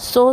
100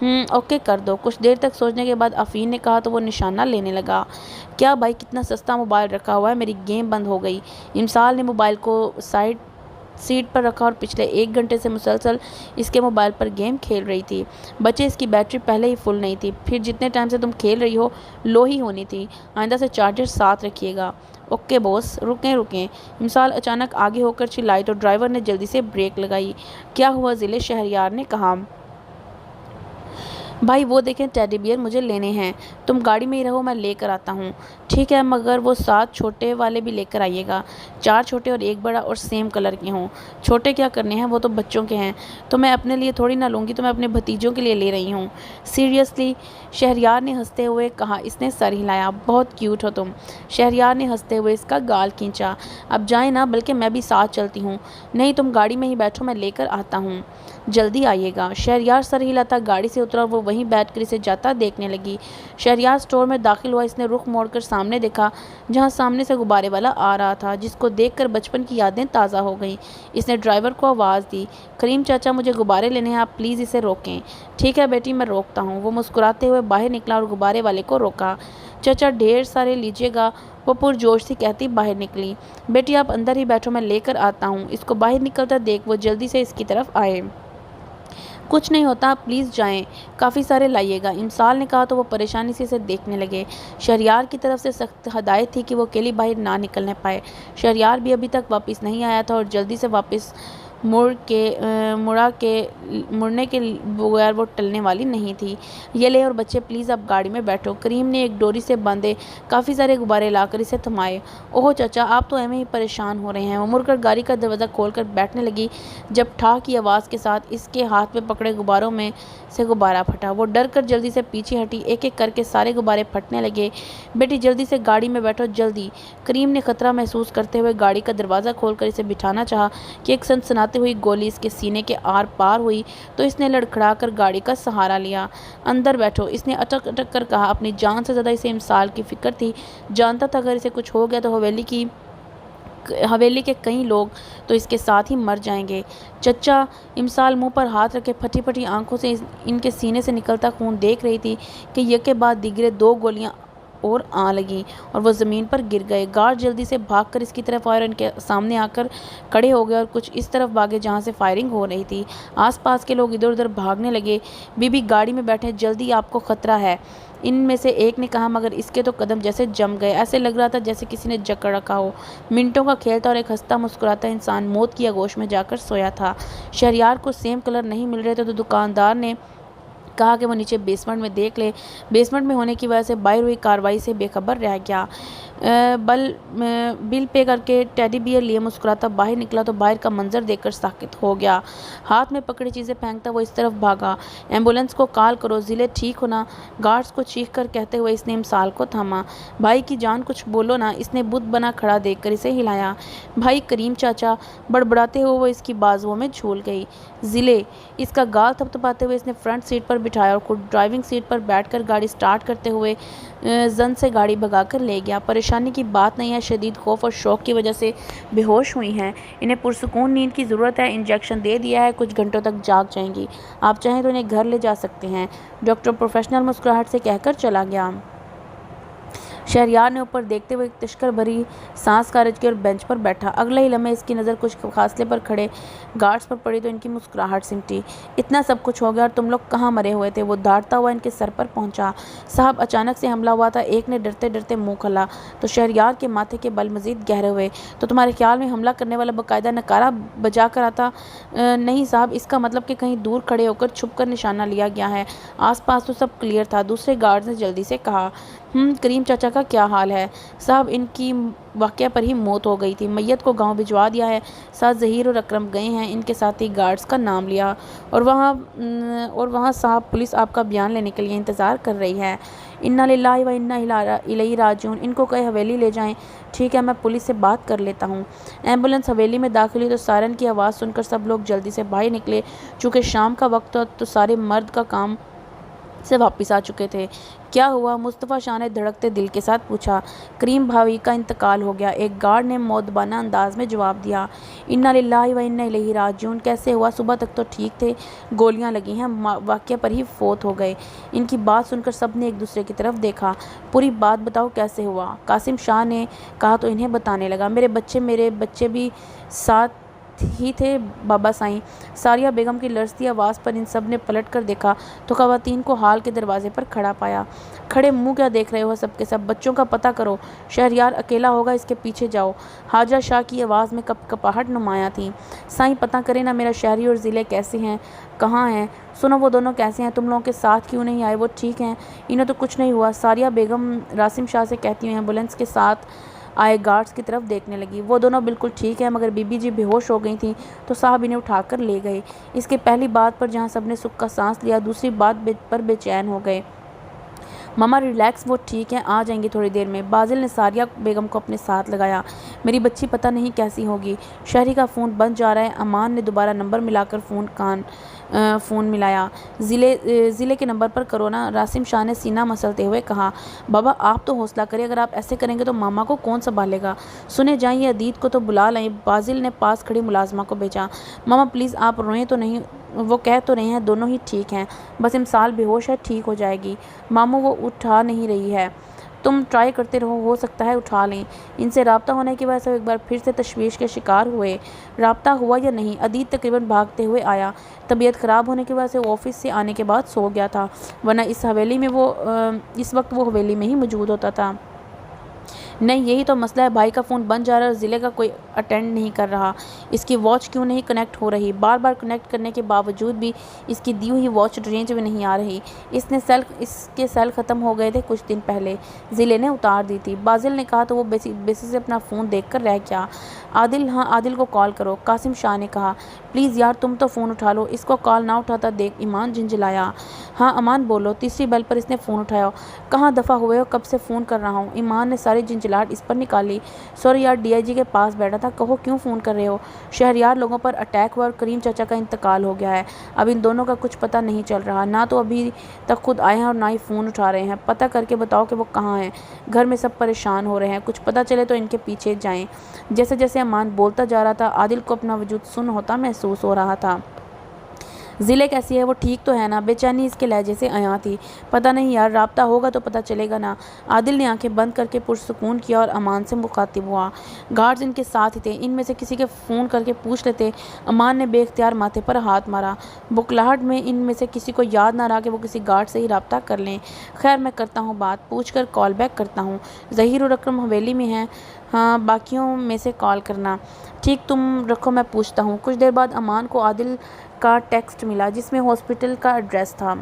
okay کر دو۔ کچھ دیر تک سوچنے کے بعد آفرین نے کہا تو وہ نشانہ لینے لگا۔ کیا بھائی کتنا سستا موبائل رکھا ہوا ہے، میری گیم بند ہو گئی۔ امسال نے موبائل کو سائڈ سیٹ پر رکھا اور پچھلے 1 گھنٹے سے مسلسل اس کے موبائل پر گیم کھیل رہی تھی۔ بچے اس کی بیٹری پہلے ہی فل نہیں تھی، پھر جتنے ٹائم سے تم کھیل رہی ہو لو ہی ہونی تھی۔ آئندہ سے چارجر ساتھ رکھیے گا۔ اوکے بوس۔ رکیں۔ امسال اچانک آگے ہو کر چلائی تو ڈرائیور نے جلدی سے بریک لگائی۔ کیا ہوا ضلع شہریار نے کہا۔ بھائی وہ دیکھیں ٹیڈی بیئر مجھے لینے ہیں، تم گاڑی میں ہی رہو میں لے کر آتا ہوں۔ ٹھیک ہے مگر وہ 7 چھوٹے والے بھی لے کر آئیے گا، 4 چھوٹے اور 1 بڑا اور سیم کلر کے ہوں۔ چھوٹے کیا کرنے ہیں، وہ تو بچوں کے ہیں، تو میں اپنے لیے تھوڑی نہ لوں گی، تو میں اپنے بھتیجوں کے لیے لے رہی ہوں۔ سیریسلی؟ شہریار نے ہنستے ہوئے کہا۔ اس نے سر ہلایا۔ بہت کیوٹ ہو تم۔ شہریار نے ہنستے ہوئے اس کا گال کھینچا۔ اب جائیں نا، بلکہ میں بھی ساتھ چلتی ہوں۔ نہیں تم گاڑی میں ہی بیٹھو، میں لے کر آتا ہوں، جلدی آئیے گا۔ شہریار سر ہلاتا گاڑی سے اترا اور وہ وہیں بیٹھ کر اسے جاتا دیکھنے لگی۔ شہریار سٹور میں داخل ہوا۔ اس نے رخ موڑ کر سامنے دیکھا جہاں سامنے سے غبارے والا آ رہا تھا، جس کو دیکھ کر بچپن کی یادیں تازہ ہو گئیں۔ اس نے ڈرائیور کو آواز دی، کریم چاچا مجھے غبارے لینے ہیں، آپ پلیز اسے روکیں۔ ٹھیک ہے بیٹی میں روکتا ہوں۔ وہ مسکراتے ہوئے باہر نکلا اور غبارے والے کو روکا۔ چاچا ڈھیر سارے لیجیے گا، وہ پرجوش سی کہتی باہر نکلی۔ بیٹی آپ اندر ہی بیٹھو، میں لے کر آتا ہوں۔ اس کو باہر نکلتا دیکھ وہ جلدی سے اس کی طرف آئے۔ کچھ نہیں ہوتا، آپ پلیز جائیں، کافی سارے لائیے گا، امسال نے کہا تو وہ پریشانی سے اسے دیکھنے لگے۔ شہریار کی طرف سے سخت ہدایت تھی کہ وہ اکیلی باہر نہ نکلنے پائے۔ شہریار بھی ابھی تک واپس نہیں آیا تھا اور جلدی سے واپس مڑنے کے بغیر وہ ٹلنے والی نہیں تھی۔ یہ لے اور بچے پلیز آپ گاڑی میں بیٹھو۔ کریم نے ایک ڈوری سے باندھے کافی سارے غبارے لا کر اسے تھمائے۔ اوہ چاچا آپ تو ایویں ہی پریشان ہو رہے ہیں۔ وہ مڑ کر گاڑی کا دروازہ کھول کر بیٹھنے لگی جب ٹھا کی آواز کے ساتھ اس کے ہاتھ میں پکڑے غباروں میں سے غبارہ پھٹا۔ وہ ڈر کر جلدی سے پیچھے ہٹی، ایک ایک کر کے سارے غبارے پھٹنے لگے۔ بیٹی جلدی سے گاڑی میں بیٹھو، جلدی۔ کریم نے خطرہ محسوس کرتے ہوئے گاڑی کا دروازہ کھول کر اسے بٹھانا چاہا کہ ایک سنسناتی ہوئی گولی اس کے سینے کے آر پار ہوئی تو اس نے لڑکھڑا کر گاڑی کا سہارا لیا۔ اندر بیٹھو، اس نے اٹک اٹک کر کہا۔ اپنی جان سے زیادہ اسے امسال کی فکر تھی۔ جانتا تھا اگر اسے کچھ ہو گیا تو حویلی کے کئی لوگ تو اس کے ساتھ ہی مر جائیں گے۔ چچا، امسال منہ پر ہاتھ رکھے پھٹی پھٹی آنکھوں سے ان کے سینے سے نکلتا خون دیکھ رہی تھی کہ یکے بعد دیگرے 2 گولیاں اور آ لگیں اور وہ زمین پر گر گئے۔ گارڈ جلدی سے بھاگ کر اس کی طرف آئے اور ان کے سامنے آ کر کھڑے ہو گئے اور کچھ اس طرف بھاگے جہاں سے فائرنگ ہو رہی تھی۔ آس پاس کے لوگ ادھر ادھر بھاگنے لگے۔ بی بی گاڑی میں بیٹھے، جلدی آپ کو خطرہ ہے، ان میں سے ایک نے کہا، مگر اس کے تو قدم جیسے جم گئے، ایسے لگ رہا تھا جیسے کسی نے جکڑ رکھا ہو۔ منٹوں کا کھیل تھا اور ایک ہنستا مسکراتا انسان موت کی آغوش میں جا کر سویا تھا۔ شہریار کو سیم کلر نہیں مل رہے تھے تو دکاندار نے کہا کہ وہ نیچے بیسمنٹ میں دیکھ لے۔ بیسمنٹ میں ہونے کی وجہ سے باہر ہوئی کارروائی سے بے خبر رہ گیا۔ بل پے کر کے ٹیڈی بیئر لیے مسکراتا باہر نکلا تو باہر کا منظر دیکھ کر ساکت ہو گیا۔ ہاتھ میں پکڑی چیزیں پھینکتا وہ اس طرف بھاگا۔ ایمبولینس کو کال کرو، ضلع ٹھیک ہو نا؟ گارڈز کو چیخ کر کہتے ہوئے اس نے امسال کو تھاما۔ بھائی کی جان کچھ بولو نا، اس نے بت بنا کھڑا دیکھ کر اسے ہلایا۔ بھائی کریم چاچا، بڑبڑاتے ہوئے وہ اس کی بازوؤں میں جھول گئی۔ ضلع، اس کا گال تھپتھپاتے ہوئے اس نے فرنٹ سیٹ پر بٹھایا اور خود ڈرائیونگ سیٹ پر بیٹھ کر گاڑی سٹارٹ کرتے ہوئے زن سے گاڑی بھگا کر لے گیا۔ پریشانی کی بات نہیں ہے، شدید خوف اور شوق کی وجہ سے بے ہوش ہوئی ہیں، انہیں پرسکون نیند کی ضرورت ہے، انجیکشن دے دیا ہے، کچھ گھنٹوں تک جاگ جائیں گی، آپ چاہیں تو انہیں گھر لے جا سکتے ہیں، ڈاکٹر پروفیشنل مسکراہٹ سے کہہ کر چلا گیا۔ شہریار نے اوپر دیکھتے ہوئے ایک تشکر بھری سانس خارج کی اور بینچ پر بیٹھا۔ اگلے ہی لمحے اس کی نظر کچھ فاصلے پر کھڑے گارڈز پر پڑی تو ان کی مسکراہٹ سمٹی۔ اتنا سب کچھ ہو گیا اور تم لوگ کہاں مرے ہوئے تھے؟ وہ دھاڑتا ہوا ان کے سر پر پہنچا۔ صاحب اچانک سے حملہ ہوا تھا، ایک نے ڈرتے ڈرتے منہ کھولا تو شہریار کے ماتھے کے بل مزید گہرے ہوئے۔ تو تمہارے خیال میں حملہ کرنے والا باقاعدہ نکارہ بجا کر آتا؟ نہیں صاحب، اس کا مطلب کہ کہیں دور کھڑے ہو کر چھپ کر نشانہ لیا گیا ہے، آس پاس تو سب کلیئر تھا، دوسرے گارڈز نے جلدی سے کہا۔ کریم چاچا کا کیا حال ہے؟ صاحب ان کی واقعہ پر ہی موت ہو گئی تھی، میت کو گاؤں بھجوا دیا ہے، ساتھ ظہیر اور اکرم گئے ہیں، ان کے ساتھی گارڈز کا نام لیا اور وہاں صاحب پولیس آپ کا بیان لینے کے لیے انتظار کر رہی ہے۔ انا للہ و انا الیہ راجعون، ان کو کہیں حویلی لے جائیں۔ ٹھیک ہے میں پولیس سے بات کر لیتا ہوں۔ ایمبولینس حویلی میں داخل ہوئی تو سائرن کی آواز سن کر سب لوگ جلدی سے باہر نکلے۔ چونکہ شام کا وقت تھا تو سارے مرد سے واپس آ چکے تھے۔ کیا ہوا؟ مصطفیٰ شاہ نے دھڑکتے دل کے ساتھ پوچھا۔ کریم بھائی کا انتقال ہو گیا، ایک گارڈ نے مؤدبانہ انداز میں جواب دیا۔ انا للہ و انا الیہ راجعون۔ کیسے ہوا؟ صبح تک تو ٹھیک تھے، گولیاں لگی ہیں، واقعہ پر ہی فوت ہو گئے۔ ان کی بات سن کر سب نے ایک دوسرے کی طرف دیکھا۔ پوری بات بتاؤ، کیسے ہوا؟ قاسم شاہ نے کہا تو انہیں بتانے لگا۔ میرے بچے بھی ساتھ ہی تھے بابا سائیں۔ ساریہ بیگم کی لرزتی آواز پر ان سب نے پلٹ کر دیکھا تو خواتین کو ہال کے دروازے پر کھڑا پایا۔ کھڑے منہ کیا دیکھ رہے ہو سب کے سب؟ بچوں کا پتہ کرو، شہریار اکیلا ہوگا، اس کے پیچھے جاؤ۔ حاجہ شاہ کی آواز میں کپاہٹ نمایاں تھی۔ سائیں پتہ کرے نا میرا شہری اور ضلع کیسے ہیں، کہاں ہیں؟ سنو وہ دونوں کیسے ہیں؟ تم لوگوں کے ساتھ کیوں نہیں آئے؟ وہ ٹھیک ہیں؟ انہیں تو کچھ نہیں ہوا۔ ساریہ بیگم راسم شاہ سے کہتی ہوئی ایمبولینس کے ساتھ آئے گارڈز کی طرف دیکھنے لگی۔ وہ دونوں بالکل ٹھیک ہیں، مگر بی بی جی بے ہوش ہو گئی تھیں تو صاحب انہیں اٹھا کر لے گئے۔ اس کے پہلی بات پر جہاں سب نے سکھ کا سانس لیا، دوسری بات پر بے چین ہو گئے۔ ماما ریلیکس، وہ ٹھیک ہیں، آ جائیں گی تھوڑی دیر میں۔ بازل نے ساریہ بیگم کو اپنے ساتھ لگایا۔ میری بچی پتہ نہیں کیسی ہوگی۔ شہری کا فون بند جا رہا ہے۔ امان نے دوبارہ نمبر ملا کر فون ملایا۔ ضلع کے نمبر پر کرو نا، راسم شاہ نے سینہ مسلتے ہوئے کہا۔ بابا آپ تو حوصلہ کریں، اگر آپ ایسے کریں گے تو ماما کو کون سنبھالے گا؟ سنے جائیں، یہ عدید کو تو بلا لائیں۔ بازل نے پاس کھڑی ملازمہ کو بھیجا۔ ماما پلیز آپ روئیں تو نہیں، وہ کہہ تو رہے ہیں دونوں ہی ٹھیک ہیں، بس امسال بے ہوش ہے، ٹھیک ہو جائے گی۔ ماموں وہ اٹھا نہیں رہی ہے، تم ٹرائی کرتے رہو، ہو سکتا ہے اٹھا لیں۔ ان سے رابطہ ہونے کی وجہ سے وہ ایک بار پھر سے تشویش کے شکار ہوئے۔ رابطہ ہوا یا نہیں؟ عدید تقریباً بھاگتے ہوئے آیا۔ طبیعت خراب ہونے کی وجہ سے وہ آفس سے آنے کے بعد سو گیا تھا، ورنہ اس وقت وہ حویلی میں ہی موجود ہوتا تھا۔ نہیں یہی تو مسئلہ ہے، بھائی کا فون بند جا رہا ہے اور ضلع کا کوئی اٹینڈ نہیں کر رہا۔ اس کی واچ کیوں نہیں کنیکٹ ہو رہی؟ بار بار کنیکٹ کرنے کے باوجود بھی اس کی دی ہوئی واچ رینج میں نہیں آ رہی۔ اس کے سیل ختم ہو گئے تھے کچھ دن پہلے، ضلع نے اتار دی تھی۔ بازل نے کہا تو وہ بیسی سے اپنا فون دیکھ کر رہ گیا۔ عادل، ہاں عادل کو کال کرو، قاسم شاہ نے کہا۔ پلیز یار تم تو فون اٹھا لو، اس کو کال نہ اٹھاتا دیکھ ایمان جھنجھلایا۔ ہاں امان بولو۔ تیسری بیل پر اس نے فون اٹھایا۔ کہاں دفعہ ہوئے ہو؟ کب سے فون کر رہا ہوں۔ ایمان نے ساری جھنجھلاہٹ اس پر نکالی۔ سوری یار، ڈی آئی جی کے پاس بیٹھا تھا، کہو کیوں فون کر رہے ہو؟ شہریار لوگوں پر اٹیک ہوا اور کریم چاچا کا انتقال ہو گیا ہے۔ اب ان دونوں کا کچھ پتہ نہیں چل رہا، نہ تو ابھی تک خود آئے ہیں اور نہ ہی فون اٹھا رہے ہیں۔ پتہ کر کے بتاؤ کہ وہ کہاں ہیں۔ گھر میں سب پریشان ہو رہے ہیں، کچھ پتہ چلے تو ان کے پیچھے جائیں۔ جیسے جیسے امان بولتا جا رہا تھا، عادل کو اپنا وجود سن ہوتا محسوس ہو رہا تھا۔ ضلع کیسی ہے؟ وہ ٹھیک تو ہے نا؟ بے چینی اس کے لہجے سے عیاں تھی۔ پتہ نہیں یار، رابطہ ہوگا تو پتہ چلے گا نا۔ عادل نے آنکھیں بند کر کے پرسکون کیا اور امان سے مخاطب ہوا۔ گارڈز ان کے ساتھ ہی تھے، ان میں سے کسی کے فون کر کے پوچھ لیتے۔ امان نے بے اختیار ماتھے پر ہاتھ مارا۔ بکلاہٹ میں ان میں سے کسی کو یاد نہ رہا کہ وہ کسی گارڈ سے ہی رابطہ کر لیں۔ خیر میں کرتا ہوں بات، پوچھ کر کال بیک کرتا ہوں۔ ظہیر اور اکرم حویلی میں ہیں، ہاں باقیوں میں سے کال کرنا۔ ٹھیک، تم رکھو میں پوچھتا ہوں۔ کچھ دیر بعد امان کو عادل کا ٹیکسٹ ملا جس میں ہاسپٹل کا ایڈریس تھا۔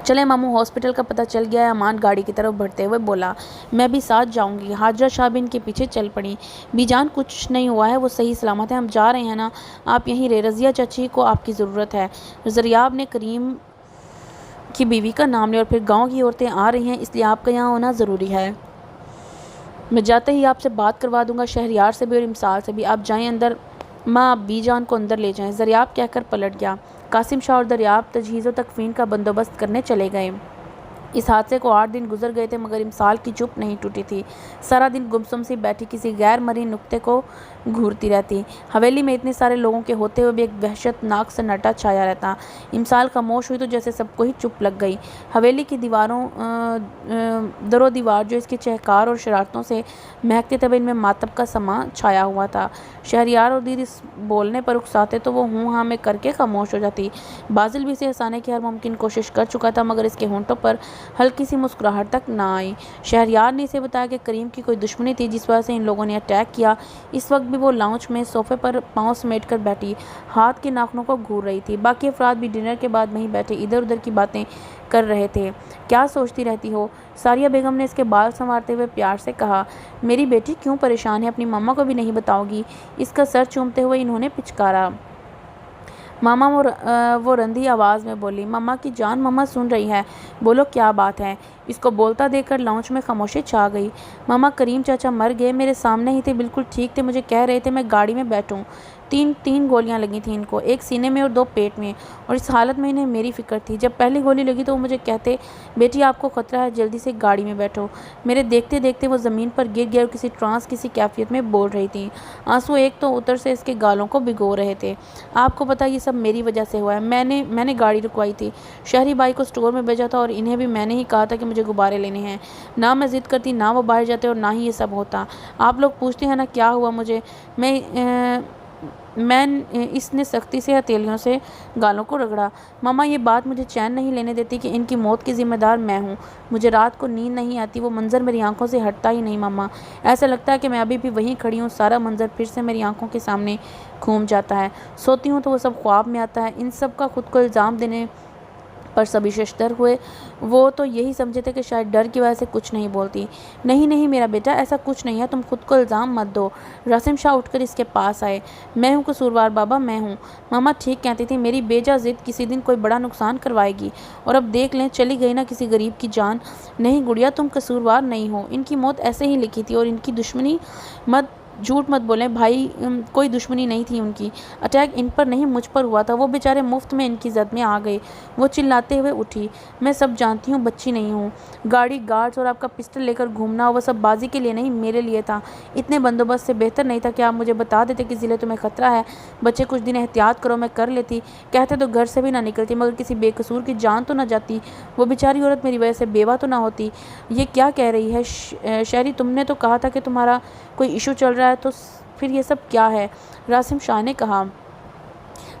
چلیں ماموں، ہاسپٹل کا پتہ چل گیا ہے۔ امان گاڑی کی طرف بڑھتے ہوئے بولا۔ میں بھی ساتھ جاؤں گی۔ حاجرہ شاہ بھی ان کے پیچھے چل پڑیں۔ بی جان کچھ نہیں ہوا ہے، وہ صحیح سلامت ہے، ہم جا رہے ہیں نا، آپ یہیں رہے، رضیہ چچی کو آپ کی ضرورت ہے۔ زریاب نے کریم کی بیوی کا نام لیا اور پھر گاؤں کی عورتیں آ رہی ہیں، اس لیے آپ کا یہاں ہونا ضروری ہے۔ میں جاتے ہی آپ سے بات کروا دوں گا، شہریار سے بھی اور امسال سے بھی۔ آپ جائیں اندر، ماں بی جان کو اندر لے جائیں۔ زریاب کہہ کر پلٹ گیا۔ قاسم شاہ اور دریاب تجہیز و تکفین کا بندوبست کرنے چلے گئے۔ اس حادثے کو 8 دن گزر گئے تھے مگر امسال کی چپ نہیں ٹوٹی تھی۔ سارا دن گمسم سی بیٹھی کسی غیر مرئی نقطے کو گھورتی رہتی۔ حویلی میں اتنے سارے لوگوں کے ہوتے ہوئے بھی ایک وحشت ناک سناٹا چھایا رہتا۔ امسال خاموش ہوئی تو جیسے سب کو ہی چپ لگ گئی۔ حویلی کی در و دیوار جو اس کی چہکار اور شرارتوں سے مہکتے تھے، ان میں ماتم کا سماں چھایا ہوا تھا۔ شہریار اور دید اس بولنے پر اکساتے تو وہ ہوں ہاں میں کر کے خاموش ہو جاتی۔ بازل بھی اسے ہنسانے کی ہر ممکن کوشش کر چکا تھا مگر اس کے ہونٹوں پر ہلکی سی مسکراہٹ تک نہ آئی۔ شہریار نے اسے بتایا کہ کریم کی کوئی دشمنی تھی جس وجہ سے ان لوگوں نے اٹیک کیا۔ اس وقت بھی وہ لاؤنج میں صوفے پر پاؤں سمیٹ کر بیٹھی ہاتھ کے ناخنوں کو گھور رہی تھی۔ باقی افراد بھی ڈنر کے بعد وہیں بیٹھے ادھر ادھر کی باتیں کر رہے تھے۔ کیا سوچتی رہتی ہو؟ ساریہ بیگم نے اس کے بال سنوارتے ہوئے پیار سے کہا۔ میری بیٹی کیوں پریشان ہے؟ اپنی ماما کو بھی نہیں بتاؤ گی؟ اس کا سر چومتے ہوئے انہوں نے پچکارا۔ ماما، وہ رندھی آواز میں بولی۔ ماما کی جان، ماما سن رہی ہے، بولو کیا بات ہے؟ اس کو بولتا دیکھ لاؤنج میں خاموشی چھا گئی۔ ماما کریم چاچا مر گئے، میرے سامنے ہی تھے، بالکل ٹھیک تھے، مجھے کہہ رہے تھے میں گاڑی میں بیٹھوں۔ تین گولیاں لگی تھیں ان کو، ایک سینے میں اور 2 پیٹ میں، اور اس حالت میں انہیں میری فکر تھی۔ جب پہلی گولی لگی تو وہ مجھے کہتے بیٹی آپ کو خطرہ ہے، جلدی سے گاڑی میں بیٹھو۔ میرے دیکھتے دیکھتے وہ زمین پر گر گیا اور کسی ٹرانس کسی کیفیت میں بول رہی تھی۔ آنسو ایک تو اتر سے اس کے گالوں کو بھگو رہے تھے۔ آپ کو پتا یہ سب میری وجہ سے ہوا ہے، میں نے گاڑی رکوائی تھی، شہری بائی کو اسٹور میں بھیجا تھا اور انہیں بھی میں نے ہی کہا تھا کہ مجھے غبارے لینے ہیں۔ نہ میں ضد کرتی، نہ وہ باہر جاتے اور نہ ہی یہ سب ہوتا۔ آپ لوگ پوچھتے ہیں نا کیا ہوا مجھے، میں اس نے سختی سے ہتھیلیوں سے گالوں کو رگڑا۔ ماما یہ بات مجھے چین نہیں لینے دیتی کہ ان کی موت کی ذمہ دار میں ہوں۔ مجھے رات کو نیند نہیں آتی، وہ منظر میری آنکھوں سے ہٹتا ہی نہیں ماما۔ ایسا لگتا ہے کہ میں ابھی بھی وہیں کھڑی ہوں، سارا منظر پھر سے میری آنکھوں کے سامنے گھوم جاتا ہے۔ سوتی ہوں تو وہ سب خواب میں آتا ہے۔ ان سب کا خود کو الزام دینے پر سبھی ششدر ہوئے۔ وہ تو یہی سمجھے تھے کہ شاید ڈر کی وجہ سے کچھ نہیں بولتی۔ نہیں میرا بیٹا، ایسا کچھ نہیں ہے، تم خود کو الزام مت دو۔ راسم شاہ اٹھ کر اس کے پاس آئے۔ میں ہوں قصوروار بابا، میں ہوں۔ ماما ٹھیک کہتی تھی، میری بیجا ضد کسی دن کوئی بڑا نقصان کروائے گی، اور اب دیکھ لیں چلی گئی نا کسی غریب کی جان۔ نہیں گڑیا، تم قصوروار نہیں ہو، ان کی موت ایسے ہی لکھی تھی، اور ان کی دشمنی جھوٹ مت بولیں بھائی، کوئی دشمنی نہیں تھی ان کی۔ اٹیک ان پر نہیں مجھ پر ہوا تھا، وہ بیچارے مفت میں ان کی زد میں آ گئے۔ وہ چلاتے ہوئے اٹھی۔ میں سب جانتی ہوں، بچی نہیں ہوں۔ گاڑی، گارڈز اور آپ کا پسٹل لے کر گھومنا، وہ سب بازی کے لیے نہیں، میرے لیے تھا۔ اتنے بندوبست سے بہتر نہیں تھا کہ آپ مجھے بتا دیتے کہ ضلع تمہیں خطرہ ہے، بچے کچھ دن احتیاط کرو، میں کر لیتی۔ کہتے تو گھر سے بھی نہ نکلتی، مگر کسی بے قصور کی جان تو نہ جاتی، وہ بیچاری عورت میری وجہ سے بیوہ تو نہ ہوتی۔ یہ کیا کہہ رہی ہے شہری، تم نے تو کہا تھا کہ تمہارا کوئی ایشو چل رہا ہے، تو پھر یہ سب کیا ہے؟ راسم شاہ نے کہا۔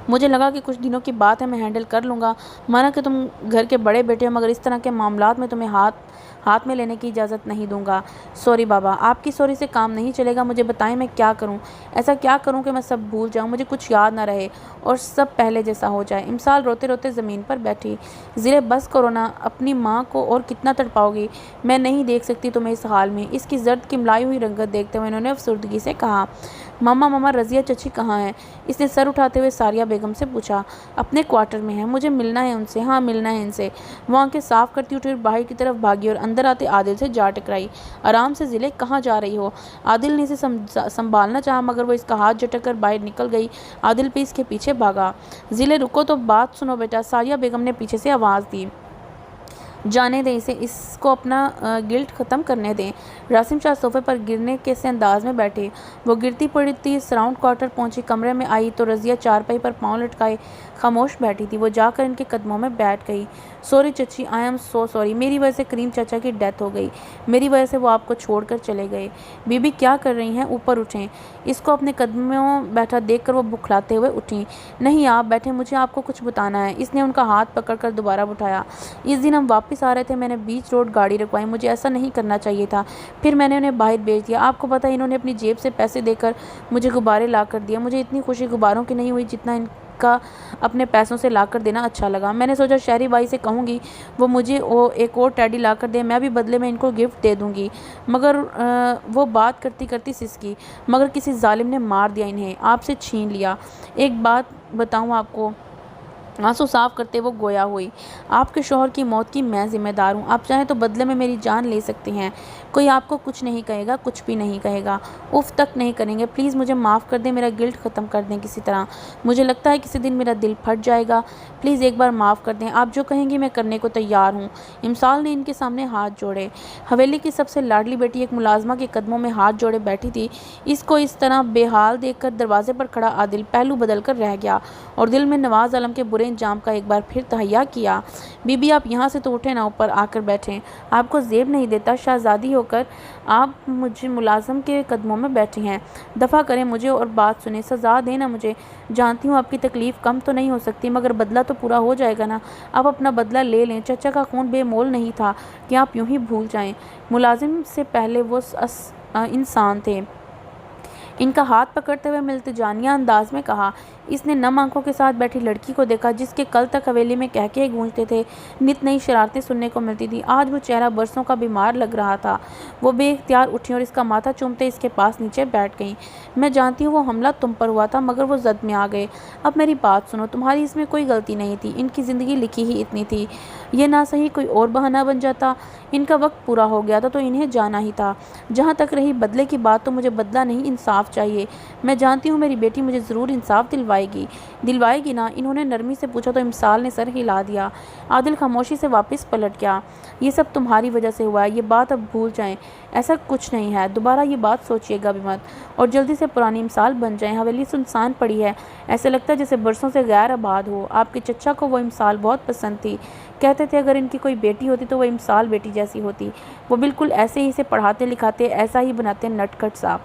مجھے لگا کہ کچھ دنوں کی بات ہے، میں ہینڈل کر لوں گا۔ مانا کہ تم گھر کے بڑے بیٹے ہو، مگر اس طرح کے معاملات میں تمہیں ہاتھ میں لینے کی اجازت نہیں دوں گا۔ سوری بابا، آپ کی سوری سے کام نہیں چلے گا، مجھے بتائیں میں کیا کروں؟ ایسا کیا کروں کہ میں سب بھول جاؤں، مجھے کچھ یاد نہ رہے اور سب پہلے جیسا ہو جائے؟ امسال روتے روتے زمین پر بیٹھی۔ زیرے بس کرو نا، اپنی ماں کو اور کتنا تڑپاؤ گی؟ میں نہیں دیکھ سکتی تمہیں اس حال میں۔ اس کی زرد کملائی ہوئی رنگت دیکھتے ہوئے انہوں نے افسردگی سے کہا، ماما رضیہ چچی کہاں ہیں؟ اس نے سر اٹھاتے ہوئے ساریہ بیگم سے پوچھا۔ اپنے کوارٹر میں ہیں، مجھے ملنا ہے ان سے۔ ہاں ملنا ہے ان سے۔ وہ آنکھیں صاف کرتی اٹھی اور باہر کی طرف بھاگی اور اندر آتے عادل سے جا ٹکرائی۔ آرام سے ضلع، کہاں جا رہی ہو؟ عادل نے اسے سنبھالنا چاہا، مگر وہ اس کا ہاتھ جھٹک کر باہر نکل گئی۔ عادل بھی اس کے پیچھے بھاگا۔ ضلع رکو تو بات سنو بیٹا، ساریہ بیگم نے پیچھے سے آواز دی۔ جانے دیں اسے، اس کو اپنا گلٹ ختم کرنے دیں۔ راسم شاہ صوفے پر گرنے کے سے انداز میں بیٹھے۔ وہ گرتی پڑتی سراؤنڈ کوارٹر پہنچی، کمرے میں آئی تو رضیہ چارپائی پر پاؤں لٹکائے خاموش بیٹھی تھی۔ وہ جا کر ان کے قدموں میں بیٹھ گئی۔ سوری چچی، آئی ایم سو سوری، میری وجہ سے کریم چاچا کی ڈیتھ ہو گئی، میری وجہ سے وہ آپ کو چھوڑ کر چلے گئے۔ بی بی کیا کر رہی ہیں؟ اوپر اٹھیں۔ اس کو اپنے قدموں بیٹھا دیکھ کر وہ بکھلاتے ہوئے اٹھیں۔ نہیں آپ بیٹھیں، مجھے آپ کو کچھ بتانا ہے۔ اس نے ان کا ہاتھ پکڑ کر دوبارہ بٹھایا۔ اس دن ہم واپس آ رہے تھے، میں نے بیچ روڈ گاڑی رکوائی، مجھے ایسا نہیں کرنا چاہیے تھا، پھر میں نے انہیں باہر بھیج دیا۔ آپ کو پتہ ہے انہوں نے اپنی جیب سے پیسے دے کر مجھے غبارے لا کر دیا۔ مجھے اتنی خوشی غباروں کی نہیں ہوئی جتنا ان کا اپنے پیسوں سے لا کر دینا اچھا لگا۔ میں نے سوچا شہری بائی سے کہوں گی وہ مجھے ایک اور ٹیڈی لا کر دے، میں بھی بدلے میں ان کو گفٹ دے دوں گی، مگر وہ بات کرتی کرتی سسکی، مگر کسی ظالم نے مار دیا انہیں، آپ سے چھین لیا۔ ایک بات بتاؤں آپ کو، آنسو صاف کرتے وہ گویا ہوئی، آپ کے شوہر کی موت کی میں ذمہ دار ہوں، آپ چاہیں تو بدلے میں میری جان لے سکتے ہیں، کوئی آپ کو کچھ نہیں کہے گا، کچھ بھی نہیں کہے گا، اف تک نہیں کریں گے۔ پلیز مجھے معاف کر دیں، میرا گلٹ ختم کر دیں کسی طرح، مجھے لگتا ہے کسی دن میرا دل پھٹ جائے گا، پلیز ایک بار معاف کر دیں، آپ جو کہیں گی میں کرنے کو تیار ہوں۔ امسال نے ان کے سامنے ہاتھ جوڑے۔ حویلی کی سب سے لاڈلی بیٹی ایک ملازمہ کے قدموں میں ہاتھ جوڑے بیٹھی تھی۔ اس کو اس طرح بے حال دیکھ کر دروازے پر کھڑا عادل پہلو بدل کر رہ گیا اور دل میں نواز عالم کے برے انجام کا ایک بار پھر تہیہ کیا۔ بی بی آپ یہاں سے تو اٹھیں نا، اوپر آ کر بیٹھیں، آپ کو زیب نہیں دیتا، شہزادی ہو کر آپ مجھے ملازم کے قدموں میں بیٹھے ہیں، دفع کریں مجھے اور بات سنیں، سزا دیں نا مجھے، جانتی ہوں آپ کی تکلیف کم تو نہیں ہو سکتی، مگر بدلہ تو پورا ہو جائے گا نا، آپ اپنا بدلہ لے لیں، چچا کا خون بے مول نہیں تھا کہ آپ یوں ہی بھول جائیں۔ ملازم سے پہلے وہ انسان تھے، ان کا ہاتھ پکڑتے ہوئے ملتجانیہ انداز میں کہا۔ اس نے نم آنکھوں کے ساتھ بیٹھی لڑکی کو دیکھا جس کے کل تک حویلی میں قہقہے گونجتے تھے، نت نئی شرارتیں سننے کو ملتی تھیں۔ آج وہ چہرہ برسوں کا بیمار لگ رہا تھا۔ وہ بے اختیار اٹھیں اور اس کا ماتھا چومتے اس کے پاس نیچے بیٹھ گئیں۔ میں جانتی ہوں وہ حملہ تم پر ہوا تھا مگر وہ زد میں آ گئے۔ اب میری بات سنو، تمہاری اس میں کوئی غلطی نہیں تھی، ان کی زندگی لکھی ہی اتنی تھی۔ یہ نہ صحیح کوئی اور بہانہ بن جاتا، ان کا وقت پورا ہو گیا تھا تو انہیں جانا ہی تھا۔ جہاں تک رہی بدلے کی بات تو مجھے بدلہ نہیں انصاف چاہیے۔ میں جانتی ہوں میری بیٹی مجھے ضرور انصاف دلوائے گی نا؟ انہوں نے نرمی سے پوچھا تو امسال نے سر ہلا دیا۔ عادل خاموشی سے واپس پلٹ گیا۔ یہ سب تمہاری وجہ سے ہوا ہے، یہ بات اب بھول جائیں، ایسا کچھ نہیں ہے، دوبارہ یہ بات سوچیے گا بھی مت، اور جلدی سے پرانی امسال بن جائیں۔ حویلی سنسان پڑی ہے، ایسے لگتا ہے جیسے برسوں سے غیر آباد ہو۔ آپ کے چچا کو وہ امسال بہت پسند تھی، کہتے تھے اگر ان کی کوئی بیٹی ہوتی تو وہ امسال بیٹی جیسی ہوتی، وہ بالکل ایسے ہی اسے پڑھاتے لکھاتے، ایسا ہی بناتے نٹ کھٹ سا۔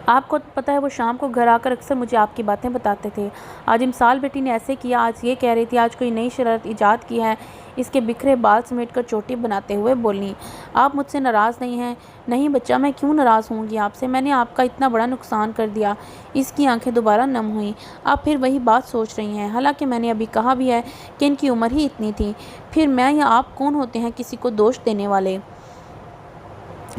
آپ کو پتہ ہے وہ شام کو گھر آ کر اکثر مجھے آپ کی باتیں بتاتے تھے۔ آج امسال بیٹی نے ایسے کیا، آج یہ کہہ رہی تھی، آج کوئی نئی شرارت ایجاد کی ہے۔ اس کے بکھرے بال سمیٹ کر چوٹی بناتے ہوئے بولی۔ آپ مجھ سے ناراض نہیں ہیں؟ نہیں بچہ، میں کیوں ناراض ہوں گی آپ سے؟ میں نے آپ کا اتنا بڑا نقصان کر دیا۔ اس کی آنکھیں دوبارہ نم ہوئیں۔ آپ پھر وہی بات سوچ رہی ہیں، حالانکہ میں نے ابھی کہا بھی ہے کہ ان کی عمر ہی اتنی تھی۔ پھر میں یا آپ کون ہوتے ہیں کسی کو دوش دینے والے؟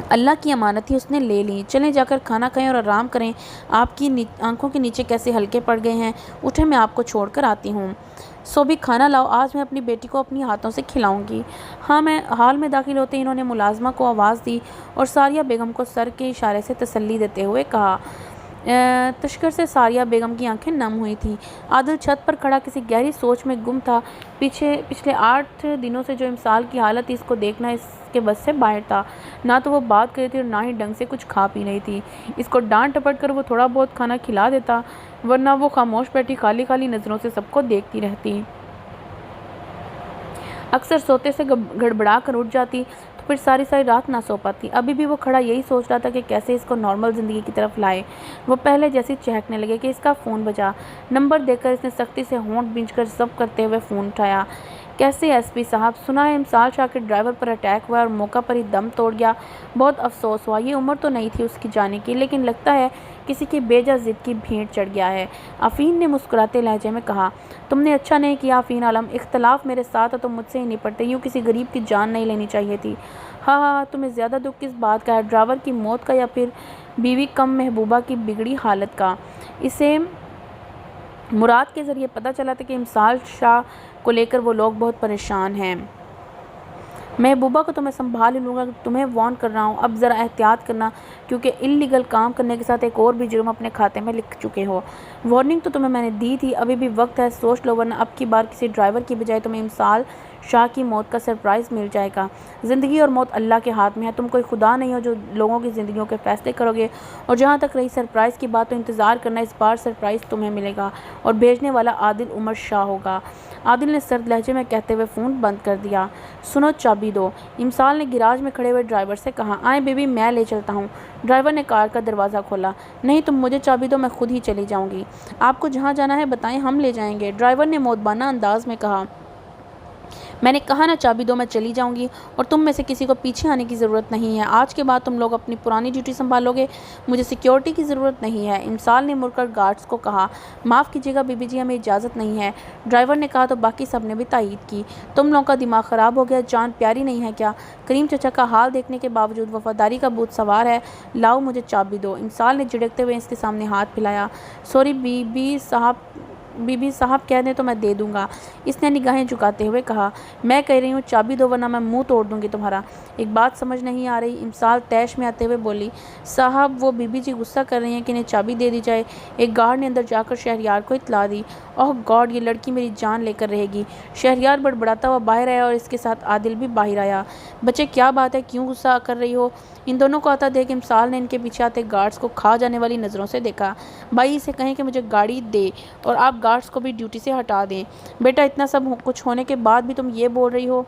اللہ کی امانت ہی اس نے لے لی۔ چلیں جا کر کھانا کھائیں اور آرام کریں۔ آپ کی آنکھوں کے نیچے کیسے ہلکے پڑ گئے ہیں۔ اٹھیں، میں آپ کو چھوڑ کر آتی ہوں۔ صوبی کھانا لاؤ، آج میں اپنی بیٹی کو اپنی ہاتھوں سے کھلاؤں گی۔ ہاں، میں ہال میں داخل ہوتے انہوں نے ملازمہ کو آواز دی اور ساریہ بیگم کو سر کے اشارے سے تسلی دیتے ہوئے کہا۔ تشکر سے ساریہ بیگم کی آنکھیں نم ہوئی تھیں۔ عادل چھت پر کھڑا کسی گہری سوچ میں گم تھا۔ پچھلے 8 دنوں سے جو امسال کی حالت تھی، اس کو دیکھنا اس کے بس سے باہر تھا۔ نہ تو وہ بات کرتی اور نہ ہی ڈھنگ سے کچھ کھا پی رہی تھی۔ اس کو ڈانٹ ٹپٹ کر وہ تھوڑا بہت کھانا کھلا دیتا، ورنہ وہ خاموش بیٹھی خالی خالی نظروں سے سب کو دیکھتی رہتی۔ اکثر سوتے سے گڑبڑا کر اٹھ جاتی تو پھر ساری رات نہ سو پاتی۔ ابھی بھی وہ کھڑا یہی سوچ رہا تھا کہ کیسے اس کو نارمل زندگی کی طرف لائے۔ وہ پہلے جیسی چہکنے لگے کہ اس کا فون بجا۔ نمبر دیکھ کر اس نے سختی سے ہونٹ بھینچ کر ضبط کرتے ہوئے فون اٹھایا۔ کیسے ایس پی صاحب، سنا ہے امسال شاہ کے ڈرائیور پر اٹیک ہوا اور موقع پر ہی دم توڑ گیا۔ بہت افسوس ہوا، یہ عمر تو نہیں تھی اس کی جانے کی، لیکن لگتا ہے کسی کی بے جا ضد کی بھینٹ چڑھ گیا ہے۔ آفین نے مسکراتے لہجے میں کہا۔ تم نے اچھا نہیں کیا آفین عالم، اختلاف میرے ساتھ ہے تو مجھ سے ہی نپٹتے، یوں کسی غریب کی جان نہیں لینی چاہیے تھی۔ ہاں، تمہیں زیادہ دکھ کس بات کا ہے، ڈرائیور کی موت کا یا پھر بیوی کم محبوبہ کی بگڑی حالت کا؟ اسے مراد کے ذریعے پتہ چلا تھا کہ امسال شاہ کو لے کر وہ لوگ بہت پریشان ہیں۔ محبوبہ کو تو میں سنبھال ہی لوں گا، تمہیں وارن کر رہا ہوں، اب ذرا احتیاط کرنا، کیونکہ انلیگل کام کرنے کے ساتھ ایک اور بھی جرم اپنے کھاتے میں لکھ چکے ہو۔ وارننگ تو تمہیں میں نے دی تھی، ابھی بھی وقت ہے، سوچ لو، ورنہ اب کی بار کسی ڈرائیور کی بجائے تمہیں امسال شاہ کی موت کا سرپرائز مل جائے گا۔ زندگی اور موت اللہ کے ہاتھ میں ہے، تم کوئی خدا نہیں ہو جو لوگوں کی زندگیوں کے فیصلے کرو گے۔ اور جہاں تک رہی سرپرائز کی بات، تو انتظار کرنا، اس بار سرپرائز تمہیں ملے گا اور بھیجنے والا عادل عمر شاہ ہوگا۔ عادل نے سرد لہجے میں کہتے ہوئے فون بند کر دیا۔ سنو، چابی دو، امسال نے گراج میں کھڑے ہوئے ڈرائیور سے کہا۔ آئیں بیبی، میں لے چلتا ہوں۔ ڈرائیور نے کار کا دروازہ کھولا۔ نہیں، تم مجھے چابی دو، میں خود ہی چلی جاؤں گی۔ آپ کو جہاں جانا ہے بتائیں، ہم لے جائیں گے، ڈرائیور نے مؤدبانہ انداز میں کہا۔ میں نے کہا نا چابی دو، میں چلی جاؤں گی، اور تم میں سے کسی کو پیچھے آنے کی ضرورت نہیں ہے۔ آج کے بعد تم لوگ اپنی پرانی ڈیوٹی سنبھالو گے، مجھے سیکیورٹی کی ضرورت نہیں ہے۔ امسال نے مڑ کر گارڈز کو کہا۔ معاف کیجیے گا بی بی جی، ہمیں اجازت نہیں ہے، ڈرائیور نے کہا تو باقی سب نے بھی تائید کی۔ تم لوگوں کا دماغ خراب ہو گیا، جان پیاری نہیں ہے کیا؟ کریم چچا کا حال دیکھنے کے باوجود وفاداری کا بھوت سوار ہے۔ لاؤ مجھے چابی دو۔ امسال نے جھڑکتے ہوئے اس کے سامنے ہاتھ پھیلایا۔ سوری بی بی صاحب، کہہ دیں تو میں دے دوں گا، اس نے نگاہیں جھکاتے ہوئے کہا۔ میں کہہ رہی ہوں چابی دو ورنہ میں منہ توڑ دوں گی تمہارا۔ ایک بات سمجھ نہیں آ رہی، امسال طیش میں آتے ہوئے بولی۔ صاحب، وہ بی بی جی غصہ کر رہی ہیں کہ انہیں چابی دے دی جائے۔ ایک گارڈ نے اندر جا کر شہریار کو اطلاع دی۔ اوہ گاڈ، یہ لڑکی میری جان لے کر رہے گی۔ شہریار بڑبڑاتا ہوا باہر آیا اور اس کے ساتھ عادل بھی باہر آیا۔ بچے کیا بات ہے، کیوں غصہ کر رہی ہو؟ ان دونوں کو آتا دیکھ امسال نے ان کے پیچھے آتے گارڈز کو کھا جانے والی نظروں سے دیکھا۔ بھائی، اسے کہیں کہ مجھے گاڑی دے اور آپ گارڈز کو بھی ڈیوٹی سے ہٹا دیں۔ بیٹا، اتنا سب کچھ ہونے کے بعد بھی تم یہ بول رہی ہو؟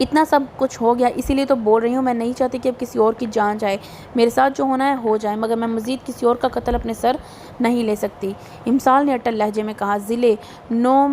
اتنا سب کچھ ہو گیا، اسی لیے تو بول رہی ہوں، میں نہیں چاہتی کہ اب کسی اور کی جان جائے، میرے ساتھ جو ہونا ہے ہو جائے، مگر میں مزید کسی اور کا قتل اپنے سر نہیں لے سکتی، امسال نے اٹل لہجے میں کہا۔ ضلع 9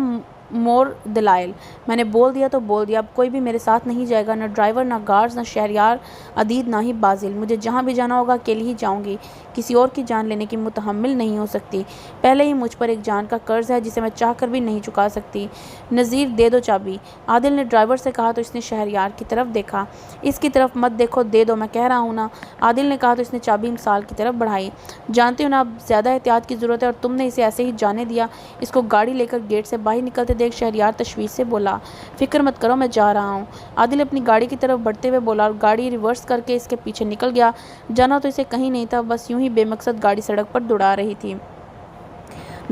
مور دلائل۔ میں نے بول دیا تو بول دیا، اب کوئی بھی میرے ساتھ نہیں جائے گا، نہ ڈرائیور، نہ گارڈز، نہ شہریار عدید، نہ ہی بازل۔ مجھے جہاں بھی جانا ہوگا اکیلے ہی جاؤں گی، کسی اور کی جان لینے کی متحمل نہیں ہو سکتی۔ پہلے ہی مجھ پر ایک جان کا قرض ہے جسے میں چاہ کر بھی نہیں چکا سکتی۔ نذیر دے دو چابی، عادل نے ڈرائیور سے کہا تو اس نے شہریار کی طرف دیکھا۔ اس کی طرف مت دیکھو، دے دو، میں کہہ رہا ہوں نا، عادل نے کہا تو اس نے چابی امسال کی طرف بڑھائی۔ جانتے ہو نا اب زیادہ احتیاط کی ضرورت ہے اور تم نے اسے ایسے ہی جانے دیا۔ اس کو گاڑی لے کر گیٹ سے باہر نکلتے دیکھ شہریار تشویش سے بولا، فکر مت کرو، میں جا رہا ہوں۔ عادل اپنی گاڑی کی طرف بڑھتے ہوئے بولا اور گاڑی ریورس کر کے اس کے پیچھے نکل گیا۔ جانا تو اسے کہیں نہیں تھا، بس یوں ہی بے مقصد گاڑی سڑک پر دوڑا رہی تھی۔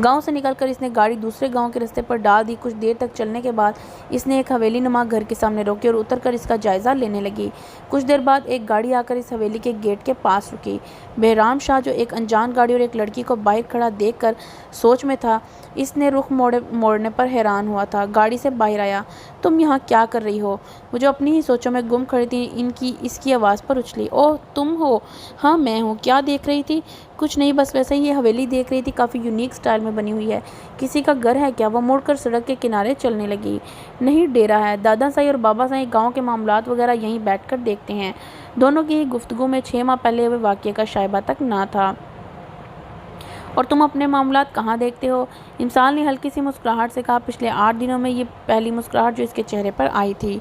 گاؤں سے نکل کر اس نے گاڑی دوسرے گاؤں کے رستے پر ڈال دی۔ کچھ دیر تک چلنے کے بعد اس نے ایک حویلی نما گھر کے سامنے روکی اور اتر کر اس کا جائزہ لینے لگی۔ کچھ دیر بعد ایک گاڑی آ کر اس حویلی کے گیٹ کے پاس رکی۔ بہرام شاہ جو ایک انجان گاڑی اور ایک لڑکی کو باہر کھڑا دیکھ کر سوچ میں تھا، اس نے رخ موڑنے پر حیران ہوا تھا۔ گاڑی سے باہر آیا، تم یہاں کیا کر رہی ہو؟ وہ جو اپنی ہی سوچوں میں گم کھڑی تھی اس کی آواز پر اچھلی۔ اوہ تم ہو؟ ہاں میں ہوں، کیا دیکھ رہی تھی؟ کچھ نہیں، بس ویسے ہی یہ حویلی دیکھ رہی تھی، کافی یونیک سٹائل میں بنی ہوئی ہے۔ کسی کا گھر ہے کیا؟ وہ مڑ کر سڑک کے کنارے چلنے لگی۔ نہیں، ڈیرا ہے، دادا سائی اور بابا سائی گاؤں کے معاملات وغیرہ یہیں بیٹھ کر دیکھتے ہیں۔ دونوں کی ہی گفتگو میں 6 ماہ پہلے ہوئے واقعے کا شائبہ تک نہ تھا۔ اور تم اپنے معاملات کہاں دیکھتے ہو؟ امسال نے ہلکی سی مسکراہٹ سے کہا، پچھلے 8 دنوں میں یہ پہلی مسکراہٹ جو اس کے چہرے پر آئی تھی۔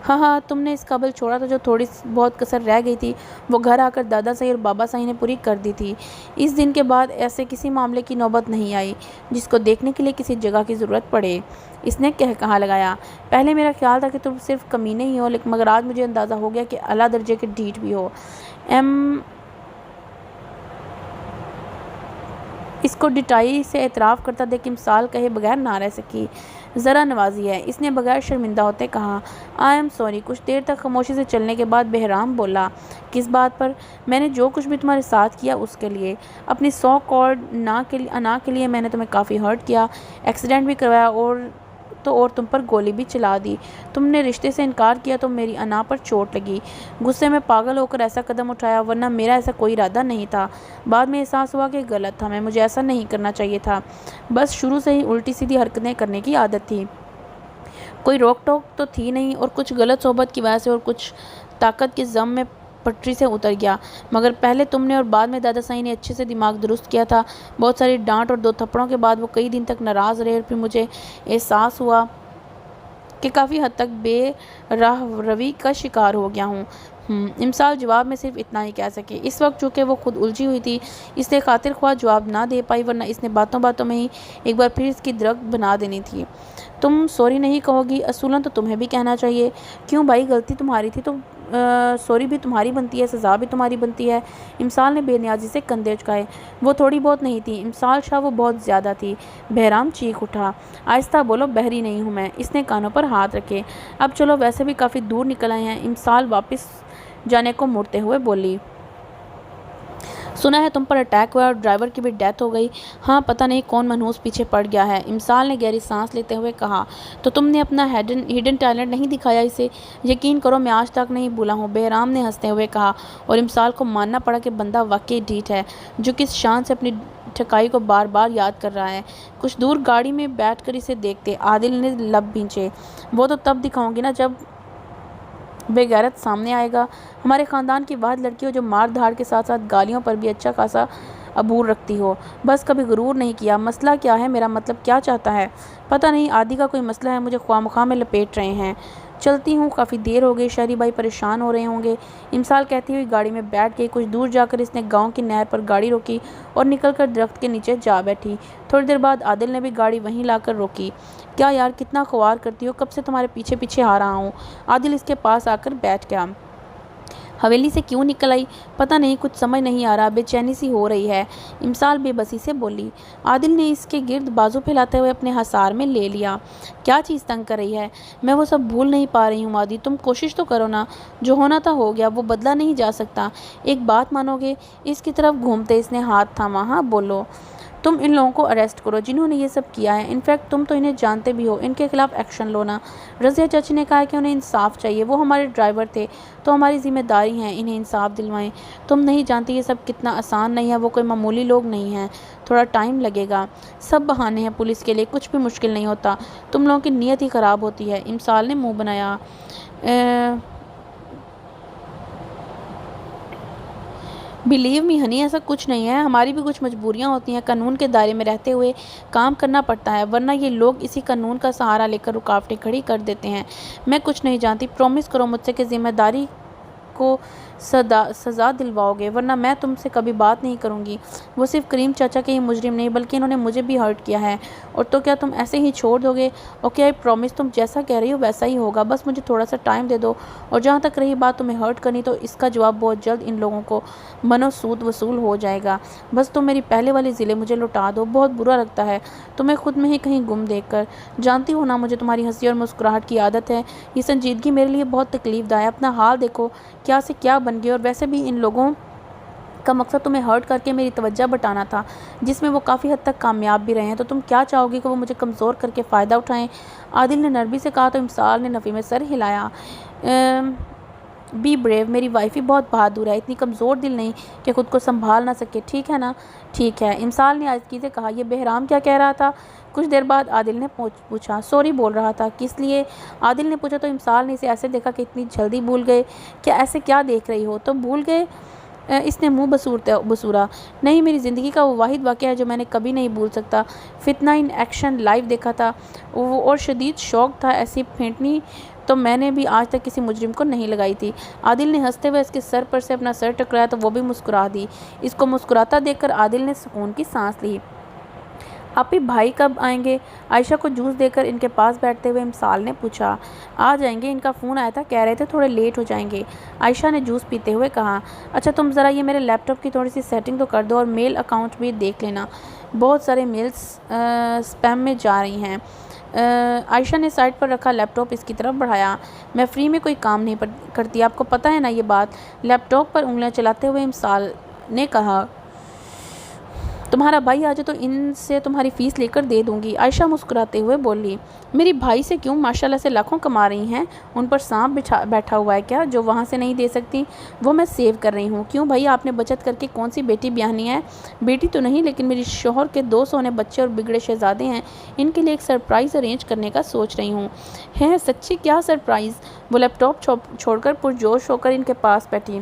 ہاں ہاں، تم نے اس قبل چھوڑا تھا جو تھوڑی بہت کسر رہ گئی تھی، وہ گھر آ کر دادا سائی اور بابا سائی نے پوری کر دی تھی۔ اس دن کے بعد ایسے کسی معاملے کی نوبت نہیں آئی جس کو دیکھنے کے لیے کسی جگہ کی ضرورت پڑے۔ اس نے کہا لگایا، پہلے میرا خیال تھا کہ تم صرف کمینے ہی ہو، مگر آج مجھے اندازہ ہو گیا کہ اعلیٰ درجے کے ڈھیٹ بھی ہو۔ اس کو ڈٹائی سے اعتراف کرتا دیکھ امسال کہے بغیر نہ رہ سکی۔ ذرا نوازی ہے، اس نے بغیر شرمندہ ہوتے کہا۔ I am sorry. کچھ دیر تک خاموشی سے چلنے کے بعد بہرام بولا، کس بات پر؟ میں نے جو کچھ بھی تمہارے ساتھ کیا اس کے لیے، اپنی سو کالڈ انا کے لیے میں نے تمہیں کافی ہرٹ کیا، ایکسیڈنٹ بھی کروایا اور تم پر گولی بھی چلا دی۔ تم نے رشتے سے انکار کیا تو میری انا پر چوٹ لگی، غصے میں پاگل ہو کر ایسا قدم اٹھایا، ورنہ میرا ایسا کوئی ارادہ نہیں تھا۔ بعد میں احساس ہوا کہ غلط تھا، مجھے ایسا نہیں کرنا چاہیے تھا، بس شروع سے ہی الٹی سیدھی حرکتیں کرنے کی عادت تھی۔ کوئی روک ٹوک تو تھی نہیں، اور کچھ غلط صحبت کی وجہ سے اور کچھ طاقت کے ضم میں پٹری سے اتر گیا، مگر پہلے تم نے اور بعد میں دادا سائی نے اچھے سے دماغ درست کیا تھا۔ بہت ساری ڈانٹ اور 2 تھپڑوں کے بعد وہ کئی دن تک ناراض رہے اور پھر مجھے احساس ہوا کہ کافی حد تک بے راہ روی کا شکار ہو گیا ہوں۔ امسال جواب میں صرف اتنا ہی کہہ سکے۔ اس وقت چونکہ وہ خود الجھی ہوئی تھی، اس لیے خاطر خواہ جواب نہ دے پائی، ورنہ اس نے باتوں باتوں میں ہی ایک بار پھر اس کی درخت بنا دینی تھی۔ تم سوری نہیں کہو گی؟ اصولاً تو تمہیں بھی کہنا چاہیے۔ کیوں بھائی، غلطی تمہاری تھی تو سوری بھی تمہاری بنتی ہے، سزا بھی تمہاری بنتی ہے۔ امسال نے بے نیازی سے کندھے اچکائے۔ وہ تھوڑی بہت نہیں تھی امسال شاہ، وہ بہت زیادہ تھی۔ بہرام چیخ اٹھا، آہستہ بولو، بحری نہیں ہوں میں۔ اس نے کانوں پر ہاتھ رکھے۔ اب چلو، ویسے بھی کافی دور نکل آئے ہیں۔ امسال واپس جانے کو مڑتے ہوئے بولی، سنا ہے تم پر اٹیک ہوا اور ڈرائیور کی بھی ڈیتھ ہو گئی۔ ہاں، پتہ نہیں کون منحوس پیچھے پڑ گیا ہے، امسال نے گہری سانس لیتے ہوئے کہا۔ تو تم نے اپنا ہڈن ٹیلنٹ نہیں دکھایا اسے؟ یقین کرو میں آج تک نہیں بھولا ہوں، بہرام نے ہنستے ہوئے کہا، اور امسال کو ماننا پڑا کہ بندہ واقعی ڈھیٹ ہے، جو کس شان سے اپنی ٹھکائی کو بار بار یاد کر رہا ہے۔ کچھ دور گاڑی میں بیٹھ کر اسے دیکھتے عادل نے لب بھینچے۔ وہ تو تب دکھاؤں گی نا جب بے غیرت سامنے آئے گا۔ ہمارے خاندان کی واحد لڑکی ہو جو مار دھاڑ کے ساتھ ساتھ گالیوں پر بھی اچھا خاصا عبور رکھتی ہو، بس کبھی غرور نہیں کیا۔ مسئلہ کیا ہے؟ میرا مطلب کیا چاہتا ہے؟ پتہ نہیں، عادی کا کوئی مسئلہ ہے، مجھے خواہ مخواہ میں لپیٹ رہے ہیں۔ چلتی ہوں، کافی دیر ہو گئی، شہری بھائی پریشان ہو رہے ہوں گے۔ امسال کہتی ہوئی گاڑی میں بیٹھ گئی۔ کچھ دور جا کر اس نے گاؤں کی نہر پر گاڑی روکی اور نکل کر درخت کے نیچے جا بیٹھی۔ تھوڑی دیر بعد عادل نے بھی گاڑی وہیں لا کر روکی۔ کیا یار، کتنا خوار کرتی ہو، کب سے تمہارے پیچھے پیچھے آ رہا ہوں۔ عادل اس کے پاس آ کر بیٹھ گیا۔ حویلی سے کیوں نکل آئی؟ پتہ نہیں، کچھ سمجھ نہیں آ رہا، بے چینی سی ہو رہی ہے، امسال بے بسی سے بولی۔ عادل نے اس کے گرد بازو پھیلاتے ہوئے اپنے حصار میں لے لیا۔ کیا چیز تنگ کر رہی ہے؟ میں وہ سب بھول نہیں پا رہی ہوں مادی، تم کوشش تو کرو نا، جو ہونا تھا ہو گیا، وہ بدلا نہیں جا سکتا۔ ایک بات مانو گے؟ اس کی طرف گھومتے اس نے ہاتھ تھاما۔ ہاں بولو۔ تم ان لوگوں کو اریسٹ کرو جنہوں نے یہ سب کیا ہے، انفیکٹ تم تو انہیں جانتے بھی ہو، ان کے خلاف ایکشن لو نا۔ رضیہ چاچی نے کہا کہ انہیں انصاف چاہیے، وہ ہمارے ڈرائیور تھے تو ہماری ذمہ داری ہے انہیں انصاف دلوائیں۔ تم نہیں جانتی یہ سب کتنا آسان نہیں ہے، وہ کوئی معمولی لوگ نہیں ہیں، تھوڑا ٹائم لگے گا۔ سب بہانے ہیں پولیس کے لیے، کچھ بھی مشکل نہیں ہوتا، تم لوگوں کی نیت ہی خراب ہوتی ہے۔ امسال نے منہ بنایا۔ بلیو می ہنی، ایسا کچھ نہیں ہے، ہماری بھی کچھ مجبوریاں ہوتی ہیں، قانون کے دائرے میں رہتے ہوئے کام کرنا پڑتا ہے، ورنہ یہ لوگ اسی قانون کا سہارا لے کر رکاوٹیں کھڑی کر دیتے ہیں۔ میں کچھ نہیں جانتی، پرومس کرو مجھ سے کہ ذمہ داری کو سزا دلواؤ گے، ورنہ میں تم سے کبھی بات نہیں کروں گی۔ وہ صرف کریم چاچا کے ہی مجرم نہیں بلکہ انہوں نے مجھے بھی ہرٹ کیا ہے، اور تو کیا تم ایسے ہی چھوڑ دو گے؟ اوکے آئی پرومس، تم جیسا کہہ رہی ہو ویسا ہی ہوگا، بس مجھے تھوڑا سا ٹائم دے دو۔ اور جہاں تک رہی بات تمہیں ہرٹ کرنی، تو اس کا جواب بہت جلد ان لوگوں کو منو سود وصول ہو جائے گا۔ بس تم میری پہلے والی ضلع مجھے لوٹا دو، بہت برا لگتا ہے تمہیں خود میں ہی کہیں گم دیکھ کر۔ جانتی ہو نا مجھے تمہاری ہنسی اور مسکراہٹ کی عادت ہے، یہ سنجیدگی میرے لیے بہت تکلیف دہ ہے۔ اپنا حال دیکھو کیا سے کیا بن گئے، اور ویسے بھی ان لوگوں کا مقصد تمہیں ہرٹ کر کے میری توجہ بٹانا تھا، جس میں وہ کافی حد تک کامیاب بھی رہے ہیں، تو تم کیا چاہو گی کہ وہ مجھے کمزور کر کے فائدہ اٹھائیں؟ عادل نے نرمی سے کہا، تو امسال نے نفی میں سر ہلایا۔ بی بریو، میری وائفی بہت بہادر ہے، اتنی کمزور دل نہیں کہ خود کو سنبھال نہ سکے، ٹھیک ہے نا؟ ٹھیک ہے، امسال نے آہستگی سے کہا۔ یہ بہرام کیا کہہ رہا تھا؟ کچھ دیر بعد عادل نے پوچھا۔ سوری بول رہا تھا۔ کس لیے؟ عادل نے پوچھا، تو امسال نے اسے ایسے دیکھا کہ اتنی جلدی بھول گئے۔ کیا ایسے کیا دیکھ رہی ہو؟ تو بھول گئے؟ اس نے منہ بسورا۔ نہیں، میری زندگی کا وہ واحد واقعہ ہے جو میں نے کبھی نہیں بھول سکتا۔ فتنہ ان ایکشن لائیو دیکھا تھا اور شدید شوق تھا، ایسی پھینٹنی تو میں نے بھی آج تک کسی مجرم کو نہیں لگائی تھی۔ عادل نے ہنستے ہوئے اس کے سر پر سے اپنا سر ٹکرایا تو وہ بھی مسکرا دی۔ اس کو مسکراتا دیکھ کر عادل نے سکون کی سانس لی۔ آپی بھائی کب آئیں گے؟ عائشہ کو جوس دے کر ان کے پاس بیٹھتے ہوئے امسال نے پوچھا۔ آ جائیں گے، ان کا فون آیا تھا، کہہ رہے تھے تھوڑے لیٹ ہو جائیں گے، عائشہ نے جوس پیتے ہوئے کہا۔ اچھا تم ذرا یہ میرے لیپ ٹاپ کی تھوڑی سی سیٹنگ تو کر دو، اور میل اکاؤنٹ بھی دیکھ لینا، بہت سارے میلز اسپیم میں جا رہی ہیں۔ عائشہ نے سائڈ پر رکھا لیپ ٹاپ اس کی طرف بڑھایا۔ میں فری میں کوئی کام نہیں کرتی، آپ کو پتہ ہے نا یہ بات؟ لیپ ٹاپ پر انگلیاں چلاتے ہوئے امسال نے کہا۔ تمہارا بھائی آ جائے تو ان سے تمہاری فیس لے کر دے دوں گی، عائشہ مسکراتے ہوئے بولی۔ میری بھائی سے کیوں؟ ماشاءاللہ سے لاکھوں کما رہی ہیں، ان پر سانپ بیٹھا ہوا ہے کیا جو وہاں سے نہیں دے سکتی؟ وہ میں سیو کر رہی ہوں۔ کیوں بھائی، آپ نے بچت کر کے کون سی بیٹی بیاہنی ہے؟ بیٹی تو نہیں، لیکن میری شوہر کے 2 سونے بچے اور بگڑے شہزادے ہیں، ان کے لیے ایک سرپرائز ارینج کرنے کا سوچ رہی ہوں۔ ہے سچی؟ کیا سرپرائز؟ وہ لیپ ٹاپ چھوڑ کر پرجوش ہو کر ان کے پاس بیٹھی۔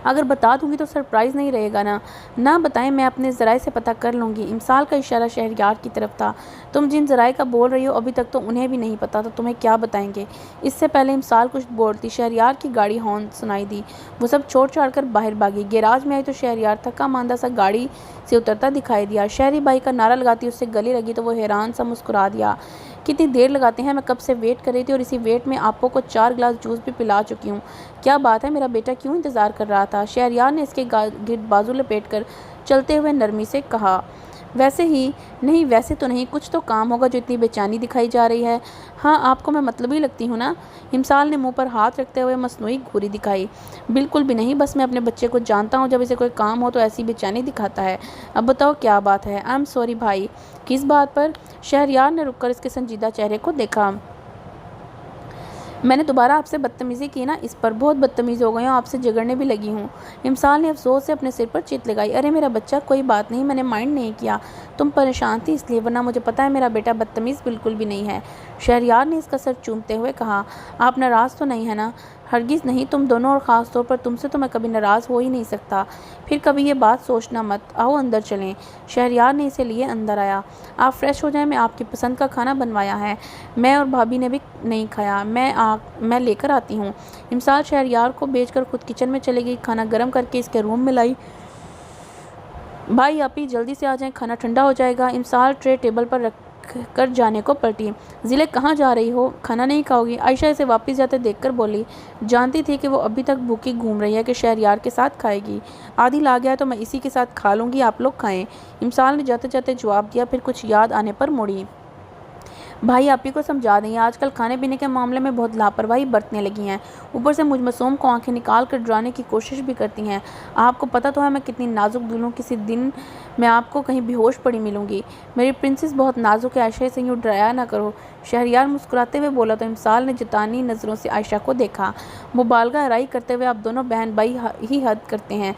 اگر بتا دوں گی تو سرپرائز نہیں رہے گا نا؟ نہ بتائیں، میں اپنے ذرائع سے پتہ کر لوں گی۔ امسال کا اشارہ شہریار کی طرف تھا۔ تم جن ذرائع کا بول رہی ہو ابھی تک تو انہیں بھی نہیں پتہ، تو تمہیں کیا بتائیں گے؟ اس سے پہلے امسال کچھ بولتی شہریار کی گاڑی ہارن سنائی دی، وہ سب چھوڑ چھاڑ کر باہر بھاگی۔ گیراج میں آئی تو شہریار تھکا ماندہ سا گاڑی سے اترتا دکھائی دیا۔ شہری بھائی کا نعرہ لگاتی اس سے گلے لگی تو وہ حیران سا مسکرا دیا۔ کتنی دیر لگاتے ہیں، میں کب سے ویٹ کر رہی تھی، اور اسی ویٹ میں آپو کو 4 گلاس جوس بھی پلا چکی ہوں۔ کیا بات ہے، میرا بیٹا کیوں انتظار کر رہا تھا؟ شہریار نے اس کے گرد بازو لپیٹ کر چلتے ہوئے نرمی سے کہا۔ ویسے ہی نہیں، ویسے تو نہیں، کچھ تو کام ہوگا جو اتنی بے چینی دکھائی جا رہی ہے۔ ہاں، آپ کو میں مطلبی لگتی ہوں نا؟ امسال نے منہ پر ہاتھ رکھتے ہوئے مصنوعی گھوری دکھائی۔ بالکل بھی نہیں، بس میں اپنے بچے کو جانتا ہوں، جب اسے کوئی کام ہو تو ایسی بے چینی دکھاتا ہے۔ اب بتاؤ کیا بات ہے؟ آئی ایم سوری بھائی۔ کس بات پر؟ شہریار نے رک کر اس کے سنجیدہ چہرے کو دیکھا۔ میں نے دوبارہ آپ سے بدتمیزی کی نا، اس پر بہت بدتمیز ہو گئی ہوں، آپ سے جھگڑنے بھی لگی ہوں۔ امسال نے افسوس سے اپنے سر پر چیت لگائی۔ ارے میرا بچہ، کوئی بات نہیں، میں نے مائنڈ نہیں کیا، تم پریشان تھی اس لیے، ورنہ مجھے پتہ ہے میرا بیٹا بدتمیز بالکل بھی نہیں ہے۔ شہریار نے اس کا سر چومتے ہوئے کہا۔ آپ ناراض تو نہیں ہے نا؟ ہرگز نہیں، تم دونوں اور خاص طور پر تم سے تو میں کبھی ناراض ہو ہی نہیں سکتا۔ پھر کبھی یہ بات سوچنا مت۔ آؤ اندر چلیں۔ شہریار نے اسے لیے اندر آیا۔ آپ فریش ہو جائیں، میں آپ کی پسند کا کھانا بنوایا ہے، میں اور بھابھی نے بھی نہیں کھایا، میں لے کر آتی ہوں۔ امسال شہریار کو بھیج کر خود کچن میں چلے گئی، کھانا گرم کر کے اس کے روم میں لائی۔ بھائی آپی جلدی سے آ جائیں، کھانا ٹھنڈا ہو جائے گا۔ امسال ٹرے ٹیبل پر رکھ کر جانے کو پلٹی۔ ضلع کہاں جا رہی ہو؟ کھانا نہیں کھاؤ گی؟ عائشہ اسے واپس جاتے دیکھ کر بولی۔ جانتی تھی کہ وہ ابھی تک بھوکی گھوم رہی ہے کہ شہریار کے ساتھ کھائے گی۔ عادل آ گیا تو میں اسی کے ساتھ کھا لوں گی، آپ لوگ کھائیں، امسال نے جاتے جاتے جواب دیا، پھر کچھ یاد آنے پر مڑی۔ بھائی آپ ہی کو سمجھا دیں، آج کل کھانے پینے کے معاملے میں بہت لاپرواہی برتنے لگی ہیں، اوپر سے مجھ معصوم کو آنکھیں نکال کر ڈرانے کی کوشش بھی کرتی ہیں۔ آپ کو پتہ تو ہے میں کتنی نازک دل ہوں، کسی دن میں آپ کو کہیں بے ہوش پڑی ملوں گی۔ میری پرنسس بہت نازک ہے، عائشہ سے یوں ڈرایا نہ کرو۔ شہریار مسکراتے ہوئے بولا تو امسال نے جتانی نظروں سے عائشہ کو دیکھا۔ مبالغہ آرائی کرتے ہوئے آپ دونوں بہن بھائی ہی حد کرتے ہیں۔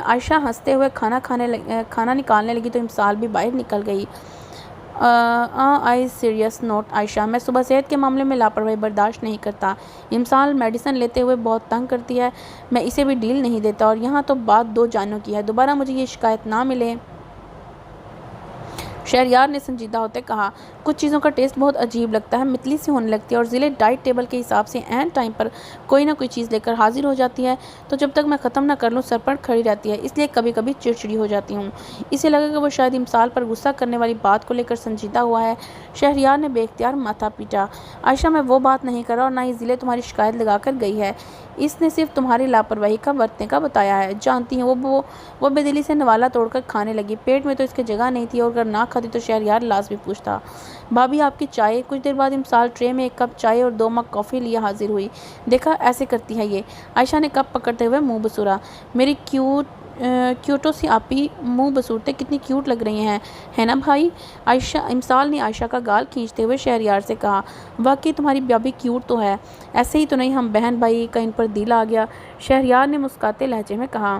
عائشہ ہنستے ہوئے کھانا نکالنے لگی تو امسال بھی باہر نکل گئی۔ آئی سیریس نوٹ عائشہ، میں صبح صحت کے معاملے میں لاپرواہی برداشت نہیں کرتا۔ امسال میڈیسن لیتے ہوئے بہت تنگ کرتی ہے، میں اسے بھی ڈیل نہیں دیتا، اور یہاں تو بات 2 جانوں کی ہے، دوبارہ مجھے یہ شکایت نہ ملے۔ شہریار نے سنجیدہ ہوتے کہا، کچھ چیزوں کا ٹیسٹ بہت عجیب لگتا ہے، متلی سی ہونے لگتی ہے، اور ضلع ڈائٹ ٹیبل کے حساب سے عین ٹائم پر کوئی نہ کوئی چیز لے کر حاضر ہو جاتی ہے، تو جب تک میں ختم نہ کر لوں سر پر کھڑی رہتی ہے، اس لیے کبھی کبھی چڑچڑی ہو جاتی ہوں۔ اسے لگا کہ وہ شاید امسال پر غصہ کرنے والی بات کو لے کر سنجیدہ ہوا ہے۔ شہریار نے بے اختیار ماتھا پیٹا۔ عائشہ میں وہ بات نہیں کر رہا، اور نہ ہی ضلع تمہاری شکایت لگا کر گئی ہے، اس نے صرف تمہاری لاپرواہی کا برتنے کا بتایا ہے۔ جانتی ہیں وہ بے دلی سے نوالا توڑ کر کھانے لگی، پیٹ میں تو اس کے جگہ نہیں تھی، اور اگر نہ کھاتی تو شہریار لازمی پوچھتا، بھابھی آپ کی چائے؟ کچھ دیر بعد امسال ٹرے میں 1 کپ چائے اور 2 مگ کافی لیے حاضر ہوئی۔ دیکھا ایسے کرتی ہے یہ، عائشہ نے کپ پکڑتے ہوئے منہ بسورا۔ میری کیوٹو سی آپی منہ بسورتے کتنی کیوٹ لگ رہی ہیں، ہے نا بھائی؟ امسال نے عائشہ کا گال کھینچتے ہوئے شہریار سے کہا، واقعی تمہاری بھابھی کیوٹ تو ہے، ایسے ہی تو نہیں ہم بہن بھائی کا ان پر دل آ گیا۔ شہریار نے مسکراتے لہجے میں کہا،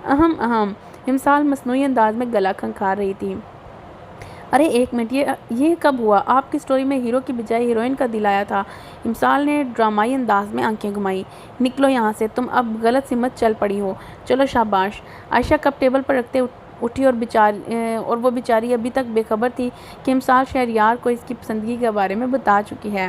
اہم۔ امسال مصنوعی انداز میں گلا کھنکھار رہی تھی۔ ارے ایک منٹ، یہ کب ہوا؟ آپ کی سٹوری میں ہیرو کی بجائے ہیروئن کا دل آیا تھا۔ امسال نے ڈرامائی انداز میں آنکھیں گھمائیں۔ نکلو یہاں سے، تم اب غلط سمت چل پڑی ہو۔ چلو شاباش۔ عائشہ کپ ٹیبل پر رکھتے اٹھی، اور وہ بیچاری ابھی تک بے خبر تھی کہ امسال شہریار کو اس کی پسندگی کے بارے میں بتا چکی ہے۔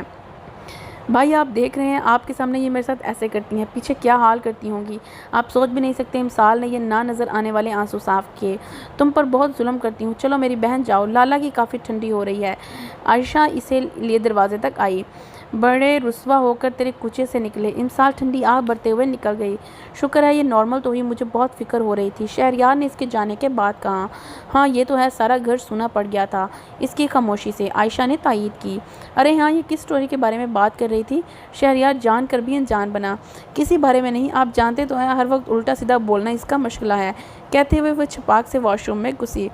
بھائی آپ دیکھ رہے ہیں، آپ کے سامنے یہ میرے ساتھ ایسے کرتی ہیں، پیچھے کیا حال کرتی ہوں گی، آپ سوچ بھی نہیں سکتے۔ امسال نے یہ نہ نظر آنے والے آنسو صاف کیے۔ تم پر بہت ظلم کرتی ہوں، چلو میری بہن جاؤ، لالا کی کافی ٹھنڈی ہو رہی ہے۔ عائشہ اسے لیے دروازے تک آئی۔ بڑے رسوا ہو کر تیرے کوچے سے نکلے۔ امسال ٹھنڈی آہ بھرتے ہوئے نکل گئی۔ شکر ہے یہ نارمل تو ہوئی، مجھے بہت فکر ہو رہی تھی، شہریار نے اس کے جانے کے بعد کہا۔ ہاں یہ تو ہے، سارا گھر سونا پڑ گیا تھا اس کی خاموشی سے، عائشہ نے تائید کی۔ ارے ہاں، یہ کس سٹوری کے بارے میں بات کر رہی تھی؟ شہریار جان کر بھی انجان بنا۔ کسی بارے میں نہیں، آپ جانتے تو ہیں ہر وقت الٹا سیدھا بولنا اس کا مشغلہ ہے، کہتے ہوئے وہ چھپاک سے واش روم میں گھسی۔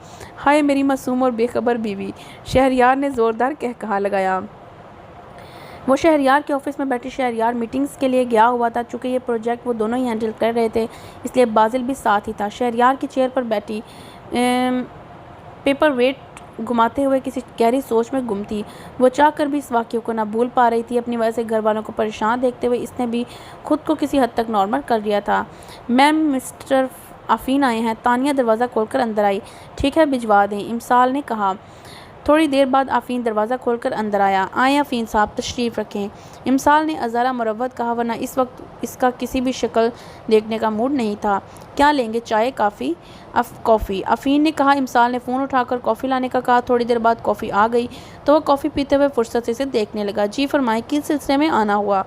ہائے میری معصوم اور بے خبر بیوی، شہریار نے زوردار قہقہا لگایا۔ وہ شہریار کے آفس میں بیٹھی، شہریار میٹنگز کے لیے گیا ہوا تھا، چونکہ یہ پروجیکٹ وہ دونوں ہی ہینڈل کر رہے تھے، اس لیے بازل بھی ساتھ ہی تھا۔ شہریار کی چیئر پر بیٹھی پیپر ویٹ گھماتے ہوئے کسی گہری سوچ میں گم تھی۔ وہ چاہ کر بھی اس واقعے کو نہ بھول پا رہی تھی۔ اپنی وجہ سے گھر والوں کو پریشان دیکھتے ہوئے اس نے بھی خود کو کسی حد تک نارمل کر لیا تھا۔ میم مسٹر آفین آئے ہیں۔ تانیہ دروازہ کھول کر اندر آئی۔ ٹھیک ہے بھجوا دیں، امسال نے کہا۔ تھوڑی دیر بعد آفین دروازہ کھول کر اندر آیا۔ آئیں آفین صاحب، تشریف رکھیں، امسال نے ازارہ مروت کہا، ورنہ اس وقت اس کا کسی بھی شکل دیکھنے کا موڈ نہیں تھا۔ کیا لیں گے، چائے کافی؟ کافی، آفین نے کہا۔ امسال نے فون اٹھا کر کافی لانے کا کہا۔ تھوڑی دیر بعد کافی آ گئی تو وہ کافی پیتے ہوئے فرصت سے اسے دیکھنے لگا۔ جی فرمائیں، کس سلسلے میں آنا ہوا؟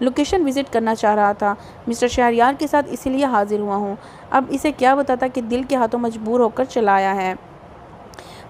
لوکیشن وزٹ کرنا چاہ رہا تھا مسٹر شہریار کے ساتھ، اسی لیے حاضر ہوا ہوں۔ اب اسے کیا بتاتا کہ دل کے ہاتھوں مجبور ہو کر چلا آیا ہے۔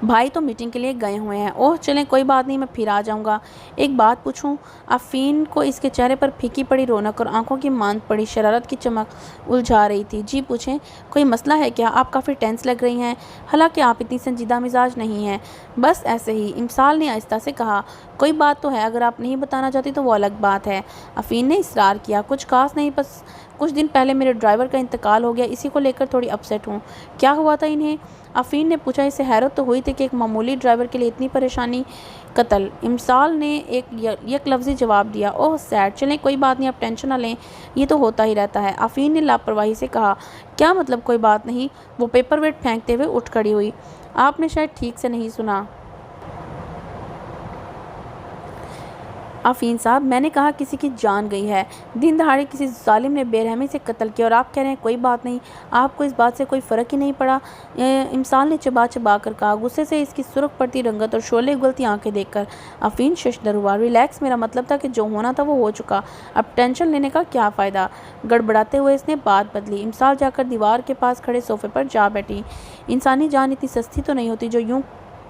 بھائی تو میٹنگ کے لیے گئے ہوئے ہیں۔ اوہ چلیں کوئی بات نہیں، میں پھر آ جاؤں گا۔ ایک بات پوچھوں؟ آفین کو اس کے چہرے پر پھیکی پڑی رونق اور آنکھوں کی ماند پڑی شرارت کی چمک الجھا رہی تھی۔ جی پوچھیں، کوئی مسئلہ ہے کیا؟ آپ کافی ٹینس لگ رہی ہیں، حالانکہ آپ اتنی سنجیدہ مزاج نہیں ہیں۔ بس ایسے ہی، امسال نے آہستہ سے کہا۔ کوئی بات تو ہے، اگر آپ نہیں بتانا چاہتی تو وہ الگ بات ہے، آفین نے اصرار کیا۔ کچھ خاص نہیں، بس کچھ دن پہلے میرے ڈرائیور کا انتقال ہو گیا، اسی کو لے کر تھوڑی اپسیٹ ہوں۔ کیا ہوا تھا انہیں؟ آفین نے پوچھا۔ اسے حیرت تو ہوئی تھی کہ ایک معمولی ڈرائیور کے لیے اتنی پریشانی۔ قتل، امسال نے ایک یک لفظی جواب دیا۔ اوہ سیڈ، چلیں کوئی بات نہیں، آپ ٹینشن نہ لیں، یہ تو ہوتا ہی رہتا ہے، آفین نے لاپرواہی سے کہا۔ کیا مطلب کوئی بات نہیں؟ وہ پیپر ویٹ پھینکتے ہوئے اٹھ کھڑی ہوئی۔ آپ نے شاید ٹھیک سے نہیں سنا آفین صاحب، میں نے کہا کسی کی جان گئی ہے، دن دہاڑے کسی ظالم نے بے رحمی سے قتل کیا، اور آپ کہہ رہے ہیں کوئی بات نہیں، آپ کو اس بات سے کوئی فرق ہی نہیں پڑا؟ امسال نے چبا چبا کر کہا، غصے سے اس کی سرخ پڑتی رنگت اور شعلے اگلتی آنکھیں دیکھ کر آفین ششدر ہوا۔ ریلیکس، میرا مطلب تھا کہ جو ہونا تھا وہ ہو چکا، اب ٹینشن لینے کا کیا فائدہ؟ گڑبڑاتے ہوئے اس نے بات بدلی۔ امسال جا کر دیوار کے پاس کھڑے صوفے پر جا بیٹھی۔ انسانی جان اتنی سستی تو نہیں ہوتی جو یوں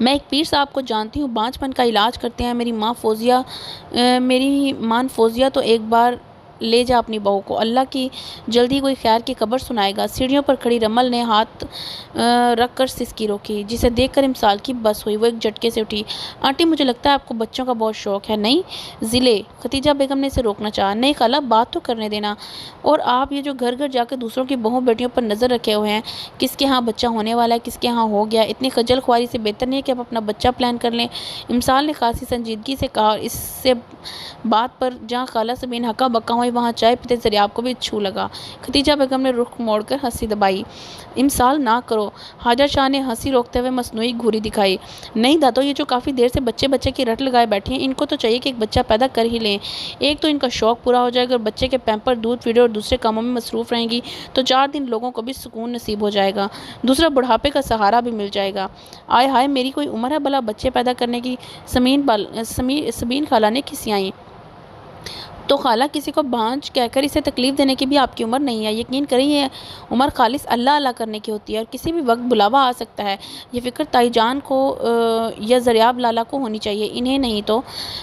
میں ایک پیر صاحب کو جانتی ہوں، بانجھ پن کا علاج کرتے ہیں۔ میری ماں فوزیہ تو ایک بار لے جا اپنی بہو کو، اللہ کی جلدی کوئی خیر کی خبر سنائے گا۔ سیڑھیوں پر کھڑی رمل نے ہاتھ رکھ کر سسکی روکی، جسے دیکھ کر امسال کی بس ہوئی۔ وہ ایک جھٹکے سے اٹھی۔ آنٹی مجھے لگتا ہے آپ کو بچوں کا بہت شوق ہے۔ نہیں ضلع ختیجہ بیگم نے اسے روکنا چاہا۔ نہیں خالہ بات تو کرنے دینا۔ اور آپ یہ جو گھر گھر جا کے دوسروں کی بہو بیٹیوں پر نظر رکھے ہوئے ہیں، کس کے ہاں بچہ ہونے والا ہے، کس کے ہاں ہو گیا، اتنی خجل خواری سے بہتر نہیں ہے کہ آپ اپنا بچہ پلان کر لیں۔ امسال نے خاصی سنجیدگی سے کہا، اور اس سے بات پر جہاں خالہ سبین ہکا بکا ہوئی وہاں چائے پیتے ضریاب کو بھی چھو لگا۔ ختیجہ بیگم نے رخ موڑ کر ہنسی دبائی۔ امسال نہ کرو۔ حاجہ شاہ نے ہنسی روکتے ہوئے مصنوعی گھوری دکھائی۔ نہیں دادو، یہ جو کافی دیر سے بچے کی رٹ لگائے بیٹھی ہیں، ان کو تو چاہیے کہ ایک بچہ پیدا کر ہی لیں۔ ایک تو ان کا شوق پورا ہو جائے گا، اور بچے کے پیمپر، دودھ فیڈر اور دوسرے کاموں میں مصروف رہیں گی تو 4 دن لوگوں کو بھی سکون نصیب ہو جائے گا۔ دوسرا بڑھاپے کا سہارا بھی مل جائے گا۔ آئے ہائے، میری کوئی عمر ہے بھلا بچے پیدا کرنے کی؟ سبین خالہ نے کھسیائی۔ تو خالہ کسی کو بانجھ کہہ کر اسے تکلیف دینے کی بھی آپ کی عمر نہیں ہے۔ یقین کریں یہ عمر خالص اللہ اللہ کرنے کی ہوتی ہے، اور کسی بھی وقت بلاوا آ سکتا ہے۔ یہ فکر تائی جان کو یا ضریاب لالا کو ہونی چاہیے، انہیں نہیں تو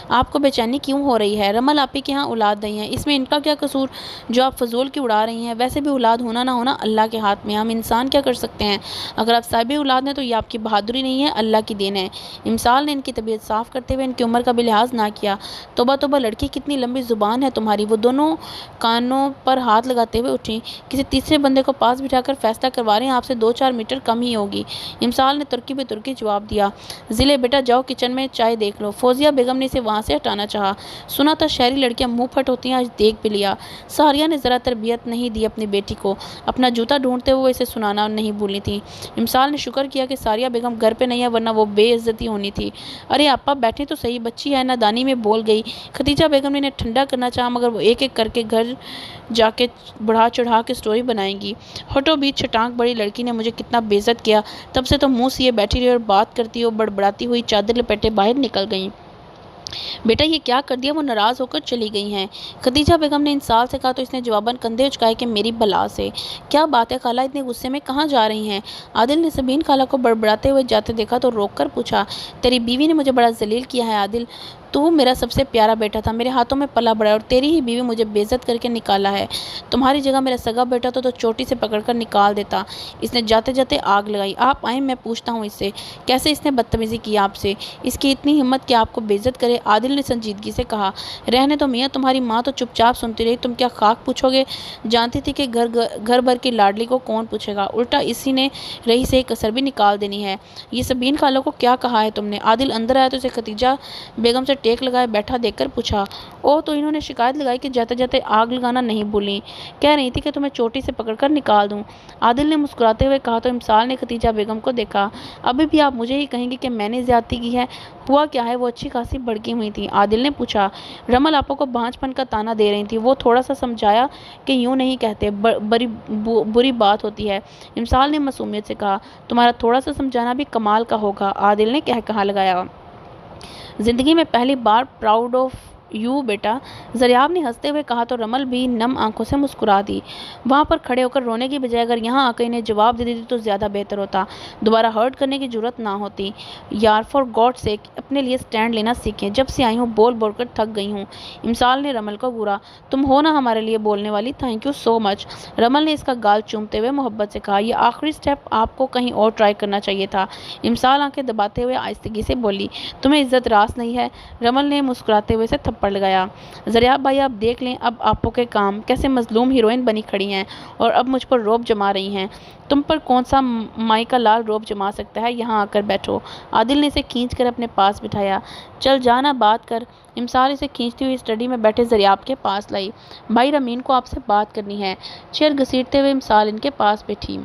آپ کو بے چینی کیوں ہو رہی ہے؟ رمل آپی کے ہاں اولاد نہیں ہے، اس میں ان کا کیا قصور جو آپ فضول کی اڑا رہی ہیں؟ ویسے بھی اولاد ہونا نہ ہونا اللہ کے ہاتھ میں، ہم انسان کیا کر سکتے ہیں؟ اگر آپ صاحب اولاد ہیں تو یہ آپ کی بہادری نہیں ہے، اللہ کی دین ہے۔ امسال نے ان کی طبیعت صاف کرتے ہوئے ان کی عمر کا بھی لحاظ نہ کیا۔ توبہ توبہ لڑکی، کتنی لمبی زبان ہے تمہاری۔ وہ دونوں کانوں پر ہاتھ لگاتے ہوئے اٹھی۔ کسی تیسرے بندے کو پاس بٹھا کر فیصلہ کروا رہے ہیں، آپ سے 2-4 میٹر کم ہی ہوگی۔ امسال نے ترکی بے ترکی جواب دیا۔ ضلع بیٹا جاؤ کچن میں چائے دیکھ لو۔ فوزیہ بیگم نے اسے وہاں سے ہٹانا چاہا۔ سنا تھا شہری لڑکیاں منہ پھٹ ہوتی ہیں، آج دیکھ بھی لیا۔ ساریہ نے ذرا تربیت نہیں دی اپنی بیٹی کو۔ اپنا جوتا ڈھونڈتے ہوئے اسے سنانا نہیں بھولنی تھی۔ امسال نے شکر کیا کہ ساریہ بیگم گھر پہ نہیں ہے، ورنہ وہ بے عزتی ہونی تھی۔ ارے آپا بیٹھے تو صحیح، بچی ہے، نادانی میں بول گئی۔ ختیجہ بیگم نے انہیں ٹھنڈا کرنا چاہا، مگر وہ ایک ایک کر کے گھر جا کے بڑھا چڑھا کے سٹوری بنائیں گی۔ ہٹو بیچ چھٹانک بڑی لڑکی نے مجھے کتنا بے عزت کیا، تب سے تو منہ سیے بیٹھی رہی اور بات کرتی ہو بڑبڑاتی ہوئی چادر لپیٹے باہر نکل گئیں۔ بیٹا یہ کیا کر دیا؟ وہ ناراض ہو کر چلی گئی ہیں۔ ختیجہ بیگم نے انصاف سے کہا تو اس نے جواباً کندھے اچکائے کہ میری بلا سے۔ کیا بات ہے خالہ، اتنے غصے میں کہاں جا رہی ہیں؟ عادل نے سبین خالہ کو بڑبڑاتے ہوئے جاتے دیکھا تو روک کر پوچھا۔ تیری بیوی نے مجھے بڑا ذلیل کیا ہے عادل، تو میرا سب سے پیارا بیٹا تھا، میرے ہاتھوں میں پلا بڑا ہے، اور تیری ہی بیوی مجھے بے عزت کر کے نکالا ہے۔ تمہاری جگہ میرا سگا بیٹا تو چوٹی سے پکڑ کر نکال دیتا۔ اس نے جاتے جاتے آگ لگائی۔ آپ آئیں، میں پوچھتا ہوں اس سے کیسے اس نے بدتمیزی کی آپ سے، اس کی اتنی ہمت کہ آپ کو بے عزت کرے۔ عادل نے سنجیدگی سے کہا۔ رہنے دو میاں، تمہاری ماں تو چپ چاپ سنتی رہی، تم کیا خاک پوچھو گے؟ جانتی تھی کہ گھر بھر کی لاڈلی کو کون پوچھے گا، الٹا اسی نے رہی سے ایک کسر بھی نکال دینی ہے۔ یہ سبین خالہ کو کیا کہا ہے تم نے؟ عادل اندر آیا تو اسے ختیجہ بیگم سے ٹیک لگائے بیٹھا دیکھ کر پوچھا۔ او تو انہوں نے شکایت لگائی کہ جاتے جاتے آگ لگانا نہیں بھولیں، کہہ رہی تھی کہ تمہیں چوٹی سے پکڑ کر نکال دوں۔ عادل نے مسکراتے ہوئے کہا تو امسال نے ختیجہ بیگم کو دیکھا۔ ابھی بھی آپ مجھے ہی کہیں گے کہ میں نے زیادتی کی ہے؟ ہوا کیا ہے؟ وہ اچھی خاصی بھڑکی ہوئی تھی۔ عادل نے پوچھا۔ رمل آپا کو بانجھ پن کا تانا دے رہی تھی، وہ تھوڑا سا سمجھایا کہ یوں نہیں کہتے، بری بات ہوتی ہے۔ امسال نے معصومیت سے کہا۔ تمہارا تھوڑا سا سمجھانا بھی کمال کا ہوگا، عادل نے کہا لگایا۔ زندگی میں پہلی بار پراؤڈ آف یو بیٹا، ضریاب نے ہنستے ہوئے کہا تو رمل بھی نم آنکھوں سے مسکرا دی۔ وہاں پر کھڑے ہو کر رونے کی بجائے اگر یہاں آ کر انہیں جواب دے دیتی تو زیادہ بہتر ہوتا، دوبارہ ہرٹ کرنے کی جرات نہ ہوتی۔ یار فار گاڈ سیک اپنے لیے سٹینڈ لینا سیکھیں، جب سے آئی ہوں بول بول کر تھک گئی ہوں۔ امسال نے رمل کو گھورا۔ تم ہو نا ہمارے لیے بولنے والی، تھینک یو سو مچ۔ رمل نے اس کا گال چومتے ہوئے محبت سے کہا۔ یہ آخری سٹیپ آپ کو کہیں اور ٹرائی کرنا چاہیے تھا۔ امسال آنکھیں دباتے ہوئے آہستگی سے بولی۔ تمہیں عزت راس نہیں ہے؟ رمل نے مسکراتے ہوئے اسے تھپڑ لگایا۔ ضریاب بھائی آپ دیکھ لیں اب آپو کے کام، کیسے مظلوم ہیروئن بنی کھڑی ہیں اور اب مجھ پر روب جما رہی ہیں۔ تم پر کون سا مائی کا لال روب جما سکتا ہے؟ یہاں آ کر بیٹھو۔ عادل نے اسے کھینچ کر اپنے پاس بٹھایا۔ چل جانا بات کر۔ امسال اسے کھینچتی ہوئی اسٹڈی میں بیٹھے ضریاب کے پاس لائی۔ بھائی رمین کو آپ سے بات کرنی ہے۔ چیئر گھسیٹتے ہوئے امسال ان کے پاس بیٹھی۔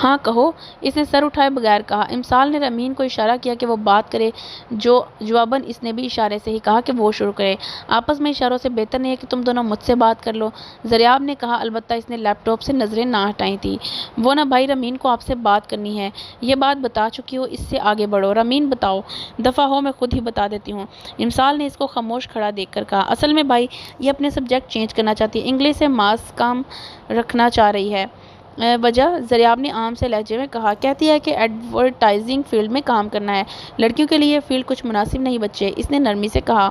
ہاں کہو، اس نے سر اٹھائے بغیر کہا۔ امسال نے رمین کو اشارہ کیا کہ وہ بات کرے، جواباً اس نے بھی اشارے سے ہی کہا کہ وہ شروع کرے۔ آپس میں اشاروں سے بہتر نہیں ہے کہ تم دونوں مجھ سے بات کر لو، ضریاب نے کہا، البتہ اس نے لیپ ٹاپ سے نظریں نہ ہٹائی تھیں۔ وہ نا بھائی رمین کو آپ سے بات کرنی ہے، یہ بات بتا چکی ہو، اس سے آگے بڑھو۔ رمین بتاؤ۔ دفع ہو، میں خود ہی بتا دیتی ہوں، امسال نے اس کو خاموش کھڑا دیکھ کر کہا۔ اصل میں بھائی یہ اپنے سبجیکٹ چینج کرنا چاہتی ہے، انگلش سے ماس کام رکھنا چاہ رہی ہے۔ وجہ؟ زریاب نے عام سے لہجے میں کہا۔ کہتی ہے کہ ایڈورٹائزنگ فیلڈ میں کام کرنا ہے، لڑکیوں کے لیے یہ فیلڈ کچھ مناسب نہیں بچے۔ اس نے نرمی سے کہا۔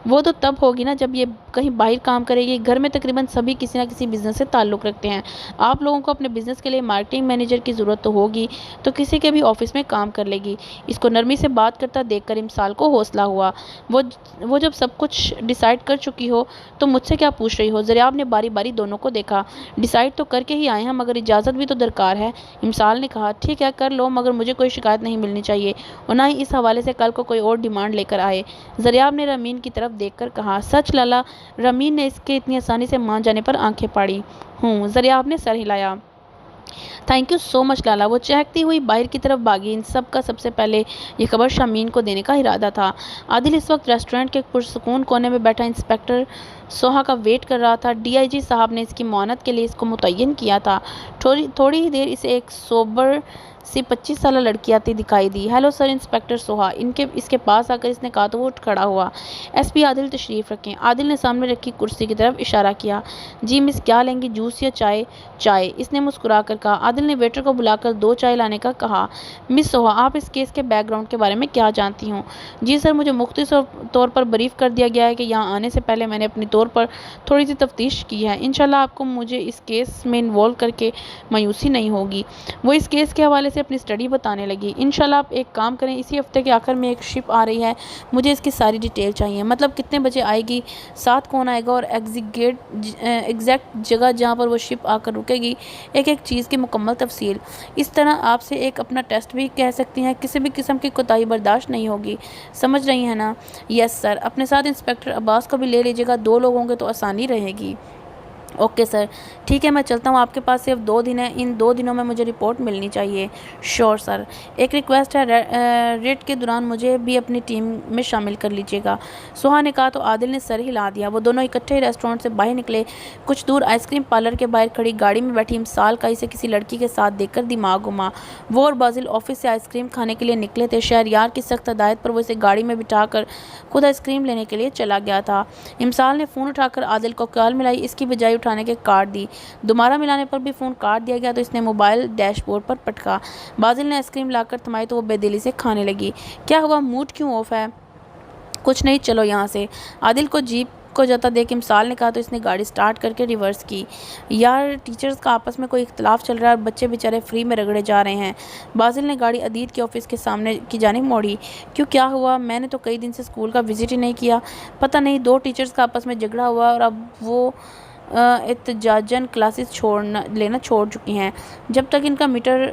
وہ تو تب ہوگی نا جب یہ کہیں باہر کام کرے گی۔ گھر میں تقریباً سبھی کسی نہ کسی بزنس سے تعلق رکھتے ہیں۔ آپ لوگوں کو اپنے بزنس کے لیے مارکیٹنگ مینیجر کی ضرورت تو ہوگی، تو کسی کے بھی آفس میں کام کر لے گی۔ اس کو نرمی سے بات کرتا دیکھ کر امسال کو حوصلہ ہوا۔ وہ جب سب کچھ ڈیسائیڈ کر چکی ہو تو مجھ سے کیا پوچھ رہی ہو؟ زریاب نے باری باری دونوں کو دیکھا۔ ڈیسائیڈ تو کر کے ہی آئے ہیں، مگر اجازت بھی تو درکار ہے، امسال نے کہا۔ ٹھیک ہے کر لو، مگر مجھے کوئی شکایت نہیں ملنی چاہیے، اور نہ ہی اس حوالے سے کل کو کوئی اور ڈیمانڈ لے کر آئے۔ زریاب نے رامین کی طرف دیکھ کر کہا۔ سچ لالا؟ رامین نے اس کے اتنی آسانی سے مان جانے پر آنکھیں پھاڑی۔ ہوں، زریاب نے سر ہلایا۔ تھینک یو سو مچ لالا۔ وہ چہکتی ہوئی باہر کی طرف بھاگی۔ ان سب کا سب سے پہلے یہ خبر شامین کو دینے کا ارادہ تھا۔ عادل اس وقت ریسٹورینٹ کے پرسکون کونے میں بیٹھا انسپکٹر سوہا کا ویٹ کر رہا تھا۔ ڈی آئی جی صاحب نے اس کی معاونت کے لیے اس کو متعین کیا تھا۔ تھوڑی ہی دیر اسے ایک سوبر سی 25 سالہ لڑکی آتی دکھائی دی۔ ہیلو سر، انسپکٹر سوہا اس کے پاس آ کر اس نے کہا تو وہ اٹھ کھڑا ہوا۔ ایس پی عادل تشریف رکھیں۔ عادل نے سامنے رکھی کرسی کی طرف اشارہ کیا۔ جی مس، کیا لیں گی، جوس یا چائے؟ چائے، اس نے مسکرا کر کہا۔ عادل نے ویٹر کو بلا کر 2 چائے لانے کا کہا۔ مس سوہا، آپ اس کیس کے بیک گراؤنڈ کے بارے میں کیا جانتی ہوں؟ جی سر، مجھے مختصر طور پر بریف کر دیا گیا ہے کہ یہاں آنے سے پہلے میں نے اپنی طور پر تھوڑی سی تفتیش کی ہے۔ انشاءاللہ آپ کو مجھے اس کیس میں انوالو کر کے مایوسی نہیں ہوگی۔ وہ اس کیس کے حوالے سے اپنی اسٹڈی بتانے لگی۔ انشاءاللہ آپ ایک کام کریں، اسی ہفتے کے آخر میں ایک شپ آ رہی ہے، مجھے اس کی ساری ڈیٹیل چاہیے، مطلب کتنے بجے آئے گی، ساتھ کون آئے گا، اور ایگزیکٹ جگہ جہاں پر وہ شپ آ کر رکے گی، ایک چیز کی مکمل تفصیل۔ اس طرح آپ سے ایک اپنا ٹیسٹ بھی کہہ سکتی ہیں، کسی بھی قسم کی کوتاہی برداشت نہیں ہوگی، سمجھ رہی ہیں نا؟ یس سر۔ اپنے ساتھ انسپکٹر عباس کو بھی لے لیجیے گا، 2 لوگ ہوں گے تو آسانی رہے گی۔ اوکے سر، ٹھیک ہے، میں چلتا ہوں، آپ کے پاس صرف 2 دن ہیں، ان 2 دنوں میں مجھے رپورٹ ملنی چاہیے۔ شور سر۔ ایک ریکویسٹ ہے، ریٹ کے دوران مجھے بھی اپنی ٹیم میں شامل کر لیجیے گا، سوہا نے کہا تو عادل نے سر ہلا دیا۔ وہ دونوں اکٹھے ریسٹورینٹ سے باہر نکلے۔ کچھ دور آئس کریم پارلر کے باہر کھڑی گاڑی میں بیٹھی امسال کا اسے کسی لڑکی کے ساتھ دیکھ کر دماغ گھما۔ وہ اور بازل آفس سے آئس کریم کھانے کے لیے نکلے تھے۔ شہریار کی سخت ہدایت پر وہ اسے گاڑی میں بٹھا کر خود آئس کریم لینے کے لیے چلا گیا تھا۔ امسال نے فون اٹھا کر عادل کو کال ملائی، اس کی بجائے اٹھانے کے کاٹ دی۔ دوبارہ ملانے پر بھی فون کاٹ دیا گیا تو اس نے موبائل ڈیش بورڈ پر پٹکا۔ بازل نے آئس کریم لا کر تھمائی تو وہ بے دلی سے کھانے لگی۔ کیا ہوا، موڈ کیوں آف ہے؟ کچھ نہیں، چلو یہاں سے۔ عادل کو جیپ کو جاتا دیکھ امسال نے کہا تو اس نے گاڑی سٹارٹ کر کے ریورس کی۔ یار ٹیچرز کا آپس میں کوئی اختلاف چل رہا ہے اور بچے بیچارے فری میں رگڑے جا رہے ہیں۔ بازل نے گاڑی عدید کے آفس کے سامنے کی جانب موڑی۔ کیوں، کیا ہوا؟ میں نے تو کئی دن سے اسکول کا وزٹ ہی نہیں کیا۔ پتہ نہیں، 2 ٹیچرز کا آپس میں جھگڑا ہوا اور اب وہ احتجاجاً کلاسز لینا چھوڑ چکی ہیں۔ جب تک ان کا میٹر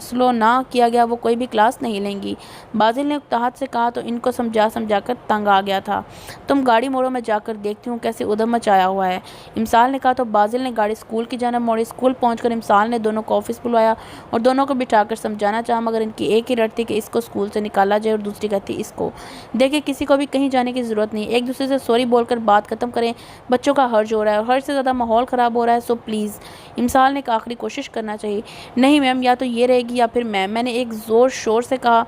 سلو نہ کیا گیا وہ کوئی بھی کلاس نہیں لیں گی۔ بازل نے اکتاہٹ سے کہا تو ان کو سمجھا کر تنگ آ گیا تھا۔ تم گاڑی موڑو، میں جا کر دیکھتی ہوں کیسے ادھم مچایا ہوا ہے، امسال نے کہا تو بازل نے گاڑی اسکول کی جانب موڑی۔ اسکول پہنچ کر امسال نے دونوں کو آفس بلوایا اور دونوں کو بٹھا کر سمجھانا چاہا، مگر ان کی ایک ہی رٹ تھی کہ اس کو اسکول سے نکالا جائے اور دوسری کہتی اس کو دیکھیں کسی کو بھی کہیں جانے کی ضرورت نہیں، ایک دوسرے سے سوری بول کر بات ختم کریں، بچوں کا حرج ہو رہا ہے اور حرج سے زیادہ ماحول خراب ہو رہا ہے، سو پلیز۔ امسال نے ایک آخری کوشش کرنا چاہیے۔ نہیں میم، یا تو یہ رہے گی یا پھر میں نے ایک زور شور سے کہا۔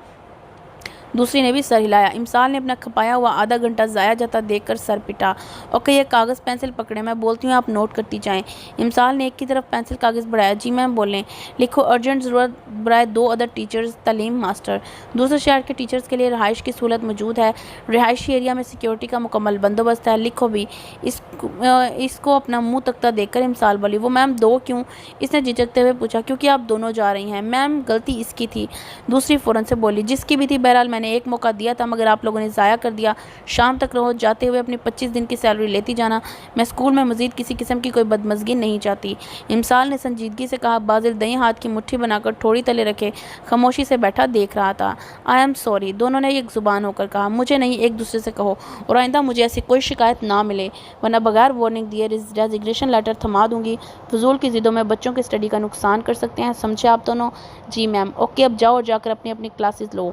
دوسری نے بھی سر ہلایا۔ امسال نے اپنا کھپایا ہوا آدھا گھنٹہ ضائع جاتا دیکھ کر سر پٹا۔ اوکے، یہ کاغذ پینسل پکڑیں، میں بولتی ہوں آپ نوٹ کرتی جائیں۔ امسال نے ایک کی طرف پینسل کاغذ بڑھایا۔ جی میم بولیں۔ لکھو، ارجنٹ ضرورت برائے 2 ادر ٹیچرز، تعلیم ماسٹر۔ دوسرے شہر کے ٹیچرز کے لیے رہائش کی سہولت موجود ہے، رہائشی ایریا میں سیکیورٹی کا مکمل بندوبست ہے، لکھو بھی۔ اس کو اپنا منہ تکتا دیکھ کر امسال بولی۔ وہ میم 2 کیوں؟ اس نے جھجکتے ہوئے پوچھا۔ کیونکہ آپ دونوں جا رہی ہیں میم، غلطی اس کی تھی، دوسری فوراً سے بولی۔ جس کی بھی تھی، بہرحال میں نے ایک موقع دیا تھا مگر آپ لوگوں نے ضائع کر دیا، شام تک رہو، جاتے ہوئے اپنی 25 دن کی سیلری لیتی جانا، میں اسکول میں مزید کسی قسم کی کوئی بدمزگی نہیں چاہتی، امسال نے سنجیدگی سے کہا۔ بازل دائیں ہاتھ کی مٹھی بنا کر ٹھوڑی تلے رکھے خاموشی سے بیٹھا دیکھ رہا تھا۔ آئی ایم سوری، دونوں نے ایک زبان ہو کر کہا۔ مجھے نہیں، ایک دوسرے سے کہو، اور آئندہ مجھے ایسی کوئی شکایت نہ ملے ورنہ بغیر وارننگ دیے ریزگنیشن لیٹر تھما دوں گی، فضول کی ضدوں میں بچوں کی اسٹڈی کا نقصان کر سکتے ہیں، سمجھے آپ دونوں؟ جی میم۔ اوکے، اب جاؤ اور جا کر اپنی کلاسز لو،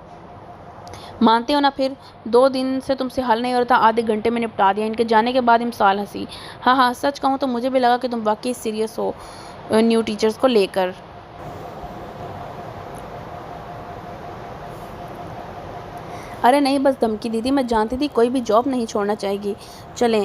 مانتے ہو نا پھر؟ 2 دن سے تم سے حل نہیں ہو رہا تھا، آدھے گھنٹے میں نپٹا دیا۔ ان کے جانے کے بعد امسال ہنسی۔ ہاں، سچ کہوں تو مجھے بھی لگا کہ تم واقعی سیریس ہو نیو ٹیچرز کو لے کر۔ ارے نہیں، بس دھمکی دی تھی، میں جانتی تھی کوئی بھی جاب نہیں چھوڑنا چاہے گی۔ چلیں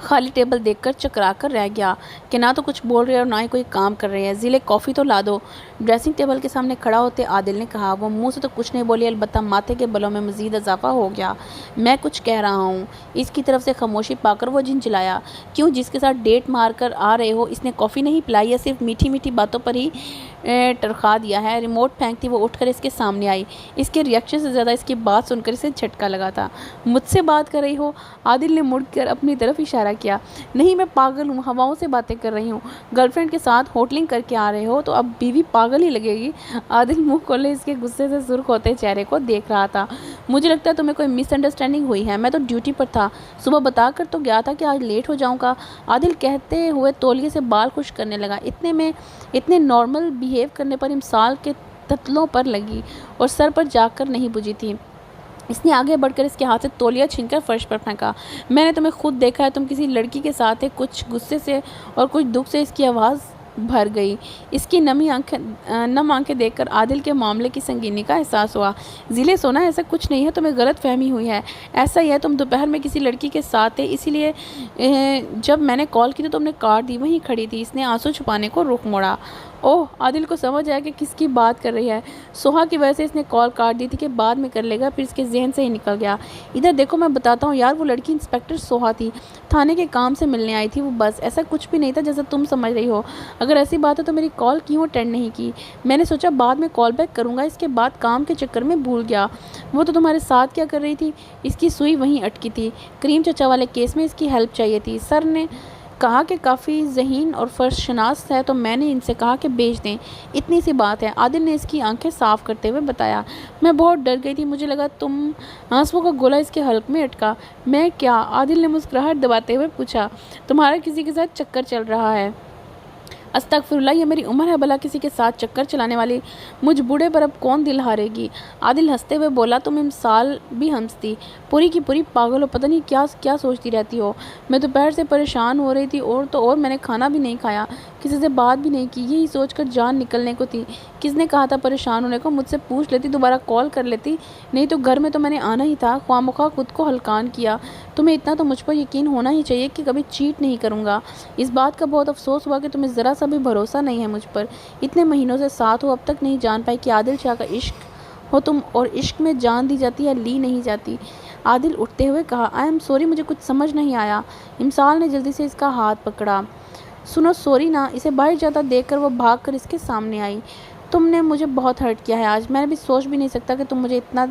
خالی ٹیبل دیکھ کر چکرا کر رہ گیا کہ نہ تو کچھ بول رہے اور نہ ہی کوئی کام کر رہے ہیں۔ ضلع کافی تو لا دو۔ ڈریسنگ ٹیبل کے سامنے کھڑا ہوتے عادل نے کہا۔ وہ منہ سے تو کچھ نہیں بولی، البتہ ماتھے کے بلوں میں مزید اضافہ ہو گیا۔ میں کچھ کہہ رہا ہوں۔ اس کی طرف سے خاموشی پا کر وہ جھنجھلایا۔ کیوں؟ جس کے ساتھ ڈیٹ مار کر آ رہے ہو اس نے کافی نہیں پلائی یا صرف میٹھی میٹھی باتوں پر ہی ٹرخا دیا ہے؟ ریموٹ پھینکتی وہ اٹھ کر اس کے سامنے آئی۔ اس کے ریئیکشن سے زیادہ اس کی بات سن کر اسے جھٹکا لگا تھا۔ مجھ سے بات کر رہی ہو؟ عادل نے مڑ کر اپنی طرف اشارہ کیا۔ نہیں، میں پاگل ہوں، ہواؤں سے باتیں کر رہی ہوں۔ گرل فرینڈ کے ساتھ ہوٹلنگ کر کے آ رہے ہو تو اب بیوی پاگل ہی لگے گی۔ عادل منہ کھولے اس کے غصے سے سرخ ہوتے چہرے کو دیکھ رہا تھا۔ مجھے لگتا ہے تمہیں کوئی مس انڈرسٹینڈنگ ہوئی ہے، میں تو ڈیوٹی پر تھا، صبح بتا کر تو گیا تھا کہ آج لیٹ ہو جاؤں گا۔ عادل کہتے ہوئے تولیے سے بال خشک کرنے لگا۔ اتنے نارمل بیہیو کرنے پر امسال کے تتلوں پر لگی اور سر پر جا کر نہیں بجھی تھی۔ اس نے آگے بڑھ کر اس کے ہاتھ سے تولیہ چھین کر فرش پر پھینکا۔ میں نے تمہیں خود دیکھا ہے، تم کسی لڑکی کے ساتھ ہے۔ کچھ غصے سے اور کچھ دکھ سے اس کی آواز بھر گئی۔ اس کی نم آنکھیں دیکھ کر عادل کے معاملے کی سنگینی کا احساس ہوا۔ ضلع سونا، ایسا کچھ نہیں ہے، تمہیں غلط فہمی ہوئی ہے۔ ایسا ہی ہے، تم دوپہر میں کسی لڑکی کے ساتھ تھے، اسی لیے جب میں نے کال کی تو تم نے کاٹ دی، وہیں کھڑی تھی۔ اس نے آنسو چھپانے کو رخ موڑا۔ اوہ! عادل کو سمجھ آیا کہ کس کی بات کر رہی ہے۔ سوہا کی وجہ سے اس نے کال کاٹ دی تھی کہ بعد میں کر لے گا، پھر اس کے ذہن سے ہی نکل گیا۔ ادھر دیکھو، میں بتاتا ہوں یار، وہ لڑکی انسپکٹر سوہا تھی، تھانے کے کام سے ملنے آئی تھی وہ، بس۔ ایسا کچھ بھی نہیں تھا جیسا تم سمجھ رہی ہو۔ اگر ایسی بات ہے تو میری کال کیوں اٹینڈ نہیں کی؟ میں نے سوچا بعد میں کال بیک کروں گا، اس کے بعد کام کے چکر میں بھول گیا۔ وہ تو تمہارے ساتھ کیا کر رہی تھی؟ اس کی سوئی وہیں اٹکی تھی۔ کریم چچا والے کیس میں اس کی ہیلپ چاہیے تھی۔ سر نے کہا کہ کافی ذہین اور فرض شناس ہے تو میں نے ان سے کہا کہ بھیج دیں، اتنی سی بات ہے۔ عادل نے اس کی آنکھیں صاف کرتے ہوئے بتایا۔ میں بہت ڈر گئی تھی، مجھے لگا تم۔ آنسوؤں کا گولا اس کے حلق میں اٹکا۔ میں کیا؟ عادل نے مسکراہٹ دباتے ہوئے پوچھا۔ تمہارا کسی کے ساتھ چکر چل رہا ہے؟ استغفراللہ، یہ میری عمر ہے بھلا کسی کے ساتھ چکر چلانے والی؟ مجھ بوڑھے پر اب کون دل ہارے گی؟ عادل ہنستے ہوئے بولا۔ تم امسال بھی ہنستی، پوری کی پوری پاگل ہو، پتہ نہیں کیا سوچتی رہتی ہو۔ میں دوپہر سے پریشان ہو رہی تھی اور میں نے کھانا بھی نہیں کھایا، کسی سے بات بھی نہیں کی، یہی سوچ کر جان نکلنے کو تھی۔ کس نے کہا تھا پریشان ہونے کو؟ مجھ سے پوچھ لیتی، دوبارہ کال کر لیتی، نہیں تو گھر میں تو میں نے آنا ہی تھا۔ خواہ مخواہ خود کو ہلکان کیا۔ تمہیں اتنا تو مجھ پر یقین ہونا ہی چاہیے کہ کبھی چیٹ نہیں کروں گا۔ اس بات کا بہت افسوس ہوا کہ تمہیں ذرا سا بھی بھروسہ نہیں ہے مجھ پر۔ اتنے مہینوں سے ساتھ ہو، اب تک نہیں جان پائی کہ عادل شاہ کا عشق ہو تم، اور عشق میں جان دی جاتی یا لی نہیں جاتی۔ عادل اٹھتے ہوئے کہا۔ آئی ایم سوری، مجھے کچھ سمجھ نہیں آیا۔ امسال نے جلدی سے اس کا ہاتھ پکڑا۔ سنو، سوری نا۔ اسے باہر جاتا دیکھ کر وہ بھاگ کر اس کے سامنے آئی۔ تم نے مجھے بہت ہرٹ کیا ہے آج، میں نے بھی سوچ بھی نہیں سکتا کہ تم مجھے اتنا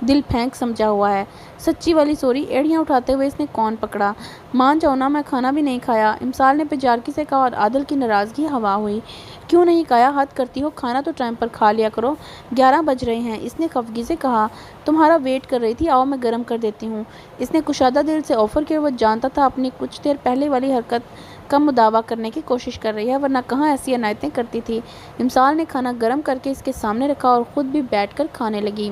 دل پھینک سمجھا ہوا ہے۔ سچی والی سوری۔ ایڑیاں اٹھاتے ہوئے اس نے کون پکڑا۔ مان جاؤ نا، میں کھانا بھی نہیں کھایا، امسال نے پیچارکی سے کہا، اور عادل کی ناراضگی ہوا ہوئی۔ کیوں نہیں کھایا؟ حد کرتی ہو، کھانا تو ٹائم پر کھا لیا کرو، 11 بج رہے ہیں۔ اس نے خفگی سے کہا۔ تمہارا ویٹ کر رہی تھی، آؤ میں گرم کر دیتی ہوں۔ اس نے کشادہ دل سے آفر کیا۔ وہ جانتا تھا اپنی کچھ دیر پہلے والی حرکت کا مداوع کرنے کی کوشش کر رہی ہے، ورنہ کہاں ایسی عنایتیں کرتی تھی۔ امسال نے کھانا گرم کر کے اس کے سامنے رکھا اور خود بھی بیٹھ کر کھانے لگی۔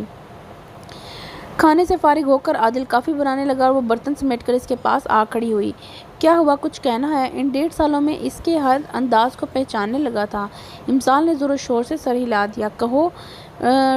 کھانے سے فارغ ہو کر عادل کافی بنانے لگا اور وہ برتن سمیٹ کر اس کے پاس آ کھڑی ہوئی۔ کیا ہوا؟ کچھ کہنا ہے؟ ان 1.5 سالوں میں اس کے ہر انداز کو پہچاننے لگا تھا۔ امسال نے زور و شور سے سر ہلا دیا۔ کہو۔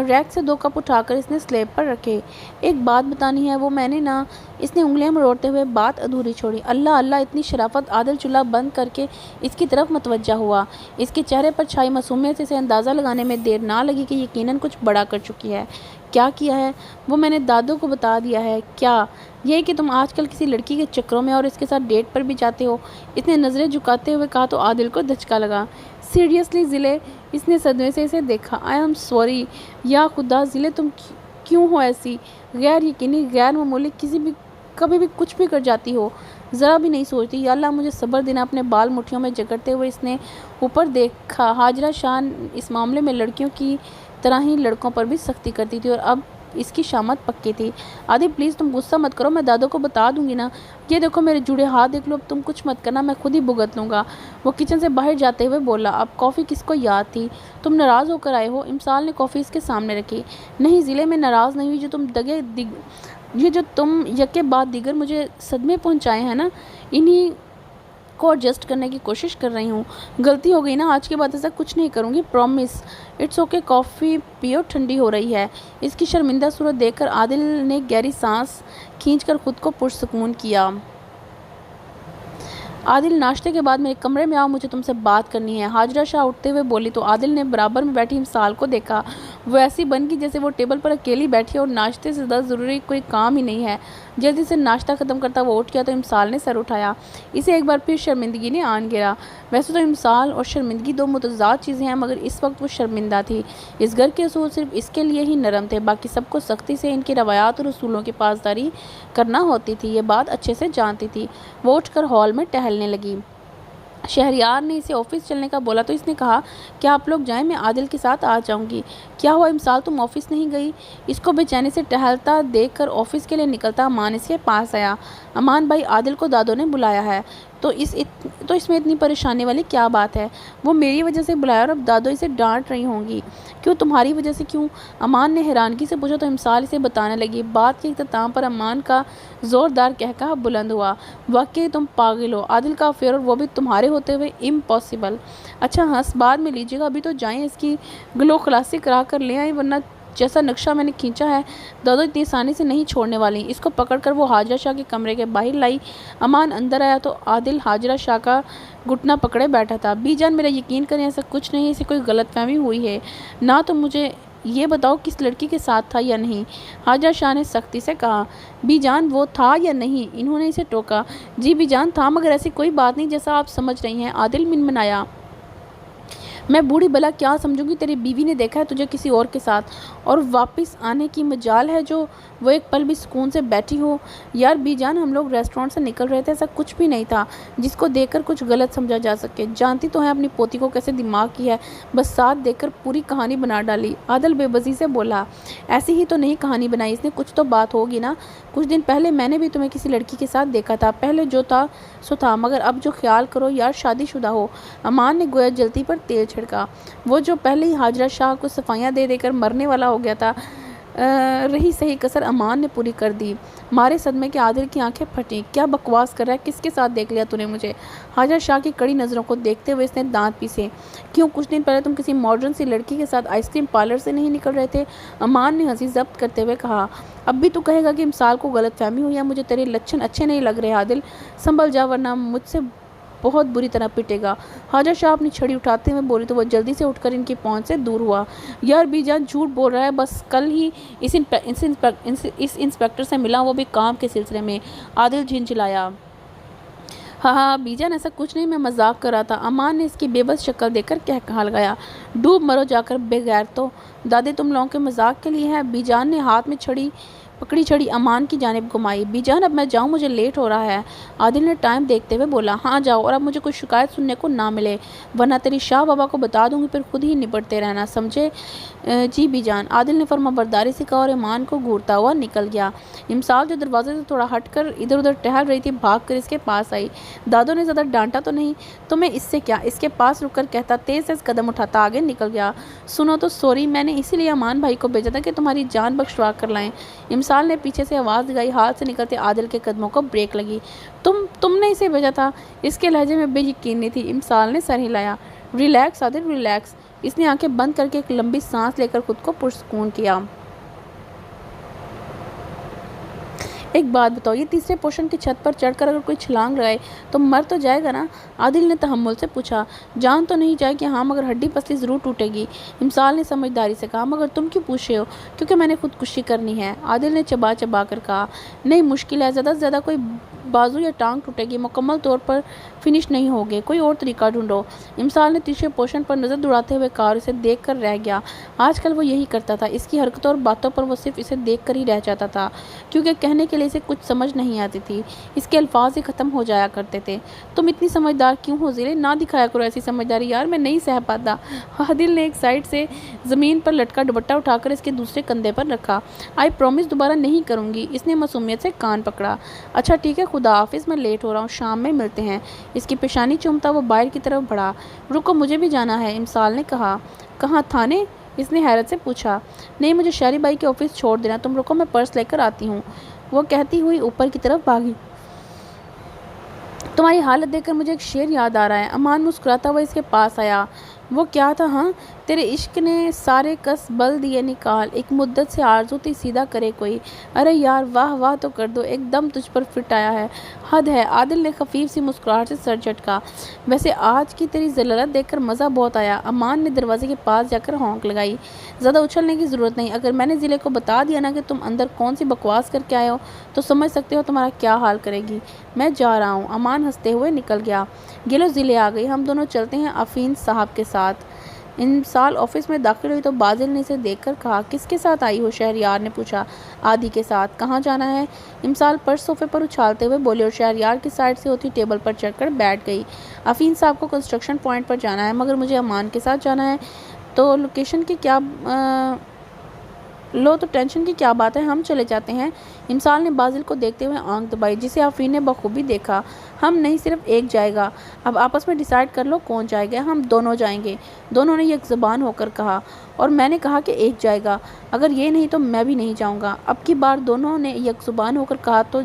ریک سے 2 کپ اٹھا کر اس نے سلیب پر رکھے۔ ایک بات بتانی ہے، وہ میں نے نا۔ اس نے انگلیاں مروڑتے ہوئے بات ادھوری چھوڑی۔ اللہ اللہ، اتنی شرافت! عادل چولہا بند کر کے اس کی طرف متوجہ ہوا۔ اس کے چہرے پر چھائی معصومیت سے اسے اندازہ لگانے میں دیر نہ لگی کہ یقیناً کچھ بڑا کر چکی ہے۔ کیا کیا ہے؟ وہ میں نے دادو کو بتا دیا ہے۔ کیا؟ یہ کہ تم آج کل کسی لڑکی کے چکروں میں اور اس کے ساتھ ڈیٹ پر بھی جاتے ہو۔ اس نے نظریں جھکاتے ہوئے کہا تو عادل کو دھچکا لگا۔ سیریسلی ضلع؟ اس نے صدمے سے اسے دیکھا۔ آئی ایم سوری، یا خدا ضلع، تم کیوں ہو ایسی غیر یقینی، غیر معمولی، کبھی بھی کچھ بھی کر جاتی ہو، ذرا بھی نہیں سوچتی؟ یا اللہ مجھے صبر دینا۔ اپنے بال مٹھیوں میں جکڑتے ہوئے اس نے اوپر دیکھا۔ حاجرہ شاہ اس معاملے میں لڑکیوں کی طرح ہی لڑکوں پر بھی سختی کرتی تھی اور اب اس کی شامت پکی تھی۔ عادل پلیز تم غصہ مت کرو، میں دادو کو بتا دوں گی نا۔ یہ دیکھو میرے جڑے ہاتھ دیکھ لو، اب تم کچھ مت کرنا، میں خود ہی بھگت لوں گا۔ وہ کچن سے باہر جاتے ہوئے بولا۔ اب کافی کس کو یاد تھی؟ تم ناراض ہو کر آئے ہو؟ امسال نے کافی اس کے سامنے رکھی۔ نہیں ضلع، میں ناراض نہیں ہوئی، جو تم یکے بعد دیگر مجھے صدمے پہنچائے ہیں نا، انہی کو ایڈجسٹ کرنے کی کوشش کر رہی ہوں۔ غلطی ہو گئی نا، آج کے بعد ایسا کچھ نہیں کروں گی، پرومس۔ اٹس اوکے، کافی پیو، ٹھنڈی ہو رہی ہے۔ اس کی شرمندہ صورت دیکھ کر عادل نے گہری سانس کھینچ کر خود کو پرسکون کیا۔ عادل ناشتے کے بعد میرے کمرے میں آؤ، مجھے تم سے بات کرنی ہے، حاجرہ شاہ اٹھتے ہوئے بولی تو عادل نے برابر میں بیٹھی امسال کو دیکھا۔ وہ ایسی بن گئی جیسے وہ ٹیبل پر اکیلی بیٹھی اور ناشتے سے زیادہ ضروری کوئی کام ہی نہیں ہے۔ جلدی سے ناشتہ ختم کرتا وہ اٹھ گیا تو امسال نے سر اٹھایا۔ اسے ایک بار پھر شرمندگی نے آن گھیرا۔ ویسے تو امسال اور شرمندگی دو متضاد چیزیں ہیں، مگر اس وقت وہ شرمندہ تھی۔ اس گھر کے اصول صرف اس کے لیے ہی نرم تھے، باقی سب کو سختی سے ان کی روایات اور اصولوں کی پاسداری کرنا ہوتی تھی۔ یہ بات اچھے سے جانتی تھی۔ وہ اٹھ کر ہال میں ٹہلنے لگی۔ شہریار نے اسے آفس چلنے کا بولا تو اس نے کہا کہ آپ لوگ جائیں، میں عادل کے ساتھ آ جاؤں گی۔ کیا ہوا امسال، تم آفس نہیں گئی؟ اس کو بے چینی سے ٹہلتا دیکھ کر آفس کے لیے نکلتا امان اس کے پاس آیا۔ امان بھائی، عادل کو دادو نے بلایا ہے تو اس میں اتنی پریشانی والی کیا بات ہے؟ وہ میری وجہ سے بلایا اور اب دادو اسے ڈانٹ رہی ہوں گی۔ کیوں، تمہاری وجہ سے کیوں؟ امان نے حیرانگی سے پوچھا تو امسال اسے بتانے لگی۔ بات کے اختتام پر امان کا زوردار قہقہہ بلند ہوا۔ واقعی تم پاگل ہو، عادل کا افیئر اور وہ بھی تمہارے ہوتے ہوئے، امپاسبل۔ اچھا ہنس بعد میں لیجیے گا، ابھی تو جائیں، اس کی گلو خلاصی کرا کر لے آئیں، ورنہ جیسا نقشہ میں نے کھینچا ہے دادو اتنی آسانی سے نہیں چھوڑنے والی۔ اس کو پکڑ کر وہ حاجرہ شاہ کے کمرے کے باہر لائی۔ امان اندر آیا تو عادل حاجرہ شاہ کا گھٹنا پکڑے بیٹھا تھا۔ بی جان، میرا یقین کریں، ایسا کچھ نہیں ہے، اسے کوئی غلط فہمی ہوئی ہے نہ، تو مجھے یہ بتاؤ کس لڑکی کے ساتھ تھا یا نہیں؟ حاجرہ شاہ نے سختی سے کہا۔ بی جان، وہ تھا یا نہیں؟ انہوں نے اسے ٹوکا۔ جی بی جان تھا، مگر ایسی کوئی بات نہیں جیسا آپ سمجھ رہی ہیں، عادل منمنایا۔ میں بوڑھی بلا کیا سمجھوں گی، تیری بیوی نے دیکھا ہے تجھے کسی اور کے ساتھ، اور واپس آنے کی مجال ہے جو وہ ایک پل بھی سکون سے بیٹھی ہو؟ یار بی جان، ہم لوگ ریسٹورانٹ سے نکل رہے تھے، ایسا کچھ بھی نہیں تھا جس کو دیکھ کر کچھ غلط سمجھا جا سکے۔ جانتی تو ہیں اپنی پوتی کو کیسے دماغ کی ہے، بس ساتھ دیکھ کر پوری کہانی بنا ڈالی۔ عادل بے بسی سے بولا۔ ایسی ہی تو نہیں کہانی بنائی اس نے، کچھ تو بات ہوگی نا۔ کچھ دن پہلے میں نے بھی تمہیں کسی لڑکی کے ساتھ دیکھا تھا، پہلے جو تھا سو تھا، مگر اب جو خیال کرو یار شادی شدہ ہو۔ امان نے گویا جلتی پر تیل چھڑکا۔ وہ جو پہلے ہی حاجرہ شاہ کو صفائیاں دے دے کر مرنے والا ہو گیا تھا، رہی صحیح کسر امان نے پوری کر دی۔ مارے صدمے کے عادل کی آنکھیں پھٹیں۔ کیا بکواس کر رہا ہے، کس کے ساتھ دیکھ لیا تو نے مجھے؟ حاجرہ شاہ کی کڑی نظروں کو دیکھتے ہوئے اس نے دانت پیسے۔ کیوں، کچھ دن پہلے تم کسی ماڈرن سی لڑکی کے ساتھ آئس کریم پارلر سے نہیں نکل رہے تھے؟ امان نے ہنسی ضبط کرتے ہوئے کہا۔ اب بھی تو کہے گا کہ امسال کو غلط فہمی ہوئی ہے، مجھے تیرے لچھن اچھے نہیں لگ رہے عادل، سنبھل جا ورنہ مجھ سے بہت بری طرح پٹے گا۔ حاجرہ شاہ اپنی چھڑی اٹھاتے ہوئے بولی تو وہ جلدی سے اٹھ کر ان کی پہنچ سے دور ہوا۔ یار بی جان جھوٹ بول رہا ہے، بس کل ہی اس انسپکٹر سے ملا، وہ بھی کام کے سلسلے میں۔ عادل جھنجھلایا۔ ہاں بی جان، ایسا کچھ نہیں، میں مذاق کر رہا تھا۔ امان نے اس کی بے بس شکل دیکھ کر قہقہہ لگایا۔ ڈوب مرو جا کر بے غیرتو، دادے تم لوگوں کے مذاق کے لیے ہے۔ بی جان نے ہاتھ میں پکڑی چھڑی امان کی جانب گھمائی۔ بی جان اب میں جاؤں، مجھے لیٹ ہو رہا ہے۔ عادل نے ٹائم دیکھتے ہوئے بولا۔ ہاں جاؤ، اور اب مجھے کوئی شکایت سننے کو نہ ملے، ورنہ تیری شاہ بابا کو بتا دوں گی، پھر خود ہی نپٹتے رہنا، سمجھے؟ جی بی جان، عادل نے فرما برداری سے کہا اور امان کو گھورتا ہوا نکل گیا۔ امسال جو دروازے سے تھوڑا ہٹ کر ادھر ادھر ٹہل رہی تھی بھاگ کر اس کے پاس آئی۔ دادو نے زیادہ ڈانٹا تو نہیں؟ تو میں اس سے کیا، اس کے پاس رک کر کہتا تیز قدم اٹھاتا آگے نکل گیا۔ سنو تو سوری، میں نے اسی لیے امان بھائی کو بھیجا تھا کہ تمہاری جان بخشوا کر لائیں۔ امسال نے پیچھے سے آواز لگائی۔ ہاتھ سے نکلتے عادل کے قدموں کو بریک لگی۔ تم نے اسے بھیجا تھا؟ اس کے لہجے میں بے یقینی تھی۔ امسال نے سر ہلایا۔ ریلیکس عادل ریلیکس۔ اس نے آنکھیں بند کر کے ایک لمبی سانس لے کر خود کو پرسکون کیا۔ ایک بات بتاؤ، یہ تیسرے پوشن کی چھت پر چڑھ کر اگر کوئی چھلانگ لگائے تو مر تو جائے گا نا؟ عادل نے تحمل سے پوچھا۔ جان تو نہیں جائے گی ہاں، مگر ہڈی پسلی ضرور ٹوٹے گی۔ امسال نے سمجھداری سے کہا۔ مگر تم کیوں پوچھ رہے ہو؟ کیونکہ میں نے خودکشی کرنی ہے، عادل نے چبا چبا کر کہا۔ نہیں، مشکل ہے، زیادہ سے زیادہ کوئی بازو یا ٹانگ ٹوٹے گی، مکمل طور پر فنش نہیں ہوگے، کوئی اور طریقہ ڈھونڈو۔ امسال نے تیسرے پوشن پر نظر دوڑاتے ہوئے کہا اور اسے دیکھ کر رہ گیا۔ آج کل وہ یہی کرتا تھا، اس کی حرکتوں اور باتوں پر وہ صرف اسے دیکھ کر ہی رہ جاتا تھا، کیونکہ کہنے کے لیے اسے کچھ سمجھ نہیں آتی تھی، اس کے الفاظ ہی ختم ہو جایا کرتے تھے۔ تم اتنی سمجھدار کیوں ہو ضلع، نہ دکھایا کرو ایسی سمجھداری، یار میں نہیں سہ پاتا۔ عادل نے ایک سائڈ سے زمین پر لٹکا دوپٹہ اٹھا کر اس کے دوسرے کندھے پر رکھا۔ آئی پرومس دوبارہ نہیں کروں گی۔ اس نے معصومیت سے کان پکڑا۔ اچھا ٹھیک ہے، خدا حافظ، میں لیٹ ہو رہا ہوں، شام میں ملتے ہیں۔ اس کی پیشانی چومتا وہ باہر کی طرف بڑھا۔ رکو، مجھے بھی جانا ہے، امسال نے کہا۔ کہاں، تھانے؟ اس نے حیرت سے پوچھا۔ نہیں، مجھے شہری بھائی کے آفس چھوڑ دینا، تم رکو، میں پرس لے کر آتی ہوں، وہ کہتی ہوئی اوپر کی طرف بھاگی۔ تمہاری حالت دیکھ کر مجھے ایک شعر یاد آ رہا ہے۔ امان مسکراتا ہوا اس کے پاس آیا۔ وہ کیا تھا ہاں؟ تیرے عشق نے سارے کس بل دیے نکال، ایک مدت سے آرزو تھی سیدھا کرے کوئی، ارے یار واہ واہ تو کر دو، ایک دم تجھ پر فٹ آیا ہے، حد ہے۔ عادل نے خفیف سی مسکراہٹ سے سر جھٹکا۔ ویسے آج کی تیری ذلت دیکھ کر مزہ بہت آیا۔ امان نے دروازے کے پاس جا کر ہونک لگائی۔ زیادہ اچھلنے کی ضرورت نہیں، اگر میں نے ضلع کو بتا دیا نا کہ تم اندر کون سی بکواس کر کے آئے ہو تو سمجھ سکتے ہو تمہارا کیا حال کرے گی۔ میں جا رہا ہوں۔ امان ہنستے ہوئے نکل گیا۔ گلو ضلع آ گئی، ہم دونوں چلتے ہیں افین صاحب کے ساتھ۔ امسال آفس میں داخل ہوئی تو بازل نے اسے دیکھ کر کہا، کس کے ساتھ آئی ہو؟ شہریار نے پوچھا۔ عادی کے ساتھ۔ کہاں جانا ہے؟ امسال پرس صوفے پر اچھالتے ہوئے بولی اور شہریار کی سائڈ سے ہوتی ٹیبل پر چڑھ کر بیٹھ گئی۔ افین صاحب کو کنسٹرکشن پوائنٹ پر جانا ہے، مگر مجھے امان کے ساتھ جانا ہے تو لوکیشن کی کیا لو تو ٹینشن کی کیا بات ہے، ہم چلے جاتے ہیں۔ امسال نے بازل کو دیکھتے ہوئے آنکھ دبائی، جسے افین نے بخوبی دیکھا۔ ہم نہیں، صرف ایک جائے گا۔ اب آپس میں ڈیسائیڈ کر لو کون جائے گا۔ ہم دونوں جائیں گے، دونوں نے یک زبان ہو کر کہا۔ اور میں نے کہا کہ ایک جائے گا، اگر یہ نہیں تو میں بھی نہیں جاؤں گا۔ اب کی بار دونوں نے یک زبان ہو کر کہا تو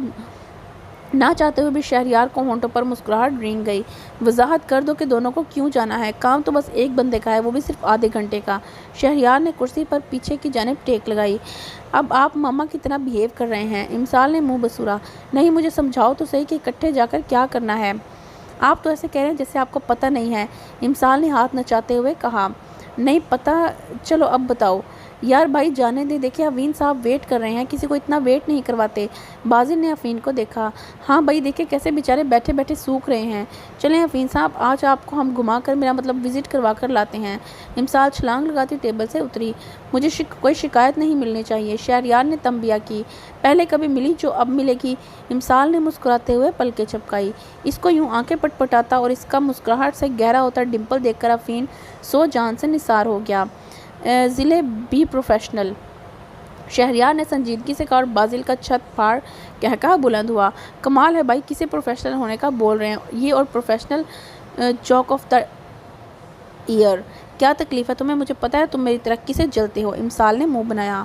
نہ چاہتے ہوئے بھی شہریار کو ہونٹوں پر مسکراہٹ رینگ گئی۔ وضاحت کر دو کہ دونوں کو کیوں جانا ہے، کام تو بس ایک بندے کا ہے، وہ بھی صرف آدھے گھنٹے کا۔ شہریار نے کرسی پر پیچھے کی جانب ٹیک لگائی۔ اب آپ ماما کی طرح بیہیو کر رہے ہیں۔ امسال نے منہ بسورا۔ نہیں، مجھے سمجھاؤ تو صحیح کہ اکٹھے جا کر کیا کرنا ہے۔ آپ تو ایسے کہہ رہے ہیں جیسے آپ کو پتہ نہیں ہے، امسال نے ہاتھ نچاتے ہوئے کہا۔ نہیں پتہ، چلو اب بتاؤ۔ یار بھائی جانے دے، دیکھیں افین صاحب ویٹ کر رہے ہیں، کسی کو اتنا ویٹ نہیں کرواتے۔ بازل نے افین کو دیکھا۔ ہاں بھائی دیکھیں کیسے بیچارے بیٹھے بیٹھے سوکھ رہے ہیں۔ چلیں افین صاحب، آج آپ کو ہم گھما کر، میرا مطلب وزٹ کروا کر لاتے ہیں۔ امسال چھلانگ لگاتی ٹیبل سے اتری۔ مجھے کوئی شکایت نہیں ملنی چاہیے، شہریار نے تنبیہ کی۔ پہلے کبھی ملی جو اب ملے گی؟ امسال نے مسکراتے ہوئے پلکیں چپکائی۔ اس کو یوں آنکھیں پٹ پٹاتا اور اس کا مسکراہٹ سے گہرا ہوتا ڈمپل دیکھ کر افین سو جان سے نثار ہو گیا۔ ضلع بی پروفیشنل، شہریار نے سنجیدگی سے کہا اور بازل کا چھت پھاڑ کہکہا بلند ہوا۔ کمال ہے بھائی، کسے پروفیشنل ہونے کا بول رہے ہیں یہ، اور professional joke of the year. کیا تکلیف ہے تمہیں؟ مجھے پتہ ہے تم میری ترقی سے جلتے ہو۔ امسال نے منہ بنایا۔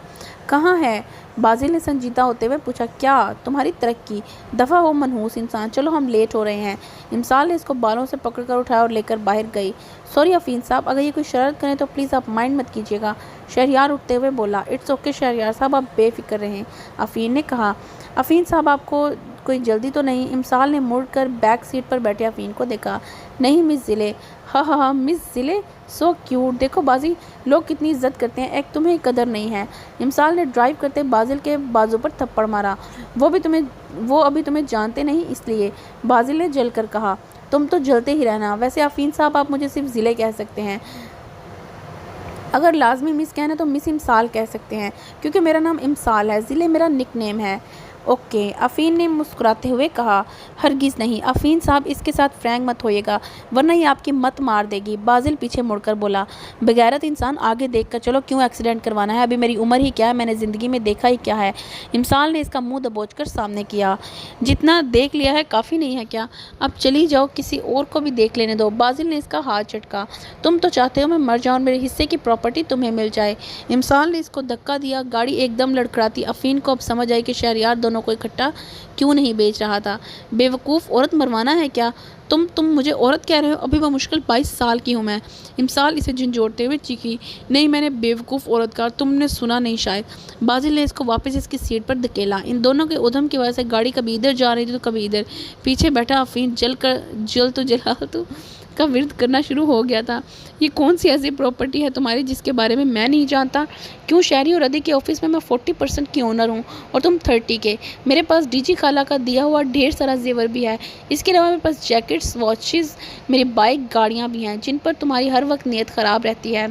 کہاں ہے؟ بازل نے سنجیدہ ہوتے ہوئے پوچھا۔ کیا تمہاری ترقی؟ دفعہ ہو منحوس انسان، چلو ہم لیٹ ہو رہے ہیں۔ امسال نے اس کو بالوں سے پکڑ کر اٹھایا اور لے کر باہر گئی۔ سوری افین صاحب، اگر یہ کوئی شرارت کریں تو پلیز آپ مائنڈ مت کیجیے گا، شہریار اٹھتے ہوئے بولا۔ اٹس اوکے شہریار صاحب، آپ بے فکر رہیں، افین نے کہا۔ افین صاحب آپ کو کوئی جلدی تو نہیں؟ امسال نے مڑ کر بیک سیٹ پر بیٹھے افین کو دیکھا۔ نہیں مس ضلع۔ ہاں ہاں ہاں مس ضلع، سو کیوٹ، دیکھو بازی لوگ کتنی عزت کرتے ہیں، ایک تمہیں قدر نہیں ہے۔ امسال نے ڈرائیو کرتے بازل کے بازو پر تھپڑ مارا۔ وہ ابھی تمہیں جانتے نہیں اس لیے، بازل نے جل کر کہا۔ تم تو جلتے ہی رہنا۔ ویسے افین صاحب آپ مجھے صرف ضلع کہہ سکتے ہیں، اگر لازمی مس کہنا تو مس امسال کہہ سکتے ہیں، کیونکہ میرا نام امسال ہے، ضلع میرا نک نیم ہے۔ اوکے، افین نے مسکراتے ہوئے کہا۔ ہرگز نہیں افین صاحب، اس کے ساتھ فرینک مت ہوئیے گا ورنہ یہ آپ کی مت مار دے گی، بازل پیچھے مڑ کر بولا۔ بغیرت انسان، آگے دیکھ کر چلو، کیوں ایکسیڈنٹ کروانا ہے؟ ابھی میری عمر ہی کیا ہے، میں نے زندگی میں دیکھا ہی کیا ہے؟ امسال نے اس کا منہ دبوچ کر سامنے کیا۔ جتنا دیکھ لیا ہے کافی نہیں ہے کیا؟ اب چلی جاؤ، کسی اور کو بھی دیکھ لینے دو، بازل نے اس کا ہاتھ جھٹکا۔ تم تو چاہتے ہو میں مر جاؤں اور میرے حصے کی پراپرٹی تمہیں مل جائے۔ امسال نے اس کو دھکا دیا۔ گاڑی ایک دم لڑکھڑاتی افین کو اب سمجھ آئی کہ شہریار دونوں کو اکٹھا کیوں نہیں بیچ رہا تھا۔ بے وقوف، عورت مروانا ہے کیا؟ تم مجھے عورت کہہ رہے ہو؟ ابھی بمشکل 22 سال کی ہوں میں۔ امسال اسے جھنجھوڑتے ہوئے چیخی۔ نہیں میں نے بے وقوف عورت کہا، تم نے سنا نہیں شاید۔ بازل نے اس کو واپس اس کی سیٹ پر دھکیلا۔ ان دونوں کے ادھم کی وجہ سے گاڑی کبھی ادھر جا رہی تھی تو کبھی ادھر۔ پیچھے بیٹھا افین جلال کا ورد کرنا شروع ہو گیا تھا۔ یہ کون سی ایسی پراپرٹی ہے تمہاری جس کے بارے میں نہیں جانتا؟ کیوں شہری اور ردی کے آفس میں 40% کی اونر ہوں اور تم 30 کے۔ میرے پاس ڈی جی خالہ کا دیا ہوا ڈھیر سارا زیور بھی ہے، اس کے علاوہ میرے پاس جیکٹس، واچز، میری بائک، گاڑیاں بھی ہیں جن پر تمہاری ہر وقت نیت خراب رہتی ہے۔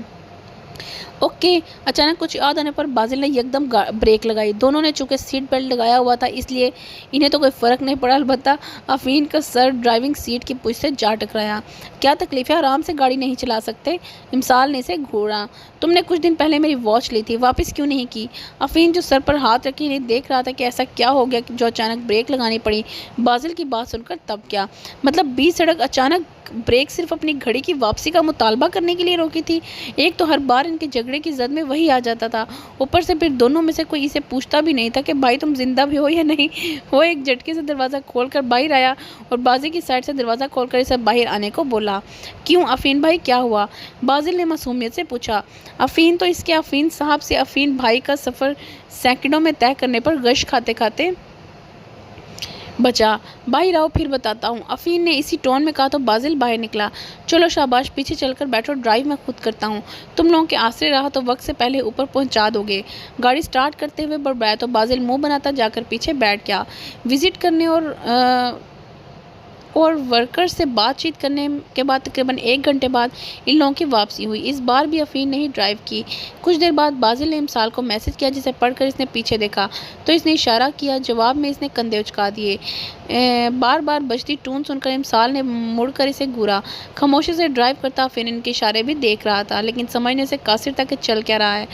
اوکے، اچانک کچھ یاد آنے پر بازل نے یک دم بریک لگائی۔ دونوں نے چونکہ سیٹ بیلٹ لگایا ہوا تھا اس لیے انہیں تو کوئی فرق نہیں پڑا، البتہ افین کا سر ڈرائیونگ سیٹ کی پشت سے جا ٹکرایا۔ کیا تکلیف ہے، آرام سے گاڑی نہیں چلا سکتے؟ امسال نے اسے گھورا۔ تم نے کچھ دن پہلے میری واچ لی تھی، واپس کیوں نہیں کی؟ افین جو سر پر ہاتھ رکھی انہیں دیکھ رہا تھا کہ ایسا کیا ہو گیا جو اچانک بریک لگانی پڑی۔ بازل کی بات سن کر تب کیا مطلب، بیچ سڑک اچانک بریک صرف اپنی گھڑی کی واپسی کا مطالبہ کرنے کے لیے روکی تھی؟ ایک تو ہر بار ان کے جھگڑے کی زد میں وہی آ جاتا تھا، اوپر سے پھر دونوں میں سے کوئی اسے پوچھتا بھی نہیں تھا کہ بھائی تم زندہ بھی ہو یا نہیں۔ وہ ایک جھٹکے سے دروازہ کھول کر باہر آیا اور بازی کی سائڈ سے دروازہ کھول کر اسے باہر آنے کو بولا۔ کیوں عفین بھائی، کیا ہوا؟ بازل نے معصومیت سے پوچھا۔ عفین تو اس کے عفین صاحب سے عفین بھائی کا سفر سینکڑوں میں طے کرنے پر غش کھاتے کھاتے بچا۔ باہر آؤ پھر بتاتا ہوں، عفین نے اسی ٹون میں کہا تو بازل باہر نکلا۔ چلو شاباش، پیچھے چل کر بیٹھو، ڈرائیو میں خود کرتا ہوں، تم لوگوں کے آسرے رہا تو وقت سے پہلے اوپر پہنچا دو گے۔ گاڑی سٹارٹ کرتے ہوئے بڑبڑایا تو بازل منہ بناتا جا کر پیچھے بیٹھ گیا۔ وزٹ کرنے اور ورکر سے بات چیت کرنے کے بعد تقریباً 1 گھنٹے بعد ان لوگوں کی واپسی ہوئی۔ اس بار بھی عفین نے ہی ڈرائیو کی۔ کچھ دیر بعد بازل نے امسال کو میسج کیا، جسے پڑھ کر اس نے پیچھے دیکھا تو اس نے اشارہ کیا۔ جواب میں اس نے کندھے اچکا دیے۔ بار بار بجتی ٹون سن کر امسال نے مڑ کر اسے گھورا۔ خاموشی سے ڈرائیو کرتا عفین ان کے اشارے بھی دیکھ رہا تھا، لیکن سمجھنے سے قاصر تھا کہ چل کیا رہا ہے۔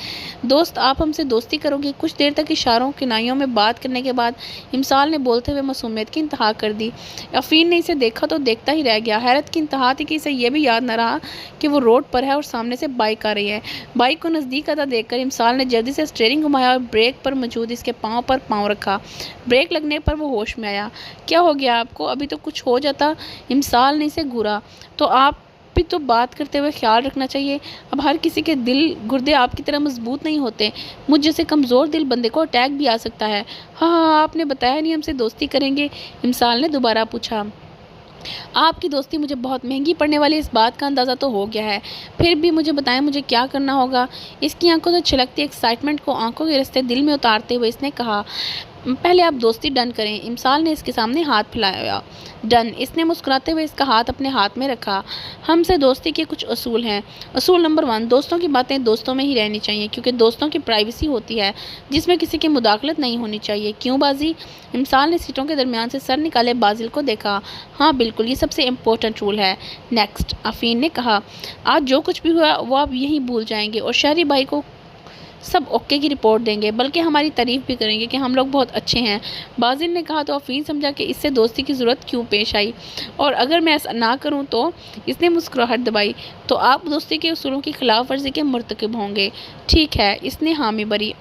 دوست، آپ ہم سے دوستی کرو گی؟ کچھ دیر تک اشاروں کنائیوں میں بات کرنے کے بعد امسال نے بولتے ہوئے معصومیت کی انتہا کر دی۔ عفین نے اسے دیکھا تو دیکھتا ہی رہ گیا۔ حیرت کی انتہا تھی کہ اسے یہ بھی یاد نہ رہا کہ وہ روڈ پر ہے اور سامنے سے بائک آ رہی ہے۔ بائک کو نزدیک آتا دیکھ کر امسال نے جلدی سے اسٹیئرنگ گھمایا اور بریک پر موجود اس کے پاؤں پر پاؤں رکھا۔ بریک لگنے پر وہ ہوش میں آیا۔ کیا ہو گیا آپ کو؟ ابھی تو کچھ ہو جاتا۔ امسال نے اسے گھورا۔ تو آپ بھی تو بات کرتے ہوئے خیال رکھنا چاہیے۔ اب ہر کسی کے دل گردے آپ کی طرح مضبوط نہیں ہوتے، مجھ جیسے کمزور دل بندے کو اٹیک بھی آ سکتا ہے۔ ہاں، آپ نے بتایا نہیں ہم سے دوستی کریں گے؟ امسال نے دوبارہ پوچھا۔ آپ کی دوستی مجھے بہت مہنگی پڑنے والی اس بات کا اندازہ تو ہو گیا ہے، پھر بھی مجھے بتائیں مجھے کیا کرنا ہوگا؟ اس کی آنکھوں سے چھلکتی ایکسائٹمنٹ کو آنکھوں کے رستے دل میں اتارتے ہوئے اس نے کہا، پہلے آپ دوستی ڈن کریں۔ امسال نے اس کے سامنے ہاتھ پھیلایا۔ ڈن۔ اس نے مسکراتے ہوئے اس کا ہاتھ اپنے ہاتھ میں رکھا۔ ہم سے دوستی کے کچھ اصول ہیں۔ اصول نمبر 1، دوستوں کی باتیں دوستوں میں ہی رہنی چاہیے، کیونکہ دوستوں کی پرائیویسی ہوتی ہے جس میں کسی کی مداخلت نہیں ہونی چاہیے۔ کیوں بازی؟ امسال نے سیٹوں کے درمیان سے سر نکالے بازل کو دیکھا۔ ہاں بالکل، یہ سب سے امپورٹنٹ رول ہے۔ نیکسٹ، عفین نے کہا، آج جو کچھ بھی ہوا وہ آپ یہیں بھول جائیں گے اور شہری بھائی کو سب اوکے کی رپورٹ دیں گے، بلکہ ہماری تعریف بھی کریں گے کہ ہم لوگ بہت اچھے ہیں۔ بازل نے کہا تو عفین سمجھا کہ اس سے دوستی کی ضرورت کیوں پیش آئی، اور اگر میں ایسا نہ کروں تو؟ اس نے مسکراہٹ دبائی۔ تو آپ دوستی کے اصولوں کی خلاف ورزی کے مرتکب ہوں گے۔ ٹھیک ہے، اس نے حامی بھری۔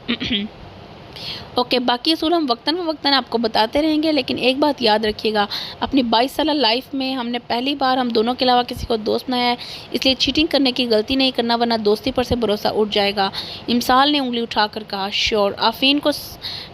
اوکے، باقی اصول ہم وقتاً فوقتاً آپ کو بتاتے رہیں گے، لیکن ایک بات یاد رکھیے گا، اپنی 22 سالہ لائف میں ہم نے پہلی بار ہم دونوں کے علاوہ کسی کو دوست بنایا ہے، اس لیے چیٹنگ کرنے کی غلطی نہیں کرنا ورنہ دوستی پر سے بھروسہ اٹھ جائے گا۔ امسال نے انگلی اٹھا کر کہا، شیور۔ عفین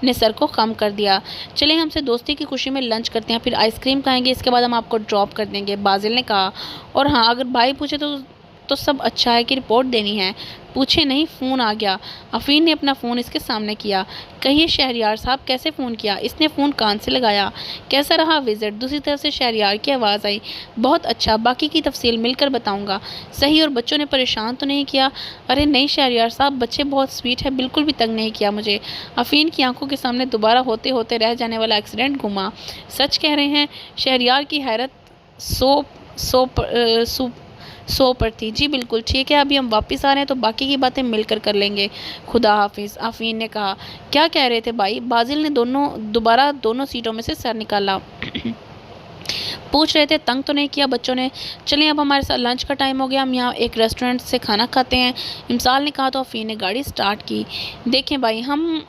نے سر کو خم کر دیا۔ چلیں ہم سے دوستی کی خوشی میں لنچ کرتے ہیں، پھر آئس کریم کھائیں گے، اس کے بعد ہم آپ کو ڈراپ کر دیں گے، بازل نے کہا۔ اور ہاں، اگر بھائی پوچھے تو سب اچھا ہے کہ رپورٹ دینی ہے؟ پوچھے نہیں، فون آ گیا۔ عفین نے اپنا فون اس کے سامنے کیا۔ کہیے شہریار صاحب، کیسے فون کیا؟ اس نے فون کان سے لگایا۔ کیسا رہا وزٹ؟ دوسری طرف سے شہریار کی آواز آئی۔ بہت اچھا، باقی کی تفصیل مل کر بتاؤں گا۔ صحیح، اور بچوں نے پریشان تو نہیں کیا؟ ارے نہیں شہریار صاحب، بچے بہت سویٹ ہے، بالکل بھی تنگ نہیں کیا مجھے۔ عفین کی آنکھوں کے سامنے دوبارہ ہوتے ہوتے رہ جانے والا ایکسیڈنٹ گھوما۔ سچ کہہ رہے ہیں؟ شہریار کی حیرت سو پر تھی۔ جی بالکل ٹھیک ہے، ابھی ہم واپس آ رہے ہیں تو باقی کی باتیں مل کر کر لیں گے۔ خدا حافظ، عفین نے کہا۔ کیا کہہ رہے تھے بھائی؟ بازل نے دوبارہ دونوں سیٹوں میں سے سر نکالا۔ پوچھ رہے تھے تنگ تو نہیں کیا بچوں نے؟ چلیں اب ہمارے ساتھ لنچ کا ٹائم ہو گیا، ہم یہاں ایک ریسٹورنٹ سے کھانا کھاتے ہیں، امسال نے کہا تو عفین نے گاڑی سٹارٹ کی۔ دیکھیں بھائی،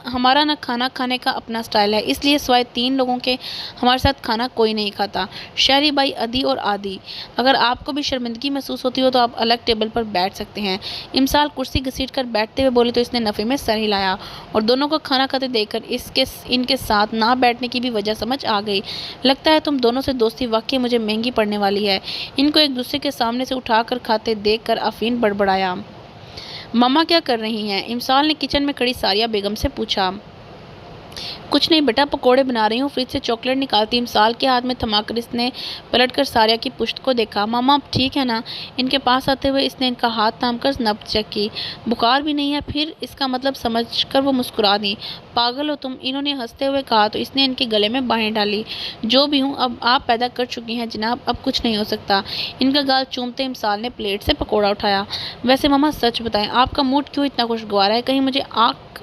ہمارا نہ کھانا کھانے کا اپنا سٹائل ہے، اس لیے سوائے 3 لوگوں کے ہمارے ساتھ کھانا کوئی نہیں کھاتا، شہری بھائی ادی اور آدی۔ اگر آپ کو بھی شرمندگی محسوس ہوتی ہو تو آپ الگ ٹیبل پر بیٹھ سکتے ہیں۔ امسال کرسی گھسیٹ کر بیٹھتے ہوئے بولی تو اس نے نفی میں سر ہلایا، اور دونوں کو کھانا کھاتے دیکھ کر ان کے ساتھ نہ بیٹھنے کی بھی وجہ سمجھ آ گئی۔ لگتا ہے تم دونوں سے دوستی واقعی مجھے مہنگی پڑنے والی ہے۔ ان کو ایک دوسرے کے سامنے سے اٹھا کر کھاتے دیکھ کر عفین بڑبڑایا۔ ماما کیا کر رہی ہیں؟ امسال نے کچن میں کھڑی ساریہ بیگم سے پوچھا۔ کچھ نہیں بیٹا، پکوڑے بنا رہی ہوں۔ فریج سے چاکلیٹ نکالتی امسال کے ہاتھ میں تھما کر اس نے پلٹ کر ساریہ کی پشت کو دیکھا۔ ماما اب ٹھیک ہے نا؟ ان کے پاس آتے ہوئے اس نے ان کا ہاتھ تھام کر نبض چیک کی۔ بخار بھی نہیں ہے؟ پھر اس کا مطلب سمجھ کر وہ مسکرا دیں۔ پاگل ہو تم، انہوں نے ہنستے ہوئے کہا تو اس نے ان کے گلے میں باہیں ڈالی۔ جو بھی ہوں، اب آپ پیدا کر چکی ہیں جناب، اب کچھ نہیں ہو سکتا۔ ان کا گال چومتے امسال نے پلیٹ سے پکوڑا اٹھایا۔ ویسے ماما سچ بتائیں، آپ کا موڈ کیوں اتنا خوشگوار ہے؟ کہیں مجھے آنکھ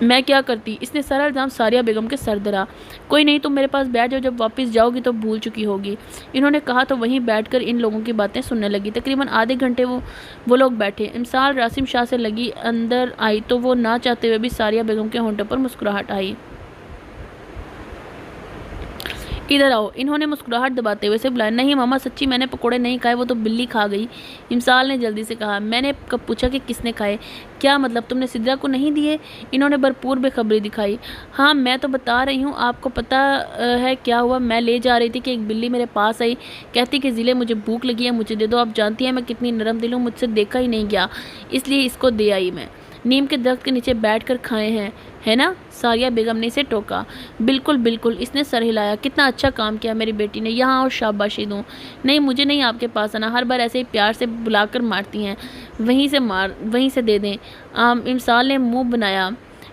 میں کیا کرتی؟ اس نے سارا الزام ساریہ بیگم کے سر دھرا۔ کوئی نہیں، تم میرے پاس بیٹھ جاؤ، جب واپس جاؤ گی تو بھول چکی ہوگی، انہوں نے کہا تو وہیں بیٹھ کر ان لوگوں کی باتیں سننے لگی۔ تقریباً آدھے گھنٹے وہ لوگ بیٹھے۔ امسال راسم شاہ سے لگی اندر آئی تو وہ نہ چاہتے ہوئے بھی ساریہ بیگم کے ہونٹوں پر مسکراہٹ آئی۔ ادھر آؤ، انہوں نے مسکراہٹ دباتے ہوئے اسے بلایا۔ نہیں ماما، سچی میں نے پکوڑے نہیں کھائے، وہ تو بلی کھا گئی، امسال نے جلدی سے کہا۔ میں نے کب پوچھا کہ کس نے کھائے؟ کیا مطلب، تم نے سدرا کو نہیں دیے؟ انہوں نے بھرپور بے خبری دکھائی۔ ہاں میں تو بتا رہی ہوں، آپ کو پتہ ہے کیا ہوا؟ میں لے جا رہی تھی کہ ایک بلی میرے پاس آئی، کہتی کہ ضلع مجھے بھوک لگی ہے، مجھے دے دو۔ آپ جانتی ہیں میں کتنی نرم دل ہوں، مجھ سے دیکھا ہی نہیں گیا، اس لیے اس کو دے آئی میں۔ نیم کے درخت کے نیچے بیٹھ کر کھائے ہیں، ہے نا؟ ساریہ بیگم نے اسے ٹوکا۔ بالکل بالکل، اس نے سر ہلایا۔ کتنا اچھا کام کیا میری بیٹی نے، یہاں اور شاباشی دوں۔ نہیں، مجھے نہیں آپ کے پاس آنا، ہر بار ایسے ہی پیار سے بلا کر مارتی ہیں، وہیں سے دے دیں۔ امسال نے منہ بنایا۔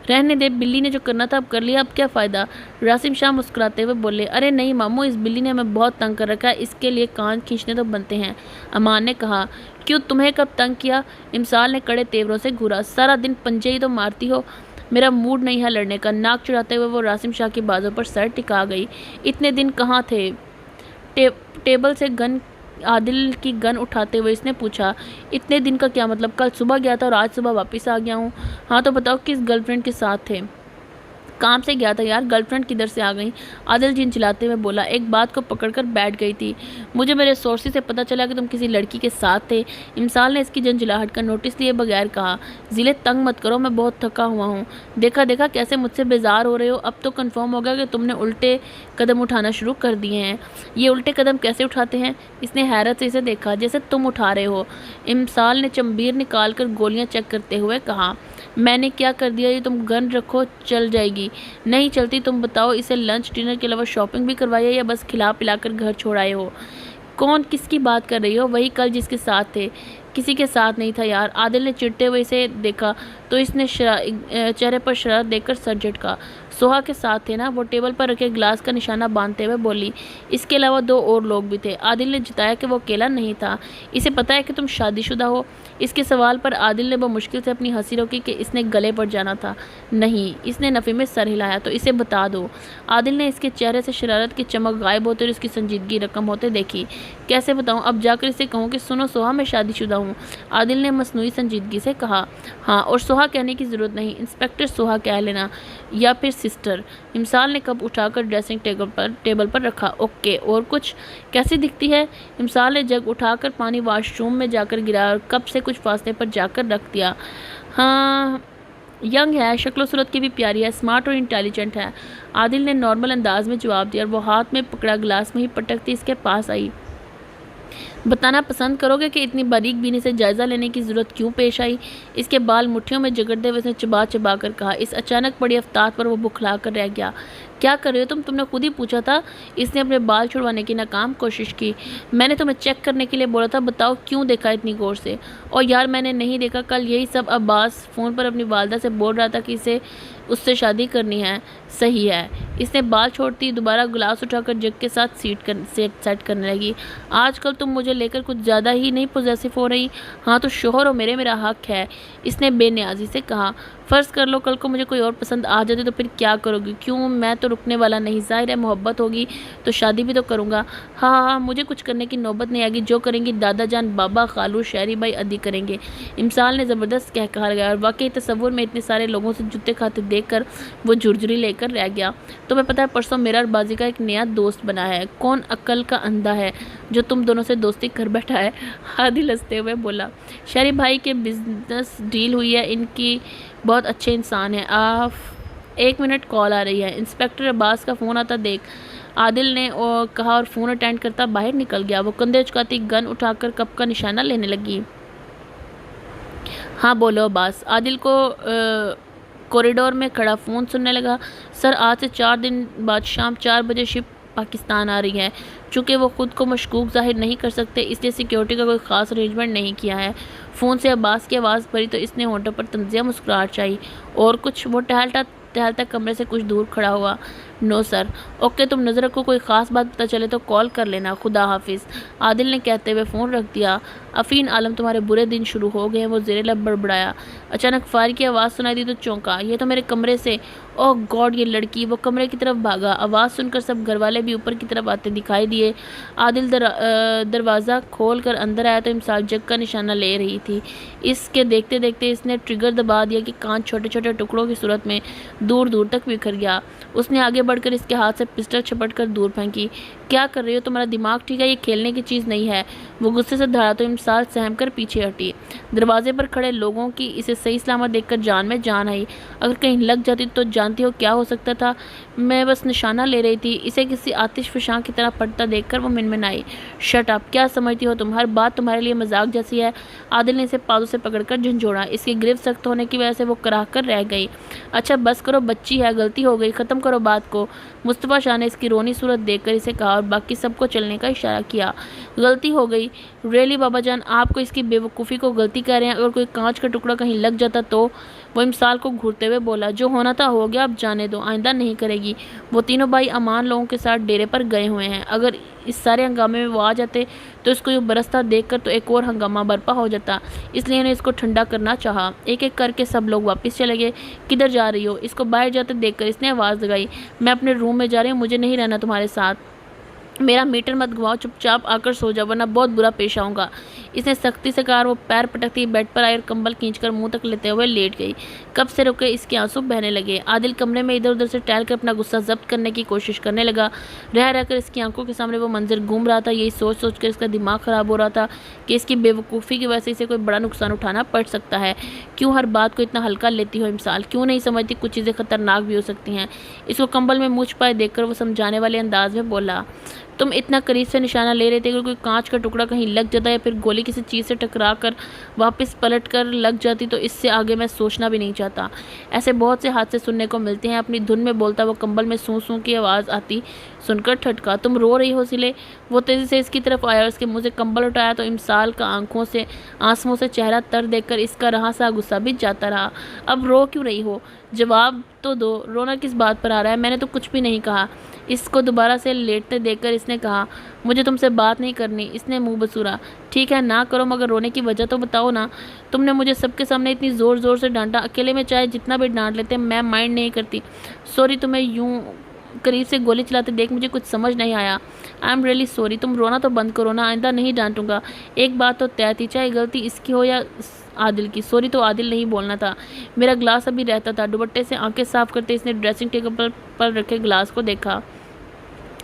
رہنے دے، بلی نے جو کرنا تھا اب کر لیا، اب کیا فائدہ؟ راسم شاہ مسکراتے ہوئے بولے۔ ارے نہیں ماموں، اس بلی نے ہمیں بہت تنگ کر رکھا ہے، اس کے لیے کان کھینچنے تو بنتے ہیں، امان نے کہا۔ کیوں، تمہیں کب تنگ کیا؟ امسال نے کڑے تیوروں سے گھورا۔ سارا دن پنجے ہی تو مارتی ہو، میرا موڈ نہیں ہے لڑنے کا۔ ناک چڑھاتے ہوئے وہ راسم شاہ کی بازوں پر سر ٹکا گئی۔ اتنے دن کہاں تھے؟ ٹیبل سے عادل کی گن اٹھاتے ہوئے اس نے پوچھا۔ اتنے دن کا کیا مطلب؟ کل صبح گیا تھا اور آج صبح واپس آ گیا ہوں۔ ہاں تو بتاؤ، کس گرل فرینڈ کے ساتھ تھے؟ کام سے گیا تھا یار، گرل فرینڈ کدھر سے آ گئی؟ عادل جھنجھلاتے ہوئے بولا۔ ایک بات کو پکڑ کر بیٹھ گئی تھی، مجھے میرے سورسز سے پتہ چلا کہ تم کسی لڑکی کے ساتھ تھے۔ امسال نے اس کی جھنجھلاہٹ کا نوٹس لیے بغیر کہا۔ ضلع تنگ مت کرو، میں بہت تھکا ہوا ہوں۔ دیکھا کیسے مجھ سے بیزار ہو رہے ہو؟ اب تو کنفرم ہو گیا کہ تم نے الٹے قدم اٹھانا شروع کر دیے ہیں۔ یہ الٹے قدم کیسے اٹھاتے ہیں؟ اس نے حیرت سے اسے دیکھا۔ جیسے تم اٹھا رہے ہو، امسال نے چمبیر نکال کر گولیاں چیک کرتے ہوئے کہا۔ میں نے کیا کر دیا؟ یہ تم گن رکھو، چل جائے گی۔ نہیں چلتی، تم بتاؤ، اسے لنچ ڈنر کے علاوہ شاپنگ بھی کروائی ہے یا بس کھلا پلا کر گھر چھوڑ آئے ہو؟ کون، کس کی بات کر رہی ہو؟ وہی کل جس کے ساتھ تھے۔ کسی کے ساتھ نہیں تھا یار۔ عادل نے چڑھتے ہوئے اسے دیکھا تو اس نے چہرے پر شرارت دیکھ کر سر جھٹکا۔ سوہا کے ساتھ تھے نا؟ وہ ٹیبل پر رکھے گلاس کا نشانہ باندھتے ہوئے بولی۔ اس کے علاوہ 2 اور لوگ بھی تھے۔ عادل نے جتایا کہ وہ اکیلا نہیں تھا۔ اسے پتہ ہے کہ تم شادی شدہ ہو؟ اس کے سوال پر عادل نے بمشکل سے اپنی ہنسی روکی کہ اس نے گلے پڑ جانا تھا۔ نہیں، اس نے نفی میں سر ہلایا۔ تو اسے بتا دو۔ عادل نے اس کے چہرے سے شرارت کی چمک غائب ہوتے اور اس کی سنجیدگی رقم ہوتے دیکھی۔ کیسے بتاؤں؟ اب جا کر اسے کہوں کہ سنو سوہا، میں شادی شدہ ہوں، عادل نے مصنوعی سنجیدگی سے کہا۔ ہاں، اور سوہا کہنے کی ضرورت نہیں، انسپکٹر سوہا کہہ لینا، یا پھر سسٹر۔ امسال نے کپ اٹھا کر ڈریسنگ ٹیبل پر رکھا۔ اوکے، اور کچھ؟ کیسی دکھتی ہے؟ امسال نے جگ اٹھا کر پانی واش روم میں جا کر گرایا اور کپ سے کچھ فاصلے پر جا کر رکھ دیا۔ ہاں، ینگ ہے، شکل و صورت کی بھی پیاری ہے، اسمارٹ اور انٹیلیجنٹ ہے، عادل نے نارمل انداز میں جواب دیا اور وہ ہاتھ میں پکڑا گلاس میں ہی پٹکتی اس کے پاس آئی۔ بتانا پسند کرو گے کہ اتنی باریک بینی سے جائزہ لینے کی ضرورت کیوں پیش آئی؟ اس کے بال مٹھیوں میں جگڑتے ہوئے اس نے چبا چبا کر کہا۔ اس اچانک پڑی افتاد پر وہ بکھلا کر رہ گیا۔ کیا کر رہے ہو تم نے خود ہی پوچھا تھا۔ اس نے اپنے بال چھڑوانے کی ناکام کوشش کی۔ میں نے تمہیں چیک کرنے کے لیے بولا تھا، بتاؤ کیوں دیکھا اتنی غور سے؟ اور یار میں نے نہیں دیکھا، کل یہی سب عباس فون پر اپنی والدہ سے بول رہا تھا کہ اس سے شادی کرنی ہے۔ صحیح ہے۔ اس نے بال چھوڑتی دوبارہ گلاس اٹھا کر جگ کے ساتھ سیٹ کرنے لگی۔ آج کل تم مجھے لے کر کچھ زیادہ ہی نہیں پوزیسو ہو رہی؟ ہاں تو شوہر ہو میرے، میرا حق ہے، اس نے بے نیازی سے کہا۔ فرض کر لو کل کو مجھے کوئی اور پسند آ جاتی تو پھر کیا کرو گی؟ کیوں، میں تو رکنے والا نہیں، ظاہر ہے محبت ہوگی تو شادی بھی تو کروں گا۔ ہاں، مجھے کچھ کرنے کی نوبت نہیں آئے گی، جو کریں گی دادا جان، بابا، خالو، شہری بھائی ادھی کریں گے۔ امسال نے زبردست کہا لگایا اور واقعی تصور میں اتنے سارے لوگوں سے جوتے کھاتے دیکھ کر وہ جھرجھری لے کر رہ گیا۔ تمہیں پتہ ہے پرسوں میرا اور بازی کا ایک نیا دوست بنا ہے۔ کون عقل کا اندھا ہے جو تم دونوں سے دوستی کر بیٹھا ہے؟ عادل ہنستے ہوئے بولا۔ شہری بھائی کے بزنس ڈیل ہوئی ہے، ان کی بہت اچھے انسان ہیں۔ ایک منٹ، کال آ رہی ہے، انسپکٹر عباس کا فون آتا دیکھ، عادل نے کہا اور فون اٹینڈ کرتا باہر نکل گیا۔ وہ کندھے اچکاتی گن اٹھا کر کپ کا نشانہ لینے لگی۔ ہاں بولو عباس۔ عادل کو کوریڈور میں کھڑا فون سننے لگا۔ سر، آج سے 4 دن بعد شام 4 بجے شپ پاکستان آ رہی ہے۔ چونکہ وہ خود کو مشکوک ظاہر نہیں کر سکتے اس لیے سیکیورٹی کا کوئی خاص ارینجمنٹ نہیں کیا ہے۔ فون سے عباس کی آواز پڑی تو اس نے ہونٹوں پر تنزیہ مسکراہٹ چاہی۔ اور کچھ؟ وہ ٹہلتا کمرے سے کچھ دور کھڑا ہوا۔ نو سر۔ اوکے، تم نظر رکھو، کوئی خاص بات پتہ چلے تو کال کر لینا، خدا حافظ۔ عادل نے کہتے ہوئے فون رکھ دیا۔ افین عالم، تمہارے برے دن شروع ہو گئے ہیں، وہ زیر لب بڑبڑایا۔ اچانک فائر کی آواز سنائی دی تو چونکا۔ یہ تو میرے کمرے سے، اوہ گاڈ، یہ لڑکی! وہ کمرے کی طرف بھاگا۔ آواز سن کر سب گھر والے بھی اوپر کی طرف آتے دکھائی دیے۔ عادل دروازہ کھول کر اندر آیا تو امسال جگ کا نشانہ لے رہی تھی۔ اس کے دیکھتے دیکھتے اس نے ٹریگر دبا دیا کہ کانچ چھوٹے چھوٹے ٹکڑوں کی صورت میں دور دور تک بکھر گیا۔ اس نے آگے بڑھ کر اس کے ہاتھ سے پسٹل چھپٹ کر دور پھینکی۔ کیا کر رہی ہو؟ تمہارا دماغ ٹھیک ہے؟ یہ کھیلنے کی چیز نہیں ہے۔ وہ غصے سے دھڑا تو امسال سہم کر پیچھے ہٹی۔ دروازے پر کھڑے لوگوں کی اسے صحیح سلامت دیکھ کر جان میں جان آئی۔ اگر کہیں لگ جاتی تو جانتی ہو کیا ہو سکتا تھا؟ میں بس نشانہ لے رہی تھی۔ اسے کسی آتش فشاں کی طرح پھٹتا دیکھ کر وہ منمنائی۔ Shut up! کیا سمجھتی ہو تم؟ ہر بات تمہارے لیے مذاق جیسی ہے۔ عادل نے اسے پاؤں سے پکڑ کر جھنجھوڑا۔ اس کی گرفت سخت ہونے کی وجہ سے وہ کراہ کر رہ گئی۔ اچھا بس کرو، بچی ہے، غلطی ہو گئی، ختم کرو بات کو۔ مصطفیٰ شاہ نے اس کی رونی صورت دیکھ کر اسے کہا اور باقی سب کو چلنے کا اشارہ کیا۔ غلطی ہو گئی؟ ریلی بابا جان، آپ کو اس کی بے وقوفی کو غلطی کہہ رہے ہیں؟ اگر کوئی کانچ کا ٹکڑا کہیں لگ جاتا تو؟ وہ امسال کو گھورتے ہوئے بولا۔ جو ہونا تھا ہو گیا، اب جانے دو، آئندہ نہیں کرے گی۔ وہ تینوں بھائی امان لوگوں کے ساتھ ڈیرے پر گئے ہوئے ہیں۔ اگر اس سارے ہنگامے میں وہ آ جاتے تو اس کو یہ برستا دیکھ کر تو ایک اور ہنگامہ برپا ہو جاتا، اس لیے انہیں اس کو ٹھنڈا کرنا چاہا۔ ایک ایک کر کے سب لوگ واپس چلے گئے۔ کدھر جا رہی ہو؟ اس کو باہر جاتے دیکھ کر اس نے آواز لگائی۔ میں اپنے روم میں جا رہی ہوں، مجھے نہیں رہنا تمہارے ساتھ۔ میرا میٹر مت گواؤ، چپ چاپ آ کر سو جاؤ ورنہ بہت برا پیش آؤں گا، اس نے سختی سے کہا۔ وہ پیر پٹکتی بیڈ پر آئی اور کمبل کھینچ کر منہ تک لیتے ہوئے لیٹ گئی۔ کب سے رکے اس کے آنسو بہنے لگے۔ عادل کمرے میں ادھر ادھر سے ٹہل کر اپنا غصہ ضبط کرنے کی کوشش کرنے لگا۔ رہ رہ کر اس کی آنکھوں کے سامنے وہ منظر گھوم رہا تھا۔ یہی سوچ سوچ کر اس کا دماغ خراب ہو رہا تھا کہ اس کی بے وقوفی کی وجہ سے اسے کوئی بڑا نقصان اٹھانا پڑ سکتا ہے۔ کیوں ہر بات کو اتنا ہلکا لیتی ہو امسال؟ کیوں نہیں سمجھتی کچھ چیزیں خطرناک بھی ہو سکتی ہیں؟ اس کو کمبل میں منہ چھپائے دیکھ کر وہ سمجھانے والے انداز میں بولا۔ تم اتنا قریب سے نشانہ لے رہے تھے، اگر کوئی کانچ کا ٹکڑا کہیں لگ جاتا یا پھر گولی کسی چیز سے ٹکرا کر واپس پلٹ کر لگ جاتی تو اس سے آگے میں سوچنا بھی نہیں چاہتا۔ ایسے بہت سے حادثے سننے کو ملتے ہیں۔ اپنی دھن میں بولتا وہ کمبل میں سوں سوں کی آواز آتی سن کر ٹھٹکا۔ تم رو رہی ہو سلے؟ وہ تیزی سے اس کی طرف آیا اور اس کے منہ سے کمبل اٹھایا تو امسال کا آنسوؤں سے چہرہ تر دیکھ کر اس کا رہا سا غصہ بھی جاتا رہا۔ اب رو کیوں رہی ہو؟ جواب تو دو، رونا کس بات پر آ رہا ہے؟ میں نے تو کچھ بھی نہیں کہا۔ اس کو دوبارہ سے لیٹتے دیکھ کر اس نے کہا، مجھے تم سے بات نہیں کرنی۔ اس نے منہ بسورا۔ ٹھیک ہے نہ کرو، مگر رونے کی وجہ تو بتاؤ نا۔ تم نے مجھے سب کے سامنے اتنی زور زور سے ڈانٹا، اکیلے میں چاہے جتنا بھی ڈانٹ لیتے میں مائنڈ نہیں کرتی۔ سوری، تمہیں یوں قریب سے گولی چلاتے دیکھ مجھے کچھ سمجھ نہیں آیا۔ I am really sorry. تم رونا تو بند کرو نا، آئندہ نہیں ڈانٹوں گا۔ ایک بات تو طے تھی، چاہے غلطی اس کی ہو یا عادل کی۔ سوری تو عادل نہیں بولنا تھا، میرا گلاس ابھی رہتا تھا۔ دوپٹے سے آنکھیں صاف کرتے اس نے ڈریسنگ ٹیبل پر رکھے گلاس کو دیکھا۔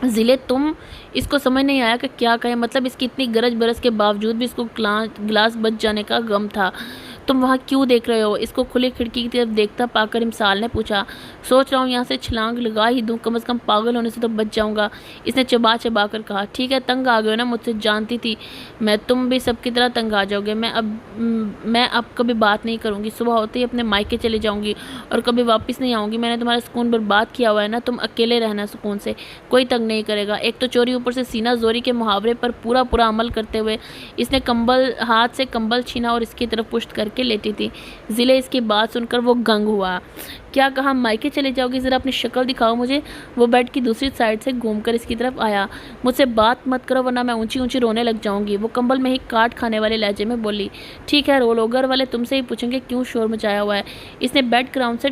ضلع تم اس کو سمجھ نہیں آیا کہ کیا کہے، مطلب اس کی اتنی گرج برس کے باوجود بھی اس کو گلاس بچ جانے کا غم تھا۔ تم وہاں کیوں دیکھ رہے ہو؟ اس کو کھلی کھڑکی کی طرف دیکھتا پا کر امسال نے پوچھا۔ سوچ رہا ہوں یہاں سے چھلانگ لگا ہی دوں، کم از کم پاگل ہونے سے تو بچ جاؤں گا، اس نے چبا چبا کر کہا۔ ٹھیک ہے، تنگ آ گئے ہو نا مجھ سے، جانتی تھی میں تم بھی سب کی طرح تنگ آ جاؤ گے۔ میں اب کبھی بات نہیں کروں گی، صبح ہوتے ہی اپنے مائکے چلے جاؤں گی اور کبھی واپس نہیں آؤں گی۔ میں نے تمہارا سکون برباد کیا ہوا ہے نا، تم اکیلے رہنا سکون سے، کوئی تنگ نہیں کرے گا۔ ایک تو چوری، اوپر سے سینہ زوری کے محاورے پر پورا عمل کرتے ہوئے اس نے ہاتھ سے کمبل چھینا اور اس کی طرف پشت کر کے لیٹی تھی۔ ضلع اس کی بات سن کر وہ گنگ ہوا۔ کیا کہا؟ مائکے چلے جاؤ گی؟ ذرا اپنی شکل دکھاؤ مجھے۔ وہ بیڈ کی دوسری سائڈ سے گھوم کر اس کی طرف آیا۔ مجھ سے بات مت کرو ورنہ میں اونچی اونچی رونے لگ جاؤں گی، وہ کمبل میں ہی کاٹ کھانے والے لہجے میں بولی۔ ٹھیک ہے رو لو، گھر والے تم سے ہی پوچھیں گے کیوں شور مچایا ہوا ہے۔ اس نے بیڈ کراؤن سے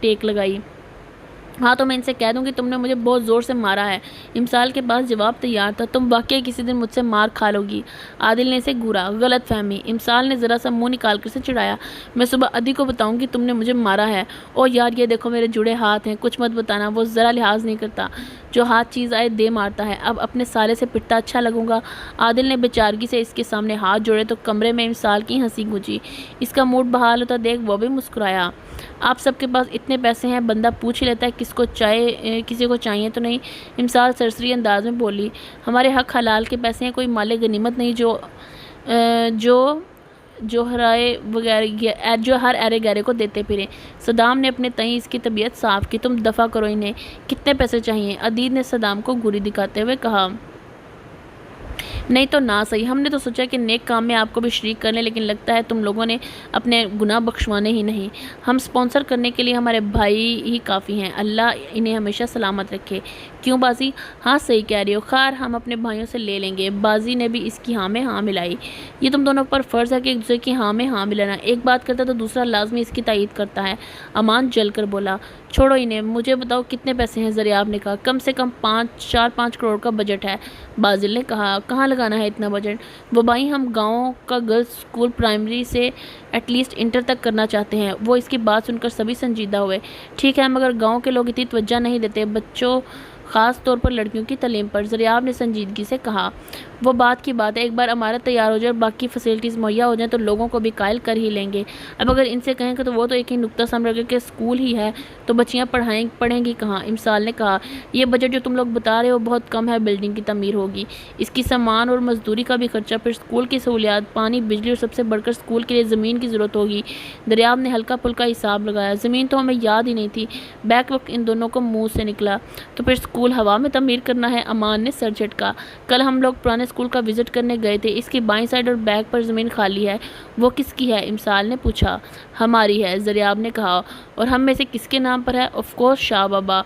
ٹیک لگائی۔ ہاں تو میں ان سے کہہ دوں گی تم نے مجھے بہت زور سے مارا ہے۔ امسال کے پاس جواب تیار تھا۔ تم واقعی کسی دن مجھ سے مار کھا لو گی۔ عادل نے اسے گھورا۔ غلط فہمی، امسال نے ذرا سا منہ نکال کر اسے چڑھایا۔ میں صبح ادھی کو بتاؤں گی تم نے مجھے مارا ہے۔ او یار یہ دیکھو میرے جڑے ہاتھ ہیں، کچھ مت بتانا۔ وہ ذرا لحاظ نہیں کرتا، جو ہاتھ چیز آئے دے مارتا ہے۔ اب اپنے سالے سے پٹتا اچھا لگوں گا۔ عادل نے بیچارگی سے اس کے سامنے ہاتھ جوڑے تو کمرے میں امسال کی ہنسی گونجی۔ اس کا موڈ بحال ہوتا دیکھ وہ بھی مسکرایا۔ آپ سب کے پاس اتنے پیسے ہیں، بندہ پوچھ ہی لیتا ہے کسی کو چاہیے تو نہیں۔ امسال سرسری انداز میں بولی۔ ہمارے حق حلال کے پیسے ہیں، کوئی مال غنیمت نہیں جو ہر ایرے گیرے کو دیتے پھریں۔ صدام نے اپنے تئیں اس کی طبیعت صاف کی۔ تم دفع کرو انہیں، کتنے پیسے چاہیے؟ عدید نے صدام کو گھوری دکھاتے ہوئے کہا۔ نہیں تو نہ صحیح، ہم نے تو سوچا کہ نیک کام میں آپ کو بھی شریک کر لیں، لیکن لگتا ہے تم لوگوں نے اپنے گناہ بخشوانے ہی نہیں۔ ہم سپانسر کرنے کے لیے ہمارے بھائی ہی کافی ہیں، اللہ انہیں ہمیشہ سلامت رکھے۔ کیوں بازی؟ ہاں صحیح کہہ رہی ہو، خیر ہم اپنے بھائیوں سے لے لیں گے۔ بازی نے بھی اس کی ہاں میں ہاں ملائی۔ یہ تم دونوں پر فرض ہے کہ ایک دوسرے کی ہاں میں ہاں ملانا، ایک بات کرتا تو دوسرا لازمی اس کی تائید کرتا ہے۔ امان جل کر بولا۔ چھوڑو انہیں، مجھے بتاؤ کتنے پیسے ہیں؟ زریاب نے کہا۔ کم سے کم 4-5 کروڑ کا بجٹ ہے۔ بازل نے کہا۔ کہاں لگانا ہے اتنا بجٹ؟ وہ بھائی ہم گاؤں کا گرلز اسکول پرائمری سے ایٹ لیسٹ انٹر تک کرنا چاہتے ہیں۔ وہ اس کی بات سن کر سبھی سنجیدہ ہوئے۔ ٹھیک ہے مگر گاؤں کے لوگ اتنی توجہ نہیں دیتے بچوں، خاص طور پر لڑکیوں کی تعلیم پر، زریاب نے سنجیدگی سے کہا۔ وہ بات کی بات ہے، ایک بار عمارت تیار ہو جائے اور باقی فیسلٹیز مہیا ہو جائیں تو لوگوں کو بھی قائل کر ہی لیں گے۔ اب اگر ان سے کہیں کہ تو وہ تو ایک ہی نقطہ سمجھ گے کہ اسکول ہی ہے تو بچیاں پڑھیں گی کہاں؟ امسال نے کہا۔ یہ بجٹ جو تم لوگ بتا رہے ہو بہت کم ہے، بلڈنگ کی تعمیر ہوگی، اس کی سامان اور مزدوری کا بھی خرچہ، پھر اسکول کی سہولیات، پانی، بجلی اور سب سے بڑھ کر اسکول کے لیے زمین کی ضرورت ہوگی۔ دریاب نے ہلکا پھلکا حساب لگایا۔ زمین تو ہمیں یاد ہی نہیں تھی۔ بیک وقت ان دونوں کو منہ سے نکلا۔ تو پھر اسکول ہوا میں تعمیر کرنا ہے؟ امان نے سر جھٹکا۔ کل ہم لوگ پرانے اسکول کا وزٹ کرنے گئے تھے، اس کی بائیں سائڈ اور بیک پر زمین خالی ہے۔ وہ کس کی ہے؟ امسال نے پوچھا۔ ہماری ہے، زریاب نے کہا۔ اور ہم میں سے کس کے نام پر ہے؟ آف کورس شاہ بابا،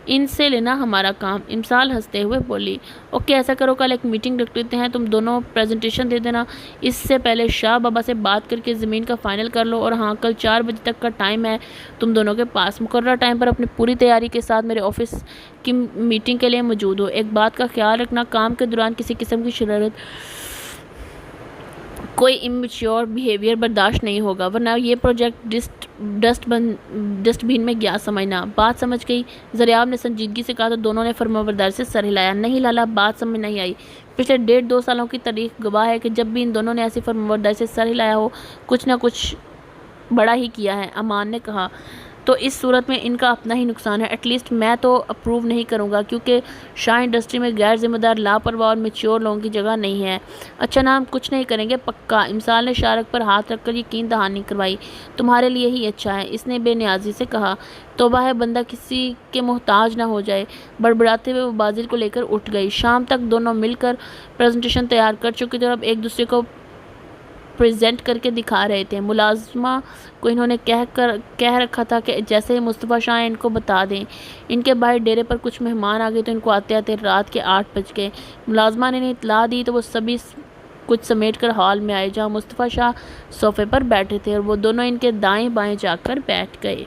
ان سے لینا ہمارا کام، امسال ہنستے ہوئے بولی۔ اوکے ایسا کرو، کل ایک میٹنگ رکھ لیتے ہیں، تم دونوں پریزنٹیشن دے دینا، اس سے پہلے شاہ بابا سے بات کر کے زمین کا فائنل کر لو۔ اور ہاں کل 4 بجے تک کا ٹائم ہے تم دونوں کے پاس، مقررہ ٹائم پر اپنی پوری تیاری کے ساتھ میرے آفس کی میٹنگ کے لیے موجود ہو۔ ایک بات کا خیال رکھنا، کام کے دوران کسی قسم کی شرارت، کوئی امیچور بیہیویئر برداشت نہیں ہوگا، ورنہ یہ پروجیکٹ ڈسٹ بین میں گیا سمجھنا۔ بات سمجھ گئی؟ زریاب نے سنجیدگی سے کہا تو دونوں نے فرمانبرداری سے سر ہلایا۔ نہیں لالا، بات سمجھ نہیں آئی۔ پچھلے 1.5-2 سالوں کی تاریخ گواہ ہے کہ جب بھی ان دونوں نے ایسی فرمانبرداری سے سر ہلایا ہو، کچھ نہ کچھ بڑا ہی کیا ہے، امان نے کہا۔ تو اس صورت میں ان کا اپنا ہی نقصان ہے، ایٹ لیسٹ میں تو اپروو نہیں کروں گا، کیونکہ شاہ انڈسٹری میں غیر ذمہ دار، لاپرواہ اور میچور لوگوں کی جگہ نہیں ہے۔ اچھا نا، ہم کچھ نہیں کریں گے پکا، امسال نے شارک پر ہاتھ رکھ کر یقین دہانی کروائی۔ تمہارے لیے ہی اچھا ہے، اس نے بے نیازی سے کہا۔ توبہ ہے بندہ کسی کے محتاج نہ ہو جائے۔ بڑبڑاتے ہوئے وہ بازل کو لے کر اٹھ گئی۔ شام تک دونوں مل کر پریزنٹیشن تیار کر چکے تھے اور اب ایک دوسرے کو پریزنٹ کر کے دکھا رہے تھے۔ ملازمہ کو انہوں نے کہہ رکھا تھا کہ جیسے ہی مصطفیٰ شاہ ان کو بتا دیں۔ ان کے باہر ڈیرے پر کچھ مہمان آ گئے تو ان کو آتے آتے رات کے 8 بج گئے۔ ملازمہ نے انہیں اطلاع دی تو وہ سبھی کچھ سمیٹ کر ہال میں آئے، جہاں مصطفیٰ شاہ صوفے پر بیٹھے تھے، اور وہ دونوں ان کے دائیں بائیں جا کر بیٹھ گئے۔